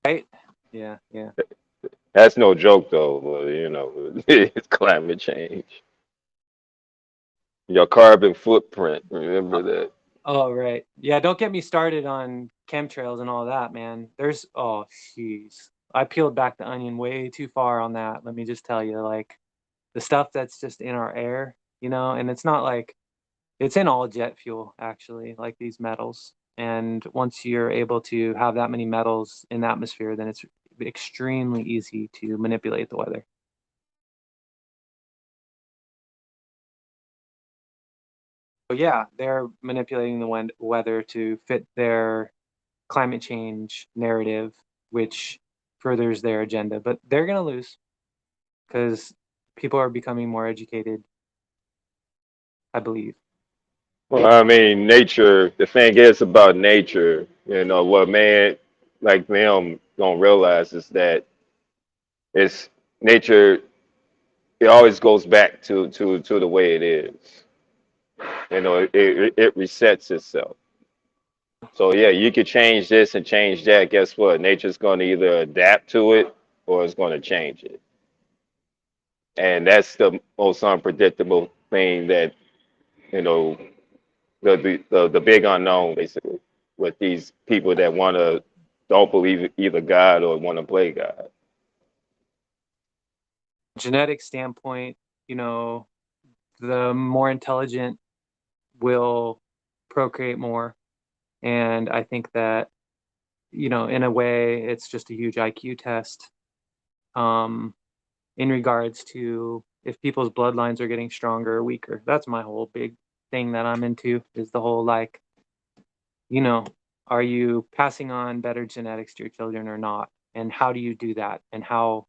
Right? Yeah, yeah. That's no joke though, but it's climate change. Your carbon footprint. Remember that. Oh, right. Yeah, don't get me started on chemtrails and all that, man. Oh, jeez. I peeled back the onion way too far on that. Let me just tell you, like, the stuff that's just in our air, and it's not like it's in all jet fuel, actually, like these metals. And once you're able to have that many metals in the atmosphere, then it's extremely easy to manipulate the weather. So yeah, they're manipulating the weather to fit their climate change narrative, which furthers their agenda. But they're going to lose because people are becoming more educated, I believe. Well, I mean, nature. The thing is about nature. What man like them don't realize is that it's nature. It always goes back to the way it is. It resets itself. So yeah, you could change this and change that. Guess what? Nature's going to either adapt to it or it's going to change it. And that's the most unpredictable thing that you know the big unknown basically with these people that don't believe either God or want to play God. Genetic standpoint, the more intelligent will procreate more. And I think that, in a way, it's just a huge IQ test, in regards to if people's bloodlines are getting stronger or weaker. That's my whole big thing that I'm into, is the whole, like, you know, are you passing on better genetics to your children or not? and how do you do that, and how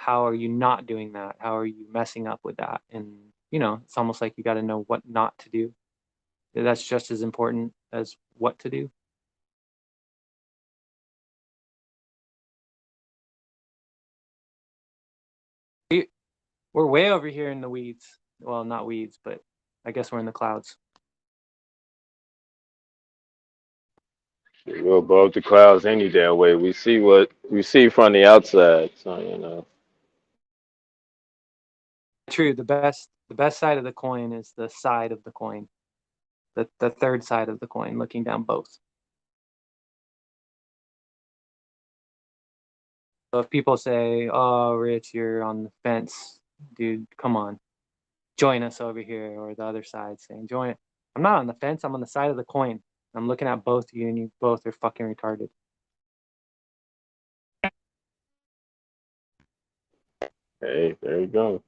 are you not doing that? How are you messing up with that? And it's almost like you got to know what not to do. That's just as important as what to do. We're way over here in the weeds. Well, not weeds, but I guess we're in the clouds. We're above the clouds any damn way. We see what we see from the outside. So. True. The best side of the coin is the side of the coin. The third side of the coin, looking down both. So if people say, "Oh, Rich, you're on the fence, dude, come on, join us over here," or the other side saying, "Join," I'm not on the fence. I'm on the side of the coin. I'm looking at both of you, and you both are fucking retarded. Hey, there you go.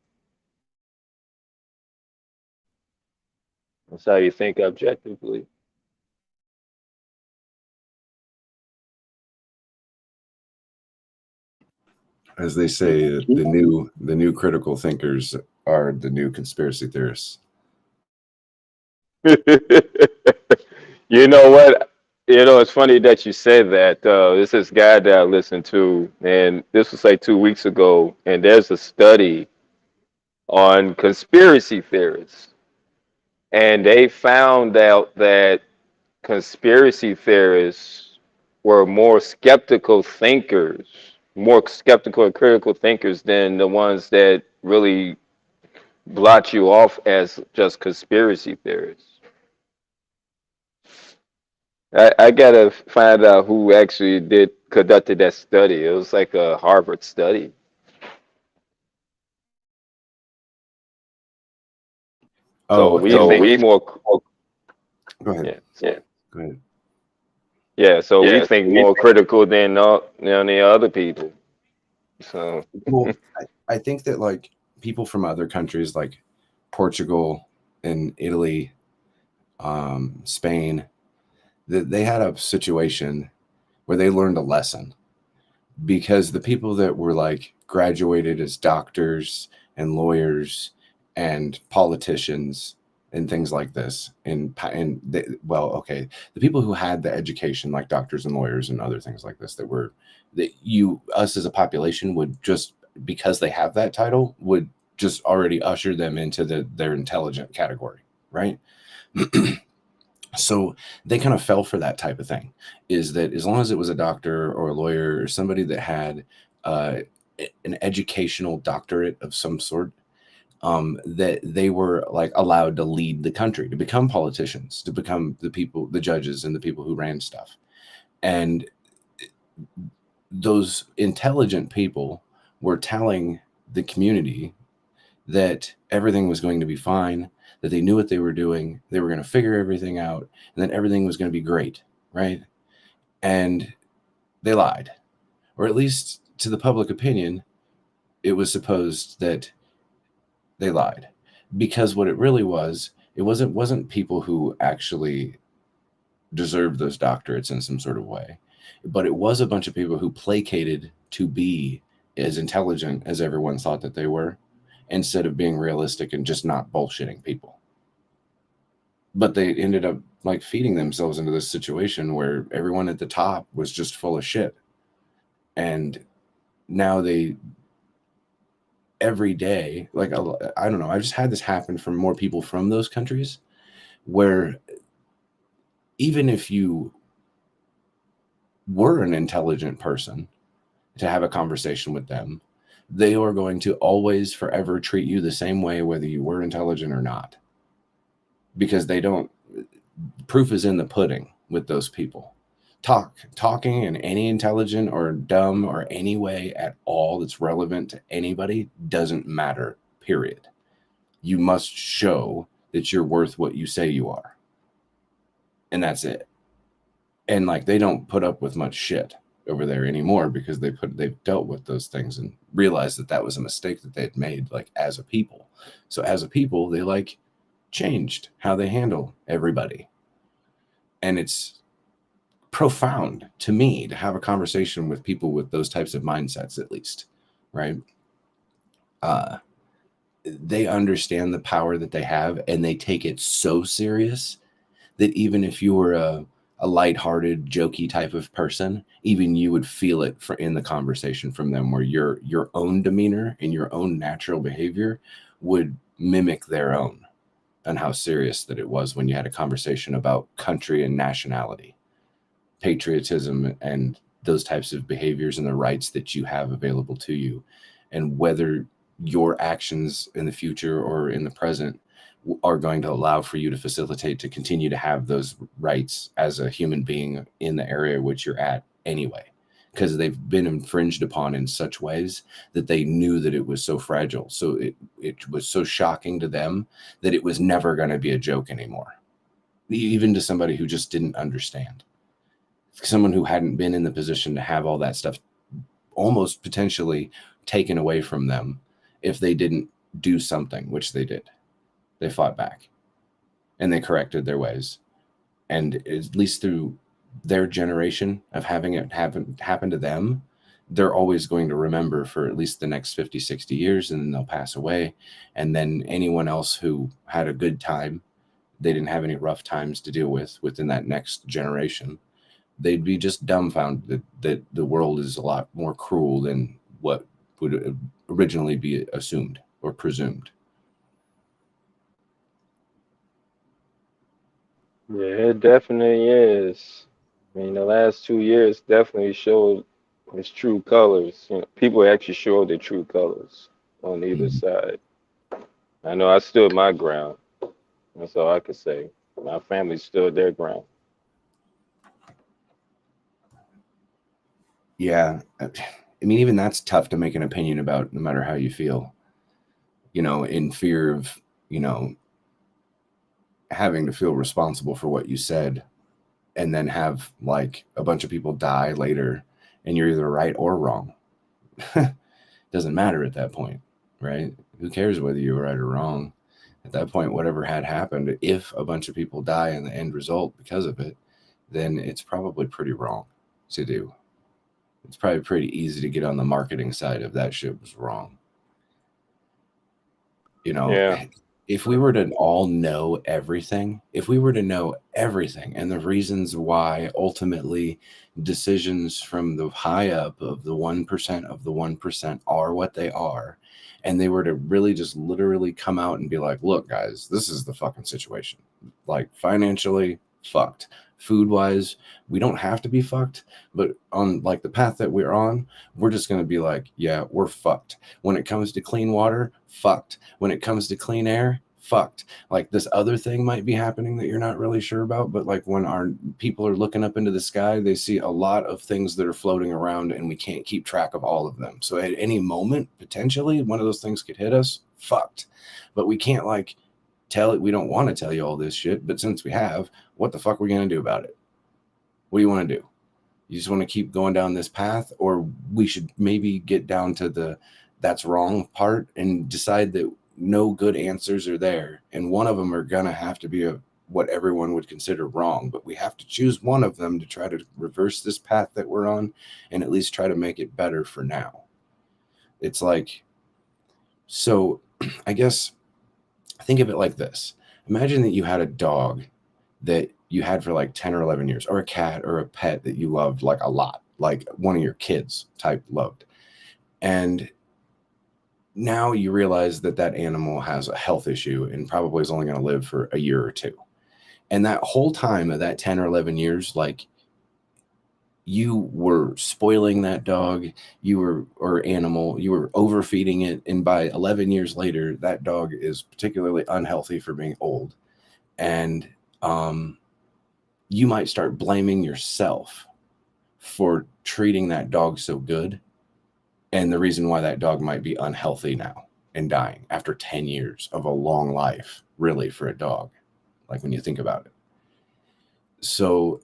That's how you think objectively. As they say, the new critical thinkers are the new conspiracy theorists. You know what? It's funny that you say that. There's this guy that I listened to, and this was like 2 weeks ago, and there's a study on conspiracy theorists. And they found out that conspiracy theorists were more skeptical and critical thinkers than the ones that really blot you off as just conspiracy theorists. I gotta find out who actually conducted that study. It was like a Harvard study. So we think more. Go ahead. Yeah. Go ahead. Yeah. So we think more critical than the other people. So. Well, I think that like people from other countries like Portugal and Italy, Spain, that they had a situation where they learned a lesson, because the people that were like graduated as doctors and lawyers and politicians and things like this, the people who had the education like doctors and lawyers and other things like this, us as a population would just, because they have that title, would just already usher them into their intelligent category, right? So they kind of fell for that type of thing, is that as long as it was a doctor or a lawyer or somebody that had an educational doctorate of some sort, that they were like allowed to lead the country, to become politicians, to become the judges and the people who ran stuff. And those intelligent people were telling the community that everything was going to be fine, that they knew what they were doing, they were going to figure everything out, and that everything was going to be great, right? And they lied, or at least to the public opinion, it was supposed that they lied, because what it really was, it wasn't people who actually deserved those doctorates in some sort of way, but it was a bunch of people who placated to be as intelligent as everyone thought that they were, instead of being realistic and just not bullshitting people. But they ended up like feeding themselves into this situation where everyone at the top was just full of shit. And now every day, like, I don't know, I just had this happen from more people from those countries, where even if you were an intelligent person to have a conversation with them, they are going to always forever treat you the same way, whether you were intelligent or not, because proof is in the pudding with those people. Talking in any intelligent or dumb or any way at all that's relevant to anybody doesn't matter, period. You must show that you're worth what you say you are, and that's it. And like, they don't put up with much shit over there anymore, because they've dealt with those things and realized that was a mistake that they had made, like, as a people. So as a people, they like changed how they handle everybody, and it's profound to me to have a conversation with people with those types of mindsets, at least, right? They understand the power that they have, and they take it so serious that even if you were a lighthearted, jokey type of person, even you would feel it in the conversation from them, where your own demeanor and your own natural behavior would mimic their own, and how serious that it was when you had a conversation about country and nationality, patriotism, and those types of behaviors and the rights that you have available to you, and whether your actions in the future or in the present are going to allow for you to facilitate to continue to have those rights as a human being in the area which you're at anyway, because they've been infringed upon in such ways that they knew that it was so fragile. So it was so shocking to them that it was never going to be a joke anymore, even to somebody who just didn't understand. Someone who hadn't been in the position to have all that stuff almost potentially taken away from them if they didn't do something, which they did. They fought back and they corrected their ways. And at least through their generation of having it happen to them, they're always going to remember for at least the next 50, 60 years, and then they'll pass away. And then anyone else who had a good time, they didn't have any rough times to deal with within that next generation, they'd be just dumbfounded that the world is a lot more cruel than what would originally be assumed or presumed. Yeah, it definitely is. I mean, the last 2 years definitely showed its true colors. You know, people actually showed their true colors on either side. I know I stood my ground. That's all I could say. My family stood their ground. Yeah. I mean, even that's tough to make an opinion about, no matter how you feel, in fear of, having to feel responsible for what you said, and then have like a bunch of people die later, and you're either right or wrong. Doesn't matter at that point, right? Who cares whether you were right or wrong? At that point, whatever had happened, if a bunch of people die in the end result because of it, then it's probably pretty wrong to do. It's probably pretty easy to get on the marketing side of that shit was wrong. Yeah. If we were to all know everything, and the reasons why ultimately decisions from the high up of the 1% of the 1% are what they are, and they were to really just literally come out and be like, look, guys, this is the fucking situation. Like, financially, fucked. Food wise, we don't have to be fucked, but on like the path that we're on, we're just going to be like, yeah, we're fucked. When it comes to clean water, fucked. When it comes to clean air, fucked. Like, this other thing might be happening that you're not really sure about, but like when our people are looking up into the sky, they see a lot of things that are floating around, and we can't keep track of all of them. So at any moment, potentially one of those things could hit us, fucked. But we can't like tell it. We don't want to tell you all this shit, but since we have, what the fuck are we going to do about it? What do you want to do? You just want to keep going down this path, or we should maybe get down to the that's wrong part and decide that no good answers are there, and one of them are going to have to be what everyone would consider wrong, but we have to choose one of them to try to reverse this path that we're on, and at least try to make it better for now. It's like, so I guess think of it like this. Imagine that you had a dog that you had for like 10 or 11 years, or a cat or a pet that you loved like a lot, like one of your kids type loved. And now you realize that that animal has a health issue and probably is only going to live for a year or two. And that whole time of that 10 or 11 years, like, you were spoiling that dog, or animal, you were overfeeding it. And by 11 years later, that dog is particularly unhealthy for being old. And you might start blaming yourself for treating that dog so good, and the reason why that dog might be unhealthy now and dying after 10 years of a long life, really, for a dog, like when you think about it. So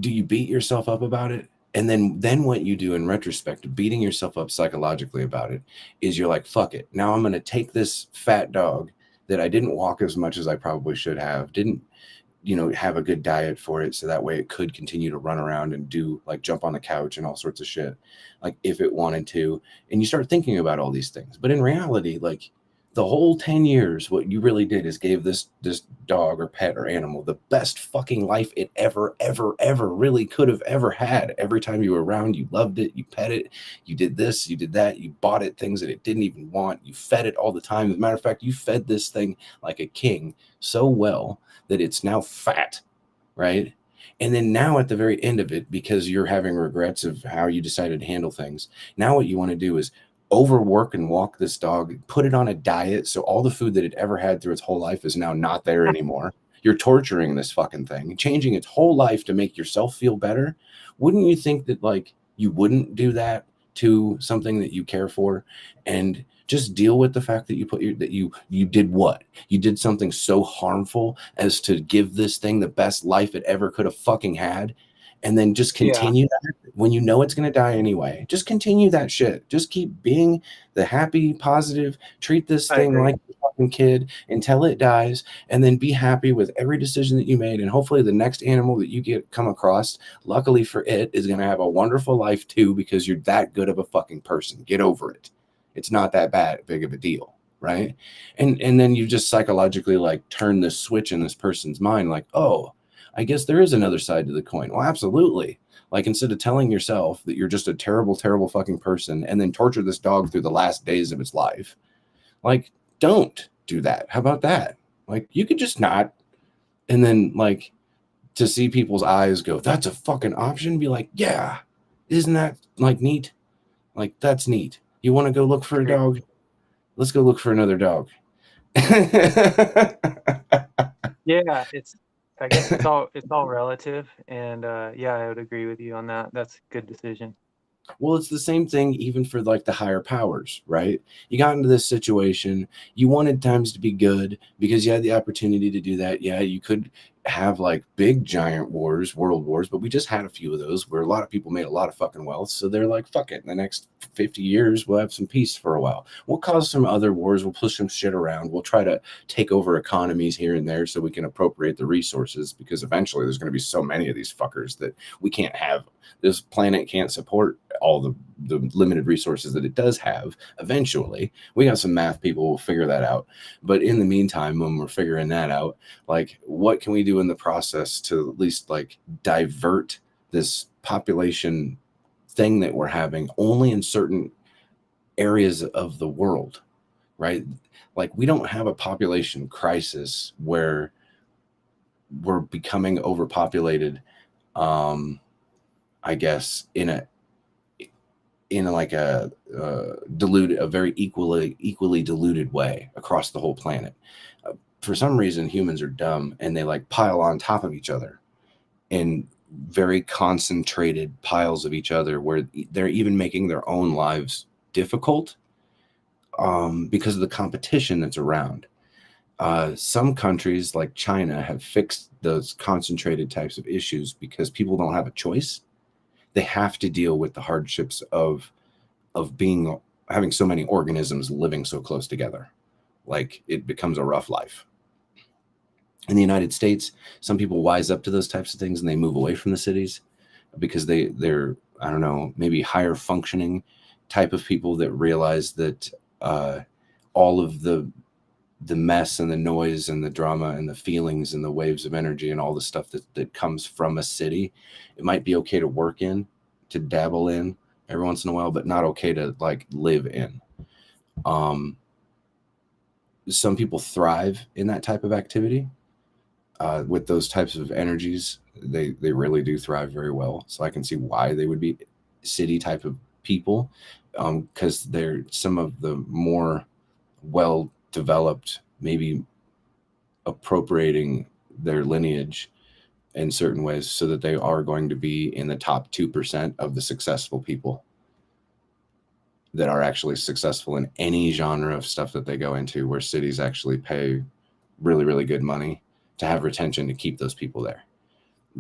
do you beat yourself up about it? And then what you do in retrospect, beating yourself up psychologically about it, is you're like, fuck it. Now I'm going to take this fat dog that I didn't walk as much as I probably should have, didn't have a good diet for it, so that way it could continue to run around and do like jump on the couch and all sorts of shit, like if it wanted to. And you start thinking about all these things, but in reality, like the whole 10 years, what you really did is gave this dog or pet or animal the best fucking life it ever really could have ever had. Every time you were around, you loved it, you pet it, you did this, you did that, you bought it things that it didn't even want, you fed it all the time. As a matter of fact, you fed this thing like a king so well that it's now fat, right? And then now at the very end of it, because you're having regrets of how you decided to handle things, now what you want to do is overwork and walk this dog, put it on a diet, so all the food that it ever had through its whole life is now not there anymore. You're torturing this fucking thing, changing its whole life to make yourself feel better. Wouldn't you think that like you wouldn't do that to something that you care for, and just deal with the fact that you did what? You did something so harmful as to give this thing the best life it ever could have fucking had, and then just continue that when you know it's going to die anyway. Just continue that shit. Just keep being the happy, positive, treat this thing like a fucking kid until it dies, and then be happy with every decision that you made. And hopefully the next animal that you come across, luckily for it, is going to have a wonderful life too, because you're that good of a fucking person. Get over it. It's not that big of a deal, right? And then you just psychologically like turn this switch in this person's mind, like, oh, I guess there is another side to the coin. Well, absolutely. Like, instead of telling yourself that you're just a terrible, terrible fucking person and then torture this dog through the last days of its life, like, don't do that. How about that? Like, you could just not. And then, like, to see people's eyes go, that's a fucking option. Be like, yeah, isn't that like neat? Like, that's neat. You want to go look for a dog? Let's go look for another dog. Yeah, I guess it's all relative, and yeah, I would agree with you on that. That's a good decision. Well, it's the same thing even for like the higher powers, right? You got into this situation, you wanted times to be good because you had the opportunity to do that. Yeah, you could have like big giant wars, world wars, but we just had a few of those where a lot of people made a lot of fucking wealth. So they're like, fuck it. In the next 50 years, we'll have some peace for a while. We'll cause some other wars. We'll push some shit around. We'll try to take over economies here and there so we can appropriate the resources, because eventually there's going to be so many of these fuckers that we can't have. This planet can't support all the limited resources that it does have. Eventually, we got some math people will figure that out. But in the meantime, when we're figuring that out, like, what can we do in the process to at least like divert this population thing that we're having only in certain areas of the world, right? Like, we don't have a population crisis where we're becoming overpopulated, I guess, in a very equally diluted way across the whole planet. For some reason, humans are dumb and they like pile on top of each other in very concentrated piles of each other, where they're even making their own lives difficult because of the competition that's around. Some countries like China have fixed those concentrated types of issues because people don't have a choice. They have to deal with the hardships of having so many organisms living so close together. Like, it becomes a rough life. In the United States, some people wise up to those types of things and they move away from the cities because they're I don't know, maybe higher functioning type of people that realize that all of the mess and the noise and the drama and the feelings and the waves of energy and all the stuff that comes from a city, it might be okay to work in, to dabble in every once in a while, but not okay to like live in. Some people thrive in that type of activity. With those types of energies, they really do thrive very well. So I can see why they would be city type of people, because they're some of the more well-developed, maybe appropriating their lineage in certain ways so that they are going to be in the top 2% of the successful people that are actually successful in any genre of stuff that they go into, where cities actually pay really, really good money to have retention to keep those people there.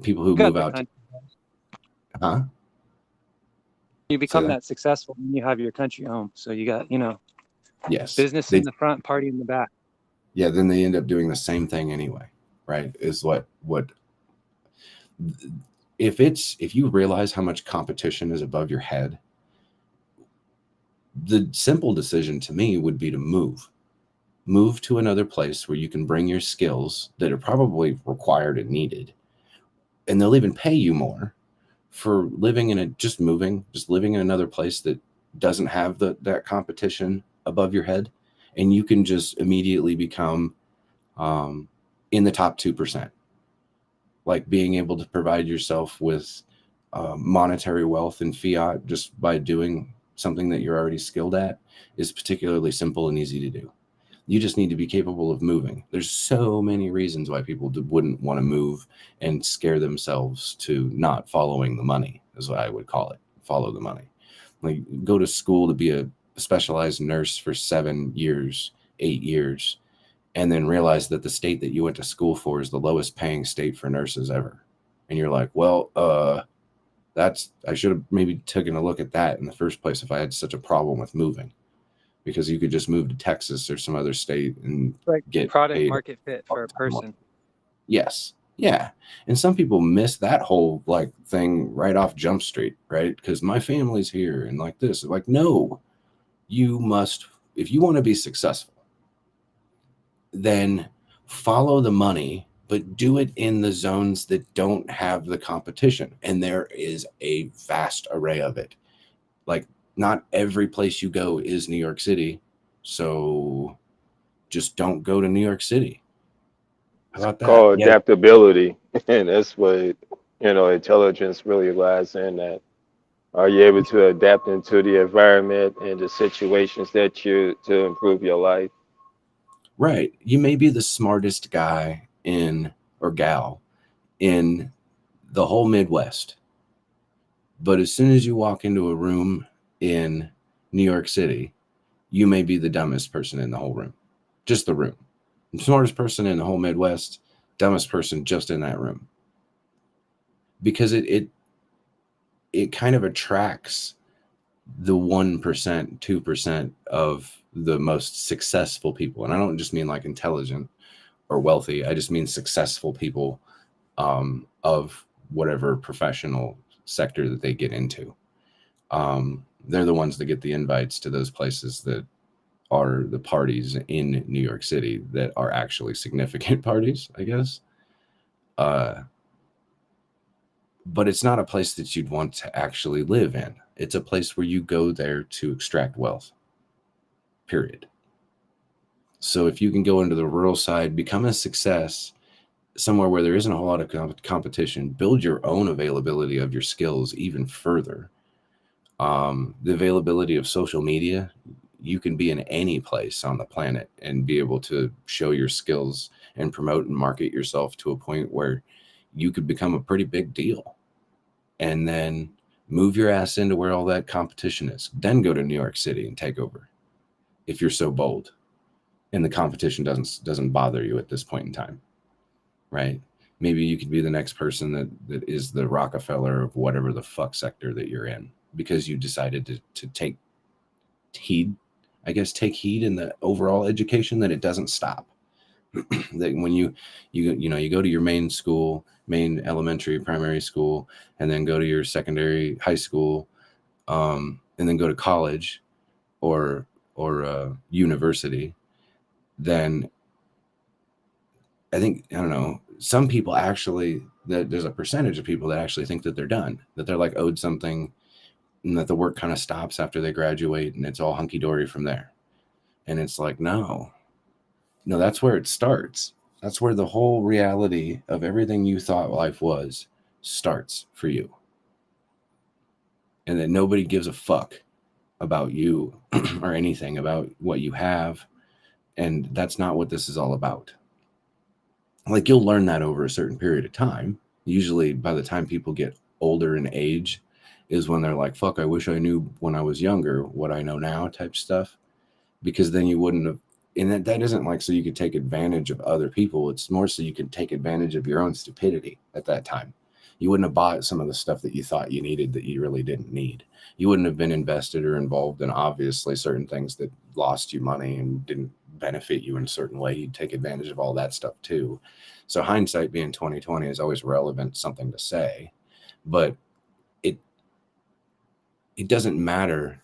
People who move out. Huh? You become that successful when you have your country home. So you got, yes, business in the front, party in the back. Yeah, then they end up doing the same thing anyway. right? Is what if you realize how much competition is above your head, the simple decision to me would be to move to another place where you can bring your skills that are probably required and needed, and they'll even pay you more for living in just living in another place that doesn't have that competition above your head, and you can just immediately become in the top 2%, like being able to provide yourself with monetary wealth and fiat just by doing something that you're already skilled at is particularly simple and easy to do. You just need to be capable of moving. There's so many reasons why people wouldn't want to move and scare themselves to not following the money, is what I would call it. Follow the money. Like, go to school to be a specialized nurse for 7 years, 8 years, and then realize that the state that you went to school for is the lowest paying state for nurses ever. And you're like, well, I should have maybe taken a look at that in the first place if I had such a problem with moving, because you could just move to Texas or some other state and Like get product paid market fit for a person. Yes. Yeah. And some people miss that whole like thing right off Jump Street, right? Because my family's here and like this. Like, no, you must, if you want to be successful, then follow the money, but do it in the zones that don't have the competition. And there is a vast array of it. Like, not every place you go is New York City. So just don't go to New York City. How about that? Called Yeah. adaptability, and that's what intelligence really lies in. That are you able to adapt into the environment and the situations that you to improve your life? Right. You may be the smartest guy or gal in the whole Midwest. But as soon as you walk into a room in New York City, you may be the dumbest person in the whole room. Just the room. The smartest person in the whole Midwest, dumbest person just in that room. Because it kind of attracts the 1%, 2% of the most successful people. And I don't just mean like intelligent or wealthy. I just mean successful people of whatever professional sector that they get into. They're the ones that get the invites to those places that are the parties in New York City that are actually significant parties, I guess. But it's not a place that you'd want to actually live in. It's a place where you go there to extract wealth, period. So if you can go into the rural side, become a success somewhere where there isn't a whole lot of competition, build your own availability of your skills even further. The availability of social media, you can be in any place on the planet and be able to show your skills and promote and market yourself to a point where you could become a pretty big deal. And then move your ass into where all that competition is. Then go to New York City and take over if you're so bold and the competition doesn't bother you at this point in time, right? Maybe you could be the next person that is the Rockefeller of whatever the fuck sector that you're in, because you decided to take heed in the overall education, that it doesn't stop. That when you go to your main school, main elementary, primary school, and then go to your secondary, high school, and then go to college or university, then I don't know, some people actually, that there's a percentage of people that actually think that they're done, that they're like owed something, and that the work kind of stops after they graduate and it's all hunky-dory from there. And it's like, no, that's where it starts. That's where the whole reality of everything you thought life was starts for you. And that nobody gives a fuck about you or anything about what you have. And that's not what this is all about. Like, you'll learn that over a certain period of time. Usually by the time people get older in age is when they're like, fuck, I wish I knew when I was younger what I know now type stuff. Because then you wouldn't have, and that isn't like so you could take advantage of other people. It's more so you could take advantage of your own stupidity at that time. You wouldn't have bought some of the stuff that you thought you needed that you really didn't need. You wouldn't have been invested or involved in obviously certain things that lost you money and didn't benefit you in a certain way, you'd take advantage of all that stuff too. So hindsight being 2020 is always relevant, something to say, but it doesn't matter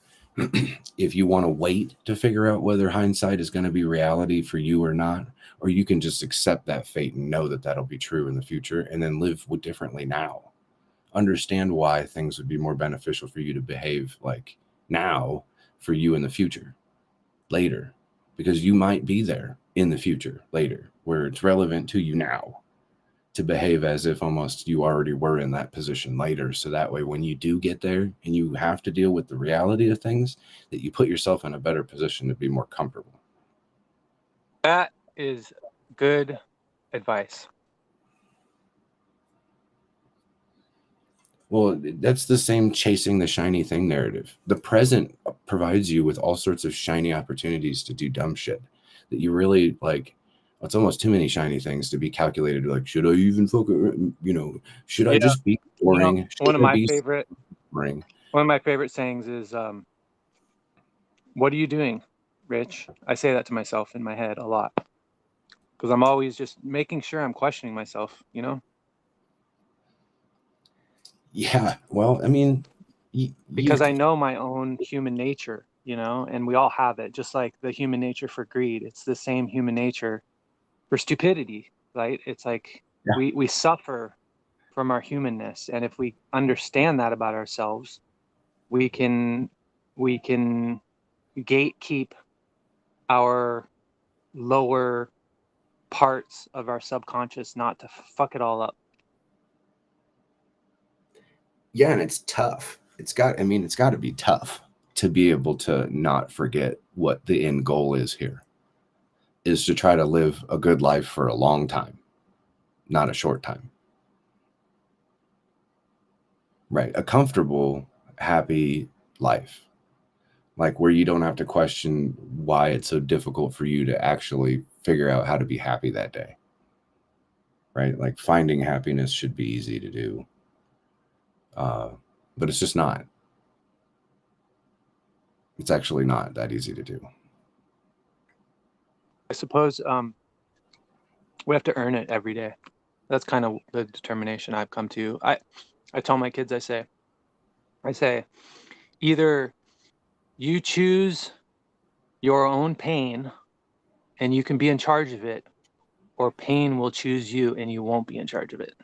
if you want to wait to figure out whether hindsight is going to be reality for you or not, or you can just accept that fate and know that that'll be true in the future and then live differently now. Understand why things would be more beneficial for you to behave like now for you in the future later, because you might be there in the future later where it's relevant to you now to behave as if almost you already were in that position later. So that way, when you do get there and you have to deal with the reality of things, that you put yourself in a better position to be more comfortable. That is good advice. Well, that's the same chasing the shiny thing narrative. The present provides you with all sorts of shiny opportunities to do dumb shit that you really like. It's almost too many shiny things to be calculated. Like, should I even fucking, should I just be boring? One of Should I my be favorite boring? One of my favorite sayings is, "What are you doing, Rich?" I say that to myself in my head a lot because I'm always just making sure I'm questioning myself. Yeah. Well, I mean, because I know my own human nature, and we all have it, just like the human nature for greed. It's the same human nature for stupidity, right? It's like we suffer from our humanness, and if we understand that about ourselves, we can gatekeep our lower parts of our subconscious not to fuck it all up. Yeah, and it's tough. It's got to be tough to be able to not forget what the end goal is here, is to try to live a good life for a long time, not a short time. Right. A comfortable, happy life, like where you don't have to question why it's so difficult for you to actually figure out how to be happy that day. Right. Like finding happiness should be easy to do. But it's just not. It's actually not that easy to do. I suppose we have to earn it every day. That's kind of the determination I've come to. I tell my kids, I say, either you choose your own pain and you can be in charge of it, or pain will choose you and you won't be in charge of it.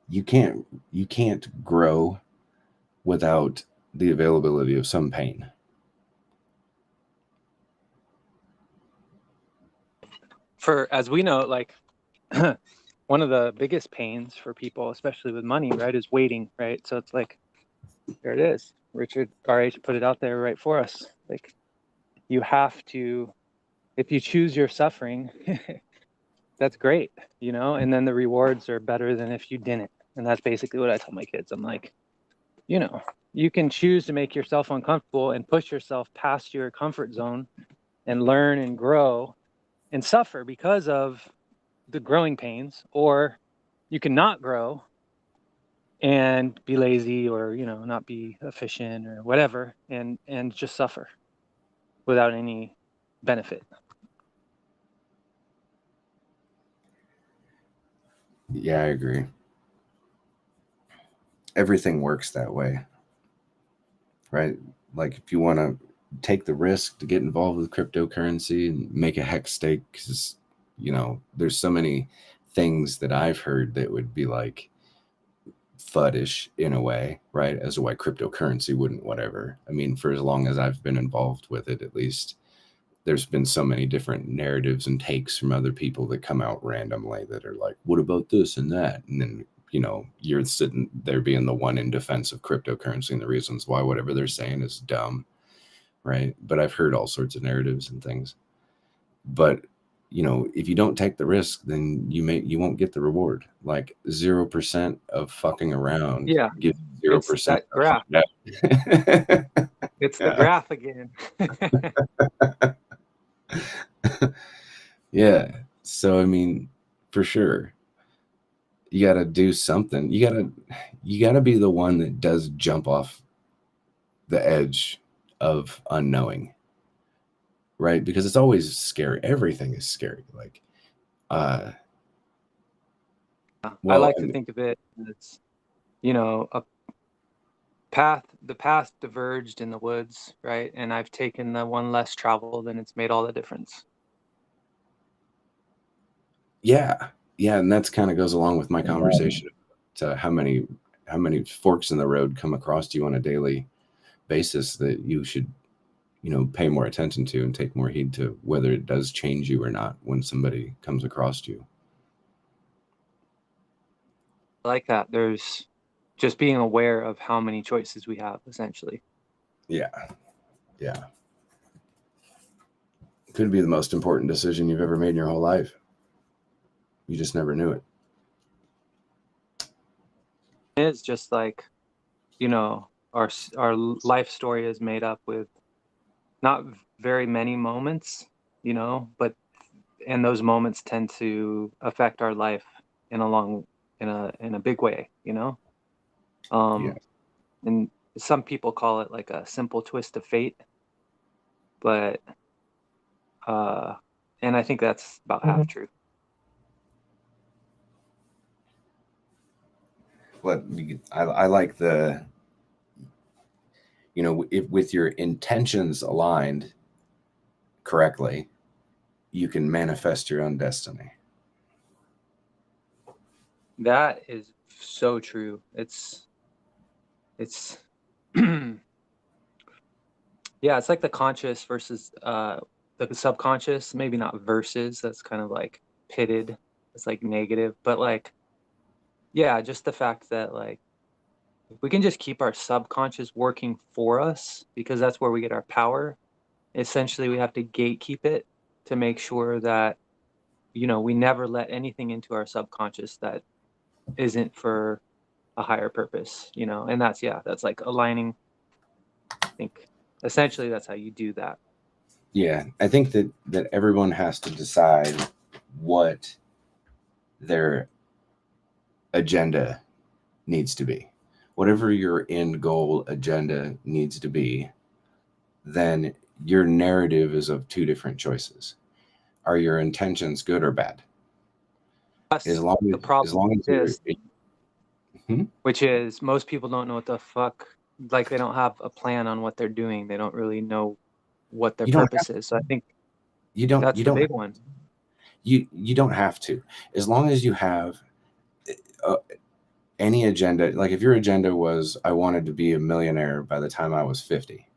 You can't grow without the availability of some pain. For, as we know, like one of the biggest pains for people, especially with money, right, is waiting, right? So it's like, there it is. Richard RH put it out there right for us. Like, you have to, if you choose your suffering, that's great, and then the rewards are better than if you didn't. And that's basically what I tell my kids. I'm like, you can choose to make yourself uncomfortable and push yourself past your comfort zone and learn and grow and suffer because of the growing pains, or you can not grow and be lazy, or not be efficient or whatever, and just suffer without any benefit. Yeah, I agree. Everything works that way, right? Like if you want to take the risk to get involved with cryptocurrency and make a hex stake, because there's so many things that I've heard that would be like fuddish in a way, right? As to why cryptocurrency wouldn't, whatever. I mean, for as long as I've been involved with it, at least, there's been so many different narratives and takes from other people that come out randomly that are like, what about this and that? And then, you're sitting there being the one in defense of cryptocurrency and the reasons why whatever they're saying is dumb, right? But I've heard all sorts of narratives and things. But if you don't take the risk, then you won't get the reward. Like 0% of fucking around gives 0%. It's that graph. It's the graph again. Yeah. So I mean, for sure, you got to do something. You got to be the one that does jump off the edge of unknowing, right? Because it's always scary. Everything is scary. Like, I well, like to think of it as, you know, the path diverged in the woods, right? And I've taken the one less traveled, and it's made all the difference. yeah, and that's kind of goes along with my conversation to how many forks in the road come across you on a daily basis that you should, you know, pay more attention to and take more heed to, whether it does change you or not when somebody comes across you. I like that. There's just being aware of how many choices we have, essentially. Yeah. Could be the most important decision you've ever made in your whole life. You just never knew it. It's just like, you know, our life story is made up with not very many moments, you know, and those moments tend to affect our life in a big way, you know. And some people call it like a simple twist of fate, but and I think that's about half true. But I like the, you know, if with your intentions aligned correctly, you can manifest your own destiny. That is so true. It's yeah, it's like the conscious versus the subconscious, maybe not versus, that's kind of like pitted. It's like negative, but like, yeah, just the fact that like if we can just keep our subconscious working for us, because that's where we get our power. Essentially, we have to gatekeep it to make sure that, you know, we never let anything into our subconscious that isn't for a higher purpose, you know. And that's like aligning. I think essentially that's how you do that. Yeah, I think that everyone has to decide what their agenda needs to be. Whatever your end goal agenda needs to be, then your narrative is of two different choices. Are your intentions good or bad? As long as you're, which is most people don't know what the fuck, like they don't have a plan on what they're doing. They don't really know what their purpose is. So I think that's the big one. You don't have to, as long as you have any agenda. Like if your agenda was I wanted to be a millionaire by the time I was 50,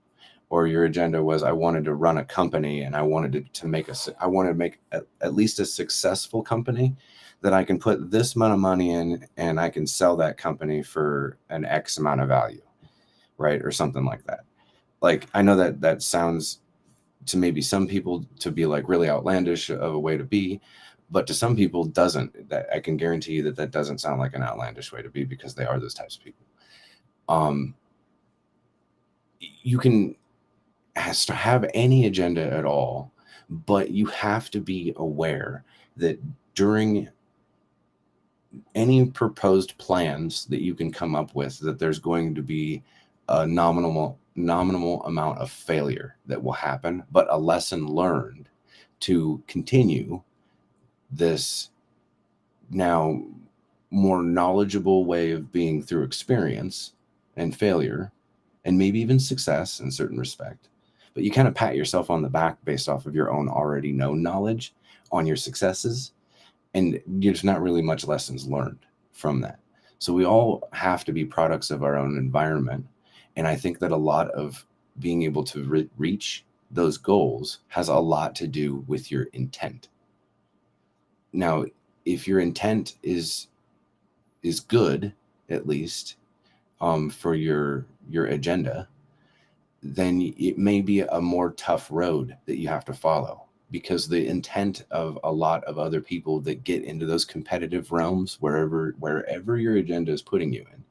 or your agenda was I wanted to run a company and I wanted to make at least a successful company that I can put this amount of money in and I can sell that company for an X amount of value, right? Or something like that. Like, I know that sounds to maybe some people to be like really outlandish of a way to be, but to some people doesn't. That I can guarantee you that doesn't sound like an outlandish way to be, because they are those types of people. You can have any agenda at all, but you have to be aware that during any proposed plans that you can come up with, that there's going to be a nominal amount of failure that will happen, but a lesson learned to continue this now more knowledgeable way of being through experience and failure, and maybe even success in certain respect. But you kind of pat yourself on the back based off of your own already known knowledge on your successes, and there's not really much lessons learned from that. So we all have to be products of our own environment. And I think that a lot of being able to reach those goals has a lot to do with your intent. Now, if your intent is good, at least for your agenda, then it may be a more tough road that you have to follow, because the intent of a lot of other people that get into those competitive realms, wherever your agenda is putting you in,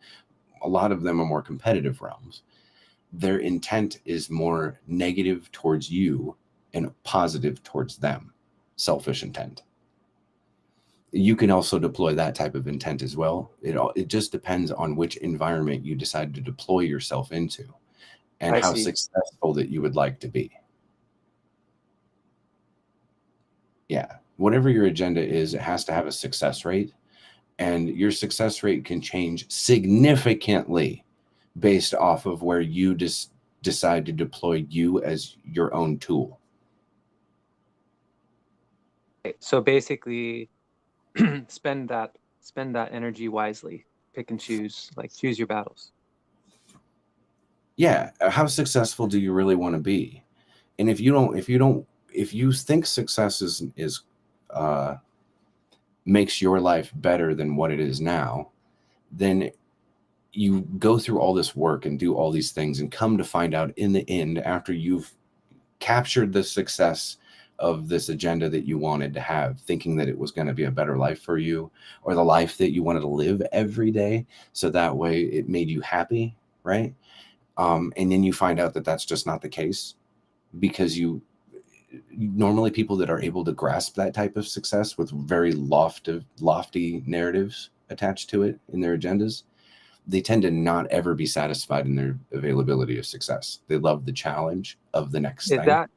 a lot of them are more competitive realms. Their intent is more negative towards you and positive towards them. Selfish intent. You can also deploy that type of intent as well. It just depends on which environment you decide to deploy yourself into. and I how see. successful that you would like to be. Yeah. Whatever your agenda is, it has to have a success rate. And your success rate can change significantly based off of where you decide to deploy you as your own tool. So basically, spend that energy wisely. Pick and choose, like choose your battles. Yeah. How successful do you really want to be? And if you think success is makes your life better than what it is now, then you go through all this work and do all these things and come to find out in the end, after you've captured the success of this agenda that you wanted to have, thinking that it was going to be a better life for you, or the life that you wanted to live every day, so that way it made you happy, right? And then you find out that that's just not the case, because normally people that are able to grasp that type of success with very lofty narratives attached to it in their agendas, they tend to not ever be satisfied in their availability of success. They love the challenge of the next thing.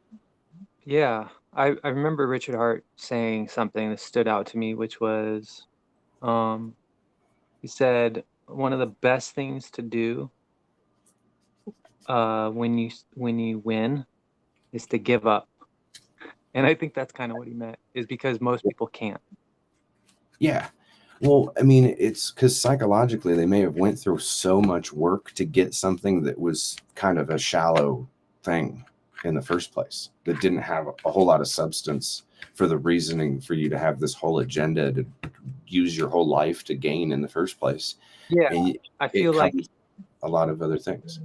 Yeah, I remember Richard Hart saying something that stood out to me, which was, he said, one of the best things to do when you win is to give up. And I think that's kind of what he meant, is because most people can't. Yeah. Well, I mean, it's because psychologically they may have went through so much work to get something that was kind of a shallow thing in the first place, that didn't have a whole lot of substance for the reasoning for you to have this whole agenda to use your whole life to gain in the first place. Yeah, And I feel like a lot of other things.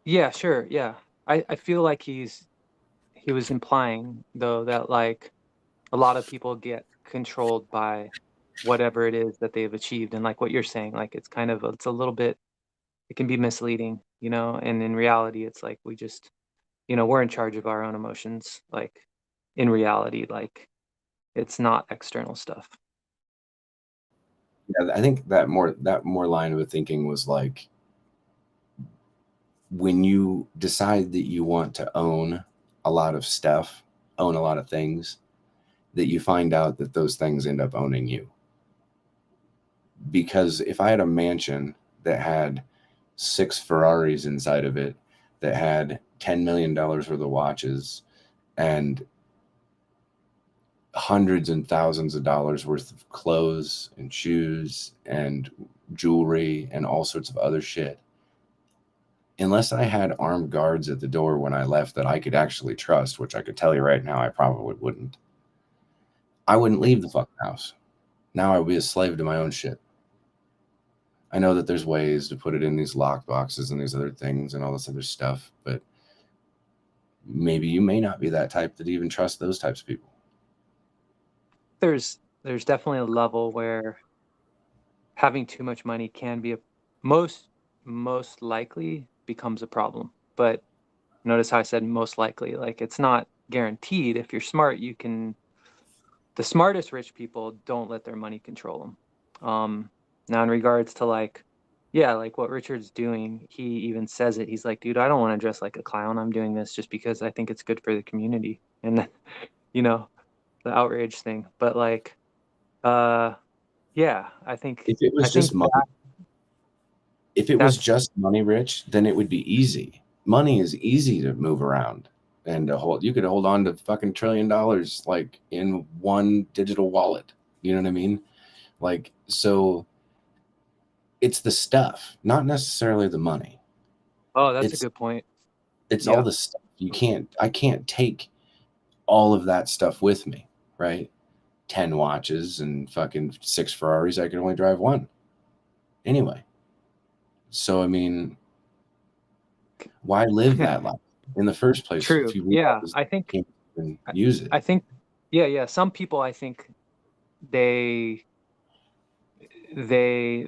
Yeah, sure. Yeah. I feel like he was implying though that like a lot of people get controlled by whatever it is that they've achieved, and like what you're saying, like it's a little bit, it can be misleading, and in reality it's like we just, we're in charge of our own emotions, like in reality, like it's not external stuff. Yeah, I think that more line of thinking was like, when you decide that you want to own a lot of stuff, own a lot of things, that you find out that those things end up owning you. Because if I had a mansion that had 6 Ferraris inside of it, that had $10 million worth of watches and hundreds and thousands of dollars worth of clothes and shoes and jewelry and all sorts of other shit, unless I had armed guards at the door when I left that I could actually trust, which I could tell you right now I probably wouldn't, I wouldn't leave the fucking house. Now I would be a slave to my own shit. I know that there's ways to put it in these lock boxes and these other things and all this other stuff, but maybe you may not be that type that even trust those types of people. There's definitely a level where having too much money can be most likely becomes a problem. But notice how I said most likely, like it's not guaranteed. If you're smart, the smartest rich people don't let their money control them. Now in regards to like what Richard's doing, he even says it. He's like, dude, I don't want to dress like a clown. I'm doing this just because I think it's good for the community. And the outrage thing. But like, yeah, I think if it was just money, Rich, then it would be easy. Money is easy to move around and to hold. You could hold on to fucking $1 trillion like in one digital wallet. You know what I mean? Like, so it's the stuff, not necessarily the money. Oh, that's a good point. It's all the stuff. I can't take all of that stuff with me, right? 10 watches and fucking 6 Ferraris. I can only drive one. Anyway. So, I mean, why live that life in the first place? True. If you I think and use it. I think, some people, I think they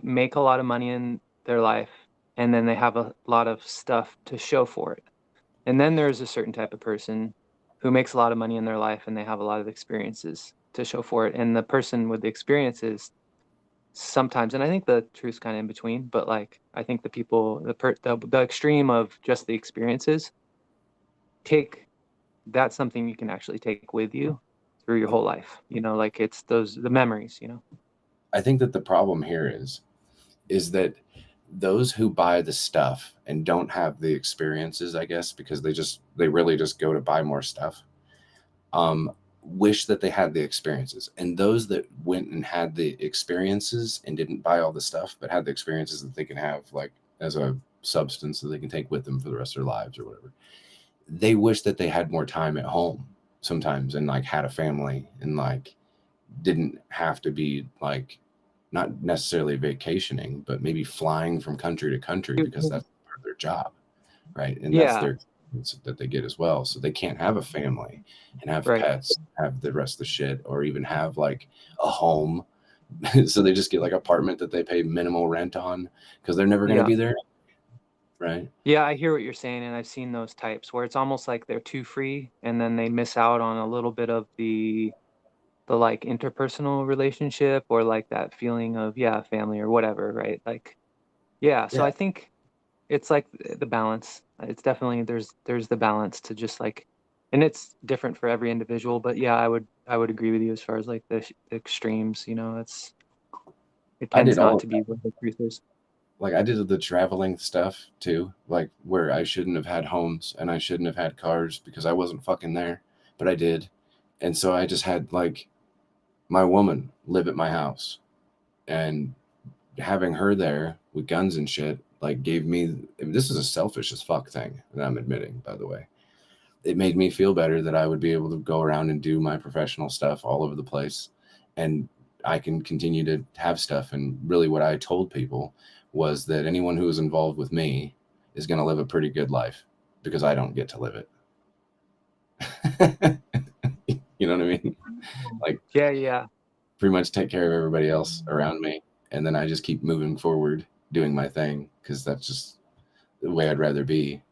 make a lot of money in their life and then they have a lot of stuff to show for it. And then there's a certain type of person who makes a lot of money in their life and they have a lot of experiences to show for it. And the person with the experiences sometimes, and I think the truth's kind of in between, but like I think the people, the extreme of just the experiences, that's something you can actually take with you through your whole life. You know, like it's the memories, you know. I think that the problem here is that those who buy the stuff and don't have the experiences, I guess, because they really just go to buy more stuff, wish that they had the experiences. And those that went and had the experiences and didn't buy all the stuff, but had the experiences that they can have like as a substance that they can take with them for the rest of their lives or whatever, they wish that they had more time at home sometimes and like had a family and like didn't have to be like not necessarily vacationing, but maybe flying from country to country because that's part of their job, right? And that's their experience that they get as well. So they can't have a family and have pets, have the rest of the shit, or even have like a home. So they just get like an apartment that they pay minimal rent on because they're never going to be there, right? Yeah, I hear what you're saying, and I've seen those types where it's almost like they're too free, and then they miss out on a little bit of the like interpersonal relationship or like that feeling of family or whatever, right? Like so I think it's like the balance. It's definitely there's the balance to just like, and it's different for every individual, but I would agree with you as far as like the extremes, you know. It tends not to be what the truth is. Like I did the traveling stuff too, like where I shouldn't have had homes and I shouldn't have had cars because I wasn't fucking there, but I did. And so I just had like my woman live at my house, and having her there with guns and shit like gave me, this is a selfish as fuck thing that I'm admitting, by the way. It made me feel better that I would be able to go around and do my professional stuff all over the place, and I can continue to have stuff. And really what I told people was that anyone who is involved with me is going to live a pretty good life because I don't get to live it. You know what I mean? Like, pretty much take care of everybody else around me. And then I just keep moving forward, doing my thing, because that's just the way I'd rather be.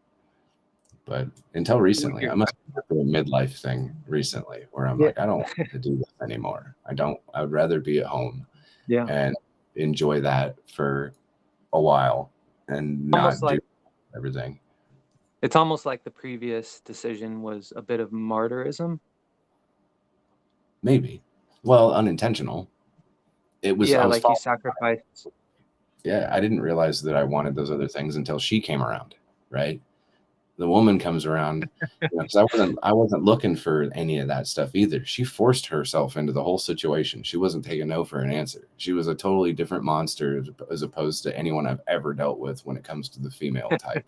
But until recently, I must have been a midlife thing recently where I'm like, I don't want to do this anymore. I would rather be at home and enjoy that for a while and not do everything. It's almost like the previous decision was a bit of martyrism. Maybe. Well, unintentional. It was like you sacrificed. Yeah, I didn't realize that I wanted those other things until she came around, right? The woman comes around, because I wasn't looking for any of that stuff either. She forced herself into the whole situation. She wasn't taking no for an answer. She was a totally different monster as opposed to anyone I've ever dealt with when it comes to the female type,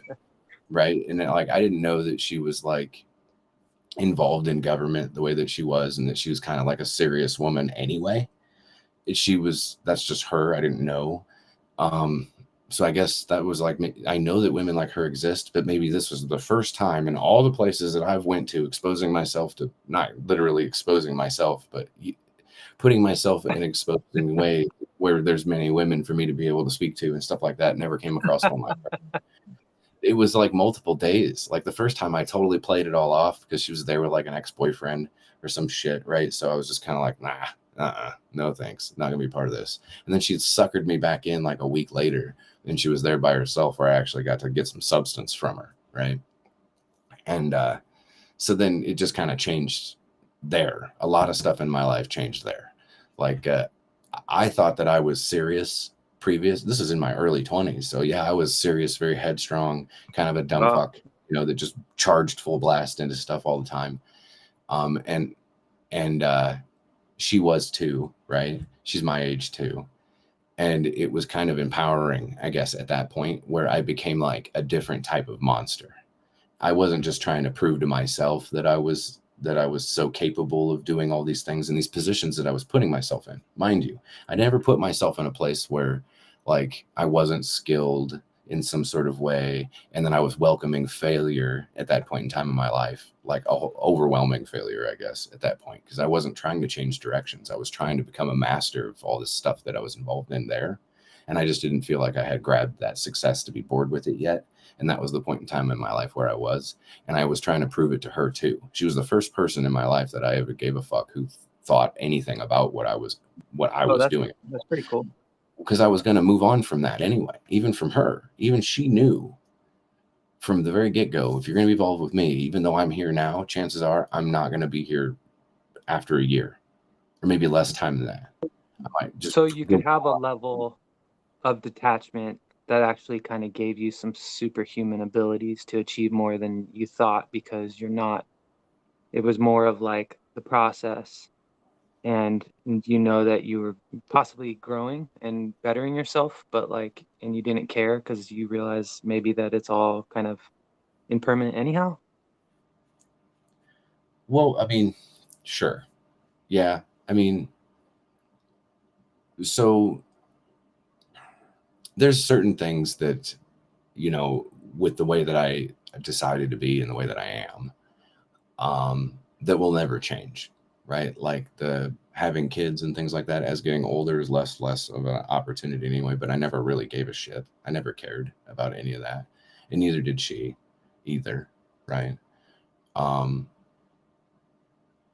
right? And like I didn't know that she was like involved in government the way that she was, and that she was kind of like a serious woman anyway. That's just her. I didn't know. So I guess that was like, I know that women like her exist, but maybe this was the first time in all the places that I've went to exposing myself to, not literally exposing myself, but putting myself in an exposing way where there's many women for me to be able to speak to and stuff like that. Never came across one like that. It was like multiple days. Like the first time I totally played it all off because she was there with like an ex-boyfriend or some shit, right? So I was just kind of like, nah, no thanks, not gonna be part of this. And then she had suckered me back in like a week later, and she was there by herself where I actually got to get some substance from her, right? And so then it just kind of changed there. A lot of stuff in my life changed there. Like I thought that I was serious this is in my early 20s, so yeah, I was serious, very headstrong, kind of a dumb fuck, that just charged full blast into stuff all the time. And she was too, right? She's my age too. And it was kind of empowering, I guess, at that point where I became like a different type of monster. I wasn't just trying to prove to myself that I was so capable of doing all these things in these positions that I was putting myself in. Mind you, I never put myself in a place where like I wasn't skilled in some sort of way, and then I was welcoming failure at that point in time in my life, like overwhelming failure, I guess, at that point, because I wasn't trying to change directions. I was trying to become a master of all this stuff that I was involved in there, and I just didn't feel like I had grabbed that success to be bored with it yet. And that was the point in time in my life where I was, and I was trying to prove it to her too. She was the first person in my life that I ever gave a fuck who thought anything about what I was doing. That's pretty cool. because I was going to move on from that anyway, even from her. Even she knew from the very get-go, if you're going to be involved with me, even though I'm here now, chances are I'm not going to be here after a year, or maybe less time than that. I might just So you could have a level of detachment that actually kind of gave you some superhuman abilities to achieve more than you thought, because you're not, it was more of like the process, and you know that you were possibly growing and bettering yourself, but like, and you didn't care because you realize maybe that it's all kind of impermanent anyhow. Well, I mean, sure. Yeah. I mean, so there's certain things that, you know, with the way that I decided to be and the way that I am, that will never change, right? Like the having kids and things like that as getting older is less of an opportunity anyway, but I never really gave a shit. I never cared about any of that. And neither did she either, right? Um,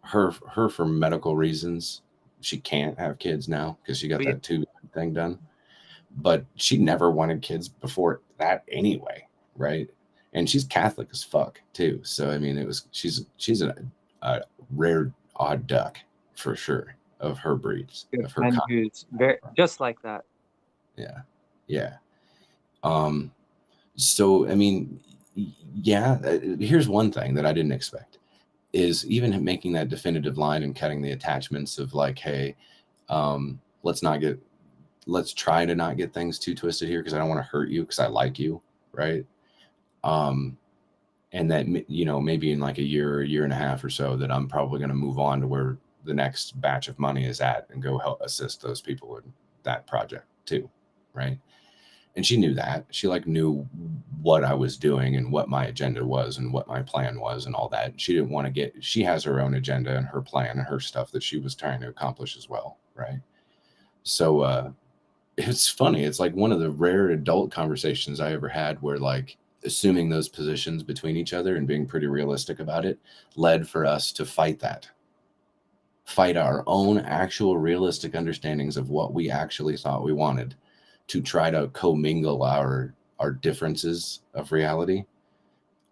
her for medical reasons, she can't have kids now because she got But yeah, that tube thing done. But she never wanted kids before that anyway, right? And she's Catholic as fuck too. So I mean, she's a rare odd duck for sure of her breeds, good of her friend kind. who's very just like that. Yeah, yeah. Um, so I mean, yeah. Here's one thing that I didn't expect is even making that definitive line and cutting the attachments of like, hey, let's not get let's try to not get things too twisted here because I don't want to hurt you because I like you, right? Um, and that, you know, maybe in like a year or a year and a half or so that I'm probably going to move on to where the next batch of money is at and go help assist those people in that project too, right? And she knew that. She like knew what I was doing and what my agenda was and what my plan was and all that. She didn't want to she has her own agenda and her plan and her stuff that she was trying to accomplish as well, right? So it's funny. It's like one of the rare adult conversations I ever had where like assuming those positions between each other and being pretty realistic about it led for us to fight our own actual realistic understandings of what we actually thought we wanted to try to commingle our differences of reality,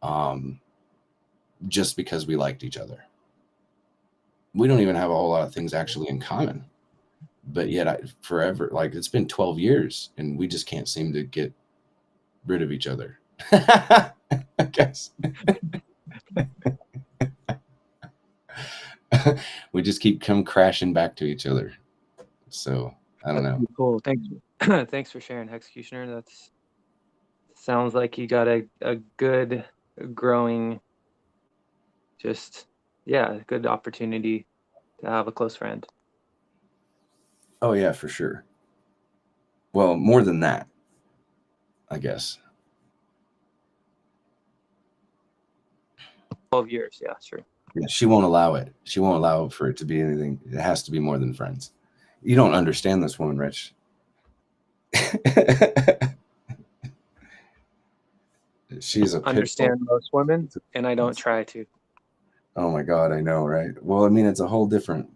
um, just because we liked each other. We don't even have a whole lot of things actually in common, but yet forever, like it's been 12 years and we just can't seem to get rid of each other. I guess. We just keep come crashing back to each other. So I don't That's know. pretty cool. Thanks. Thanks for sharing, Executioner. That's sounds like you got a good growing, just yeah, good opportunity to have a close friend. Oh yeah, for sure. Well, more than that, I guess. 12 years, yeah, sure. Yeah, she won't allow it. She won't allow for it to be anything. It has to be more than friends. You don't understand this woman, Rich. She's a pit bull. Understand most women, and I don't try to. Oh my God, I know, right? Well, I mean, it's a whole different.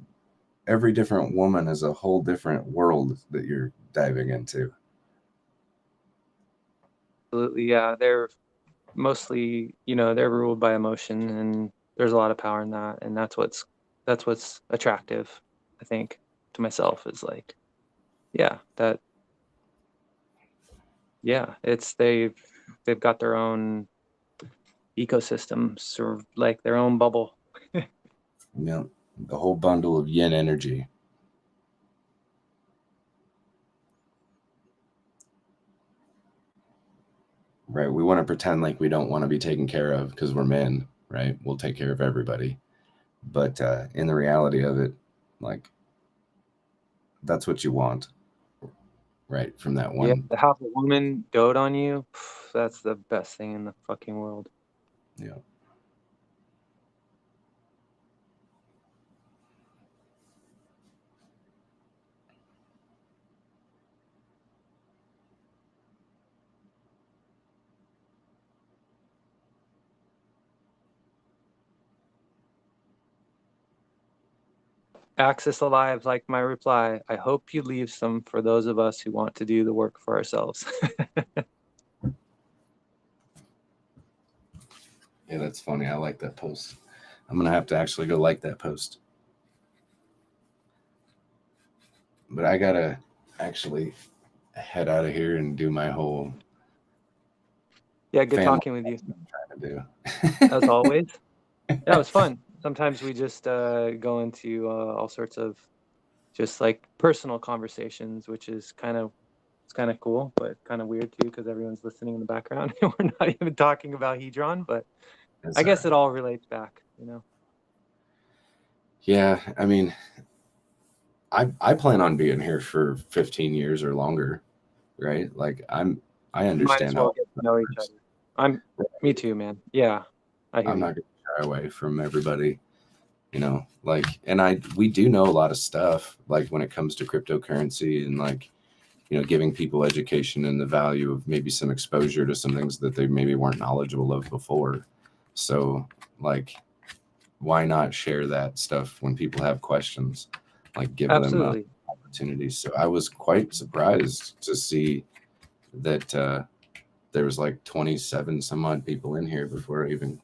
Every different woman is a whole different world that you're diving into. Absolutely, yeah. They're mostly, they're ruled by emotion, and there's a lot of power in that, and that's what's attractive, I think, to myself is like, yeah, it's they've got their own ecosystems or like their own bubble. You know, the whole bundle of yin energy. Right. We want to pretend like we don't want to be taken care of because we're men, right? We'll take care of everybody. But in the reality of it, like, that's what you want, right? From that Yeah, one. to have a woman dote on you, that's the best thing in the fucking world. Yeah. Axis Alive, like my reply. I hope you leave some for those of us who want to do the work for ourselves. Yeah, that's funny. I like that post. I'm gonna have to actually go like that post. But I gotta actually head out of here and do my whole Yeah, good family talking with you, trying to do. as always. Yeah, it was fun. Sometimes we just go into all sorts of just like personal conversations, which is kind of cool, but kind of weird too because everyone's listening in the background and we're not even talking about Hedron. But That's I all guess right. it all relates back, you know. Yeah, I mean, I plan on being here for 15 years or longer, right? Like I Might as understand well how get to know each other. Me too, man. Yeah, I hear I'm you. not gonna shy away from everybody, like, and we do know a lot of stuff, like when it comes to cryptocurrency and like, giving people education and the value of maybe some exposure to some things that they maybe weren't knowledgeable of before. So like, why not share that stuff when people have questions, like give them Absolutely. opportunities. So I was quite surprised to see that there was like 27 some odd people in here before I even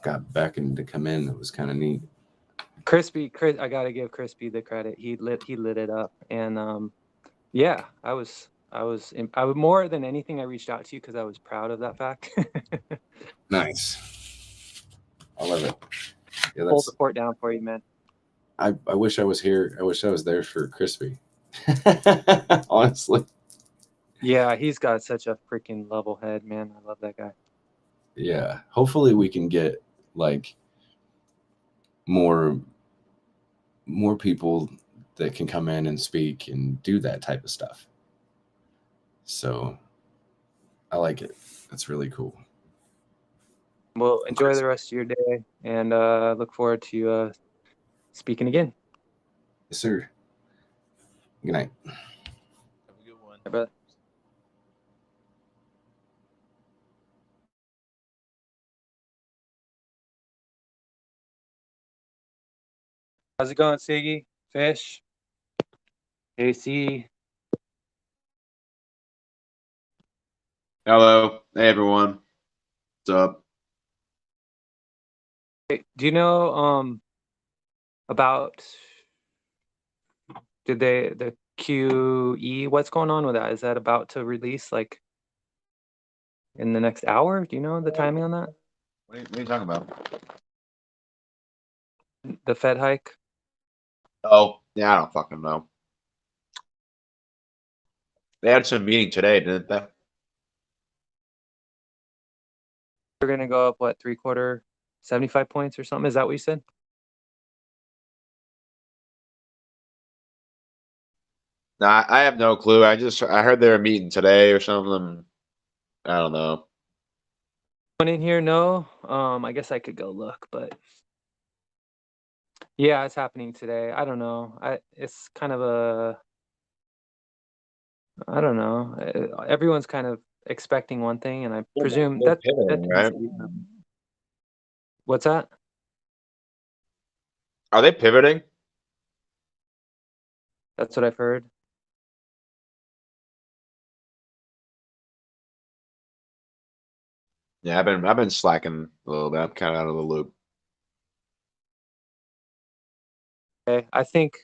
got beckoned to come in. It was kind of neat. Chris, I gotta give Crispy the credit. He lit it up, and yeah, I was more than anything. I reached out to you because I was proud of that fact. Nice. I love it. Yeah, Hold the fort down for you, man. I wish I was here. I wish I was there for Crispy. Honestly. Yeah, he's got such a freaking level head, man. I love that guy. Yeah. Hopefully we can get like more people that can come in and speak and do that type of stuff. So I like it. That's really cool. Well, enjoy the rest of your day, and look forward to speaking again. Yes, sir. Good night. Have a good one. Bye, brother. How's it going, Siggy? Fish? AC? Hello. Hey, everyone. What's up? Hey, do you know about the QE? What's going on with that? Is that about to release like in the next hour? Do you know the timing on that? What are you talking about? The Fed hike? Oh, yeah, I don't fucking know. They had some meeting today, didn't they? They're gonna go up what, 3/4, 75 points or something? Is that what you said? Nah, I have no clue. I heard they were meeting today or something. I don't know. One in here? No. I guess I could go look, but yeah, it's happening today. I don't know. It's kind of I don't know. Everyone's kind of expecting one thing, and I presume They're that pivoting, tends right? to be. What's that? Are they pivoting? That's what I've heard. Yeah, I've been slacking a little bit. I'm kind of out of the loop. Okay, I think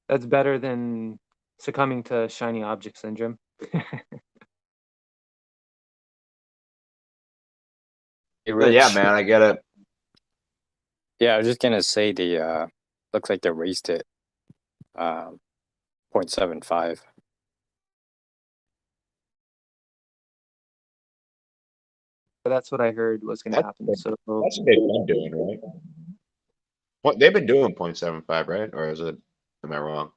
that's better than succumbing to shiny object syndrome. Hey, But yeah, Rich. man, I get it. Yeah, I was just gonna say looks like they raised it 0.75. But that's what I heard was going to happen. So That's what they've been doing, right? What they've been doing 0.75, right? Or am I wrong?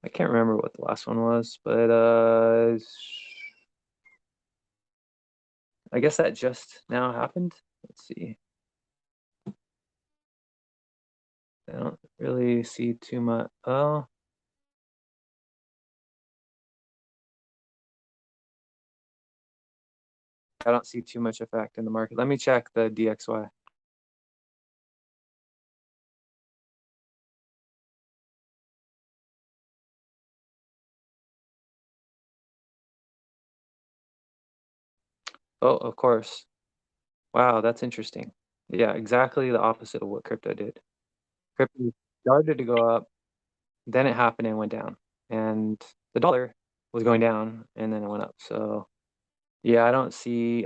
I can't remember what the last one was, but I guess that just now happened. Let's see. I don't really see too much. Oh, I don't see too much effect in the market. Let me check the DXY. Oh, of course. Wow, that's interesting. Yeah, exactly the opposite of what crypto did. Crypto started to go up, then it happened and went down. And the dollar was going down and then it went up. So yeah,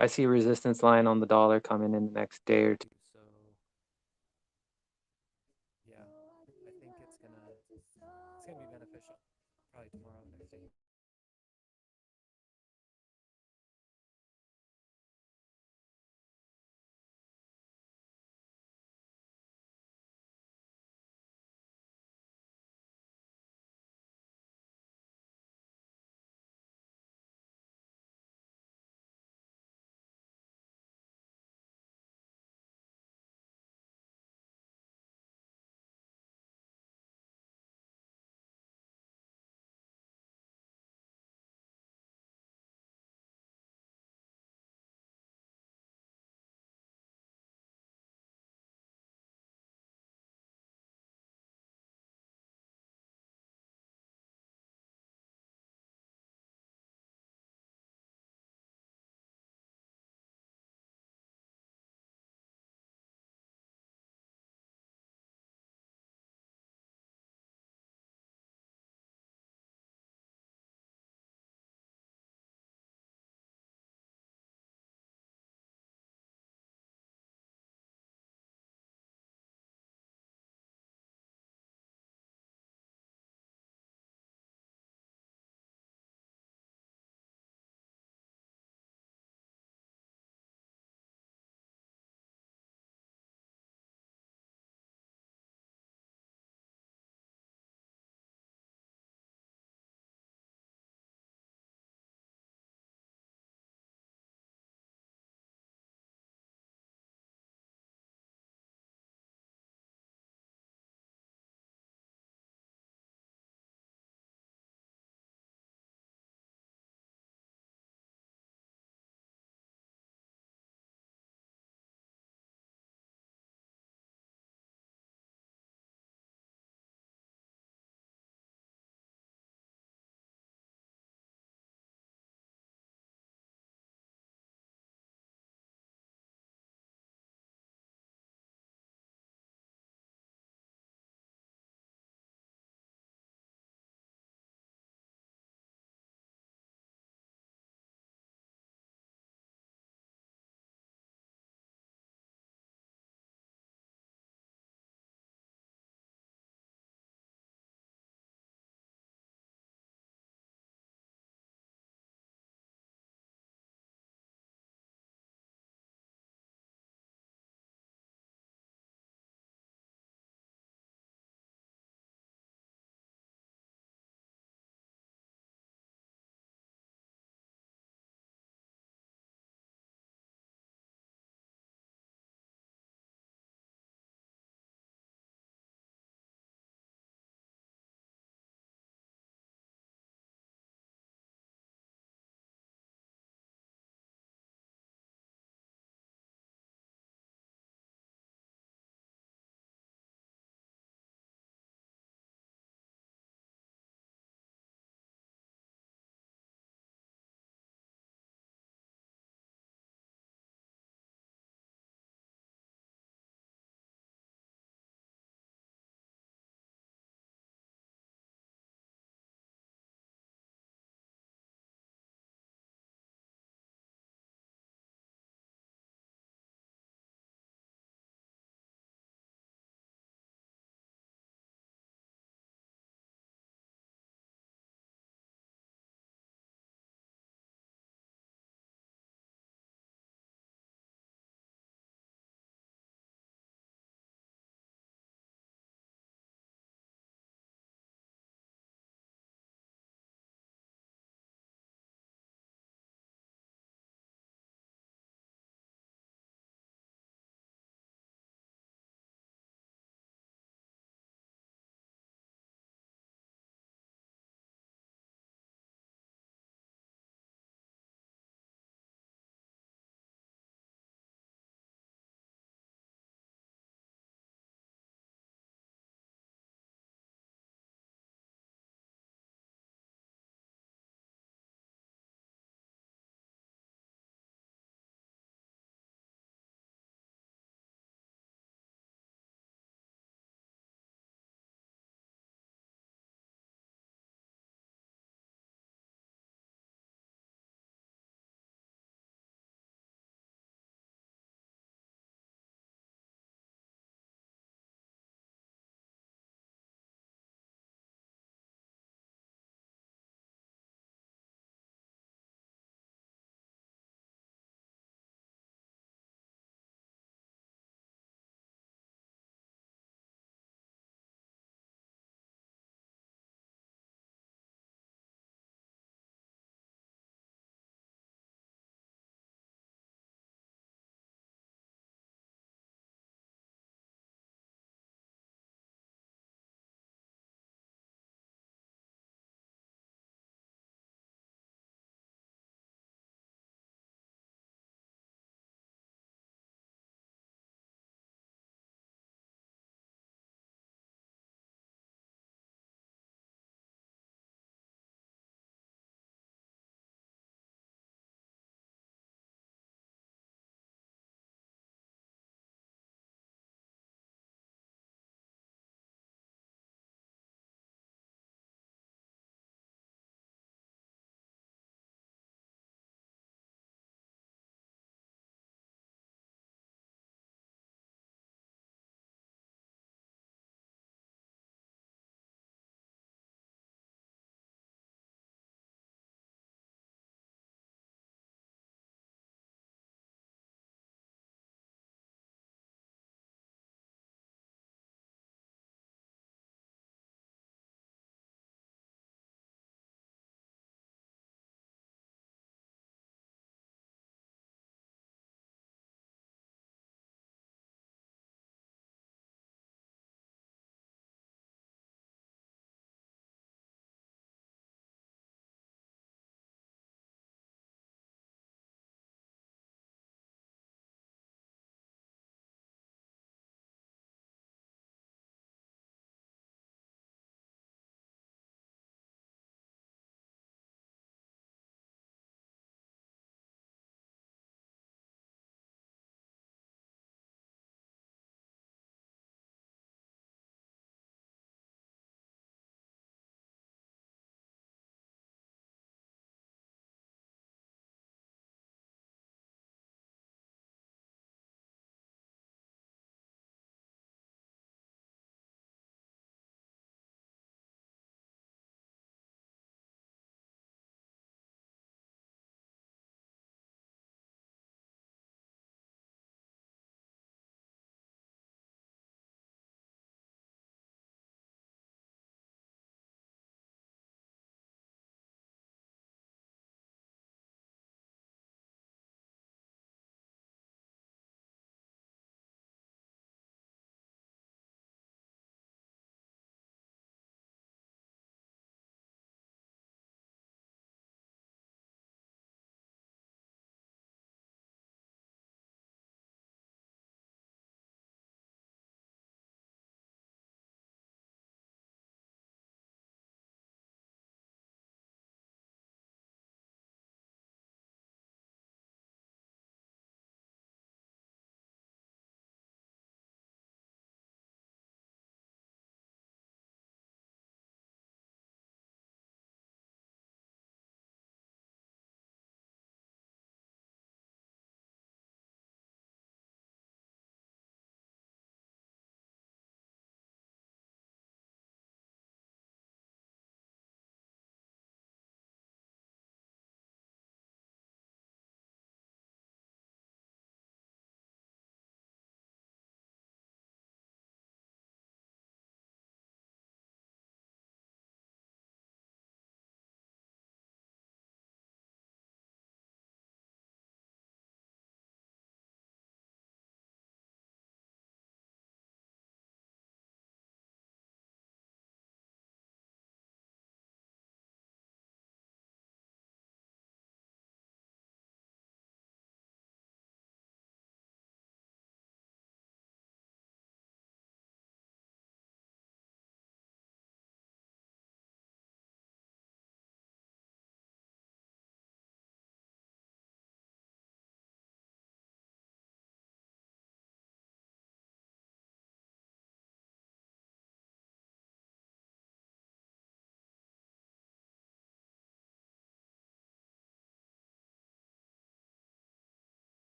I see a resistance line on the dollar coming in the next day or two. So yeah, I think it's gonna be beneficial probably tomorrow, next day.